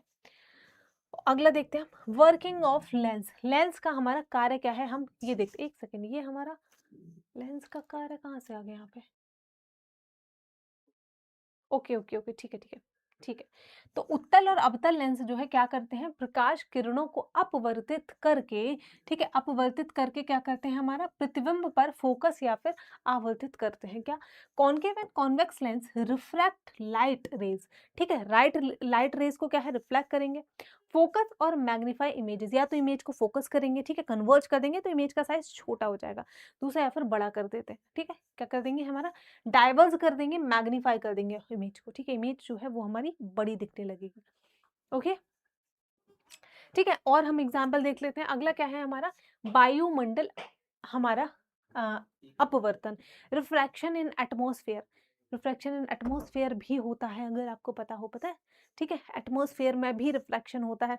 अगला देखते हैं हम वर्किंग ऑफ लेंस। लेंस का हमारा कार्य क्या है, हम ये देखते हैं। एक सेकेंड, ये हमारा लेंस का कार्य कहाँ से आ गया यहाँ पे? ओके, ओके, ओके, ठीक है, ठीक है, ठीक है। तो उत्तल और अवतल लेंस जो है क्या करते हैं, प्रकाश किरणों को अपवर्तित करके, ठीक है, अपवर्तित करके क्या करते हैं, हमारा प्रतिबिंब पर फोकस या फिर आवर्तित करते हैं। क्या, concave and convex lens reflect light rays, ठीक है, लाइट रेज को क्या है, रिफ्लेक्ट करेंगे। फोकस और मैग्नीफाई इमेजेस, या तो इमेज को फोकस करेंगे, ठीक है, कन्वर्ज कर देंगे तो इमेज का साइज छोटा हो जाएगा। दूसरा या फिर बड़ा कर देते हैं, ठीक है, क्या कर देंगे, हमारा डाइवर्स कर देंगे, मैग्नीफाई कर देंगे इमेज को, ठीक है, इमेज जो है वो हमारी बड़ी दिखने लगेगी, ओके, ठीक है। और हम एग्जाम्पल देख लेते हैं। अगला क्या है हमारा, वायुमंडल, हमारा अ, अपवर्तन, रिफ्रैक्शन इन एटमॉस्फेयर। रिफ्रैक्शन इन एटमॉस्फेयर भी होता है, अगर आपको पता हो, पता है, ठीक है, एटमॉस्फेयर में भी रिफ्लेक्शन होता है।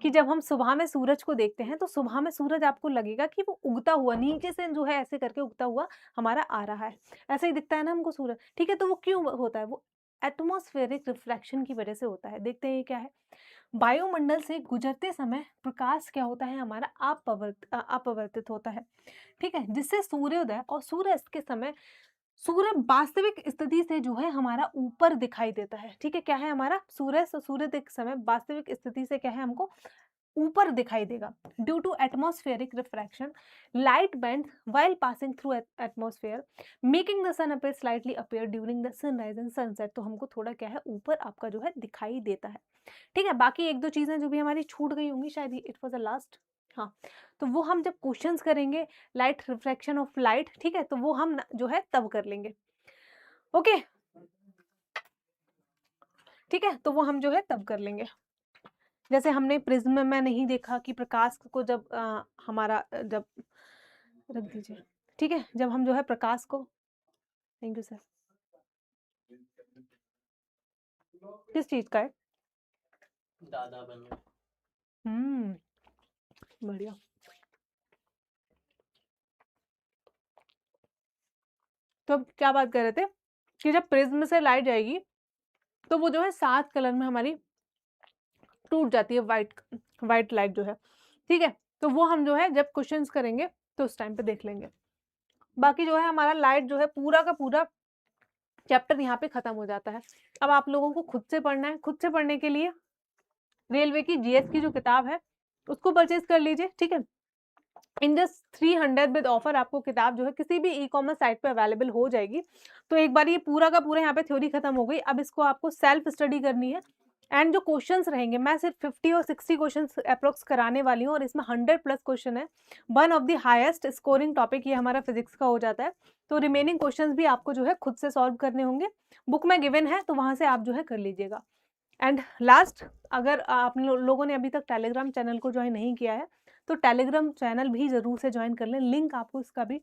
कि जब हम सुबह में सूरज को देखते हैं तो सुबह में सूरज आपको लगेगा कि वो उगता हुआ नीचे से जो है ऐसे करके उगता हुआ हमारा आ रहा है, ऐसे ही दिखता है ना हमको सूरज, ठीक है, तो वो क्यों होता है, वो एटमॉस्फेरिक रिफ्रैक्शन की वजह से होता है। देखते हैं ये क्या है। वायुमंडल से गुजरते समय प्रकाश क्या होता है हमारा अपवर्तित होता है, ठीक है, जिससे सूर्योदय और सूर्यास्त के समय सूर्य वास्तविक स्थिति से जो है हमारा ऊपर दिखाई देता है। ठीक है, क्या है हमारा सूर्यास्त और सूर्योदय के समय वास्तविक स्थिति से क्या है हमको ऊपर दिखाई देगा। Due to atmospheric refraction light bends while passing through atmosphere making the sun appear slightly appear during the sunrise and sunset. तो हमको थोड़ा क्या है ऊपर आपका जो है दिखाई देता है। ठीक है, बाकी एक दो चीजें जो भी हमारी छूट गई होंगी, शायद इट वाज द लास्ट। हाँ, तो वो हम जब क्वेश्चंस करेंगे लाइट रिफ्रैक्शन ऑफ लाइट, ठीक है, तो वो हम जो है तब कर लेंगे। ओके, ठीक है, तो वो हम जो है तब कर लेंगे। जैसे हमने प्रिज्म में नहीं देखा कि प्रकाश को जब जब रख दीजिए, ठीक है, जब हम जो है प्रकाश को, थैंक यू सर, किस चीज का है? दादा बन गए। बढ़िया। तो अब क्या बात कर रहे थे कि जब प्रिज्म से लाइट जाएगी तो वो जो है 7 कलर में हमारी टूट जाती है, वाइट लाइट जो है, ठीक है, तो वो हम जो है जब क्वेश्चंस करेंगे तो उस टाइम पे देख लेंगे। बाकी जो है हमारा लाइट जो है पूरा का पूरा चैप्टर यहाँ पे खत्म हो जाता है। अब आप लोगों को खुद से पढ़ना है। खुद से पढ़ने के लिए रेलवे की जीएस की जो किताब है उसको परचेज कर लीजिए, ठीक है। इन जस्ट 300 विद ऑफर आपको किताब जो है किसी भी ई कॉमर्स साइट पे अवेलेबल हो जाएगी। तो एक बार ये पूरा का पूरा यहाँ पे थ्योरी खत्म हो गई। अब इसको आपको सेल्फ स्टडी करनी है एंड जो क्वेश्चंस रहेंगे, मैं सिर्फ 50 और 60 क्वेश्चंस अप्रोक्स कराने वाली हूँ और इसमें 100+ क्वेश्चन है। One of the highest scoring topic ये हमारा फिजिक्स का हो जाता है। तो रिमेनिंग क्वेश्चंस भी आपको जो है खुद से सॉल्व करने होंगे। बुक में गिवन है तो वहां से आप जो है कर लीजिएगा। एंड लास्ट, अगर आप लोगों ने अभी तक टेलीग्राम चैनल को ज्वाइन नहीं किया है तो टेलीग्राम चैनल भी जरूर से ज्वाइन कर लें। लिंक आपको इसका भी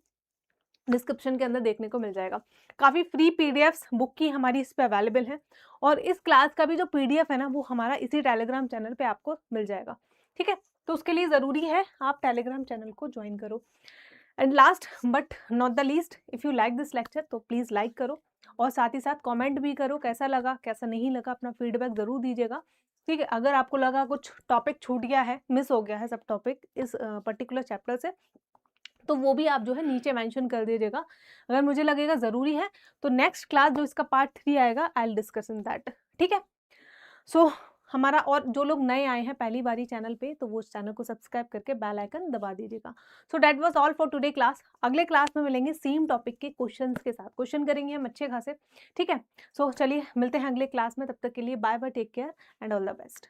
डिस्क्रिप्शन के अंदर देखने को मिल जाएगा। काफ़ी फ्री पीडीएफ्स बुक की हमारी इस पे अवेलेबल है और इस क्लास का भी जो पीडीएफ है ना वो हमारा इसी टेलीग्राम चैनल पे आपको मिल जाएगा, ठीक है। तो उसके लिए ज़रूरी है आप टेलीग्राम चैनल को ज्वाइन करो। And last but not the least, if you like this lecture तो प्लीज़ लाइक करो और साथ ही साथ कमेंट भी करो कैसा लगा कैसा नहीं लगा, अपना फीडबैक ज़रूर दीजिएगा, ठीक है। अगर आपको लगा कुछ टॉपिक छूट गया है, मिस हो गया है सब टॉपिक इस पर्टिकुलर चैप्टर से, तो वो भी आप जो है नीचे मेंशन कर दीजिएगा। अगर मुझे लगेगा ज़रूरी है तो नेक्स्ट क्लास जो इसका पार्ट 3 आएगा I will discuss in that, ठीक है। सो हमारा, और जो लोग नए आए हैं पहली बारी चैनल पे तो वो उस चैनल को सब्सक्राइब करके बेल आइकन दबा दीजिएगा। So that was all for today class. अगले क्लास में मिलेंगे सेम टॉपिक के क्वेश्चंस के साथ, क्वेश्चन करेंगे हम अच्छे खासे, ठीक है। सो चलिए मिलते हैं अगले क्लास में, तब तक के लिए bye bye, take care and all the best.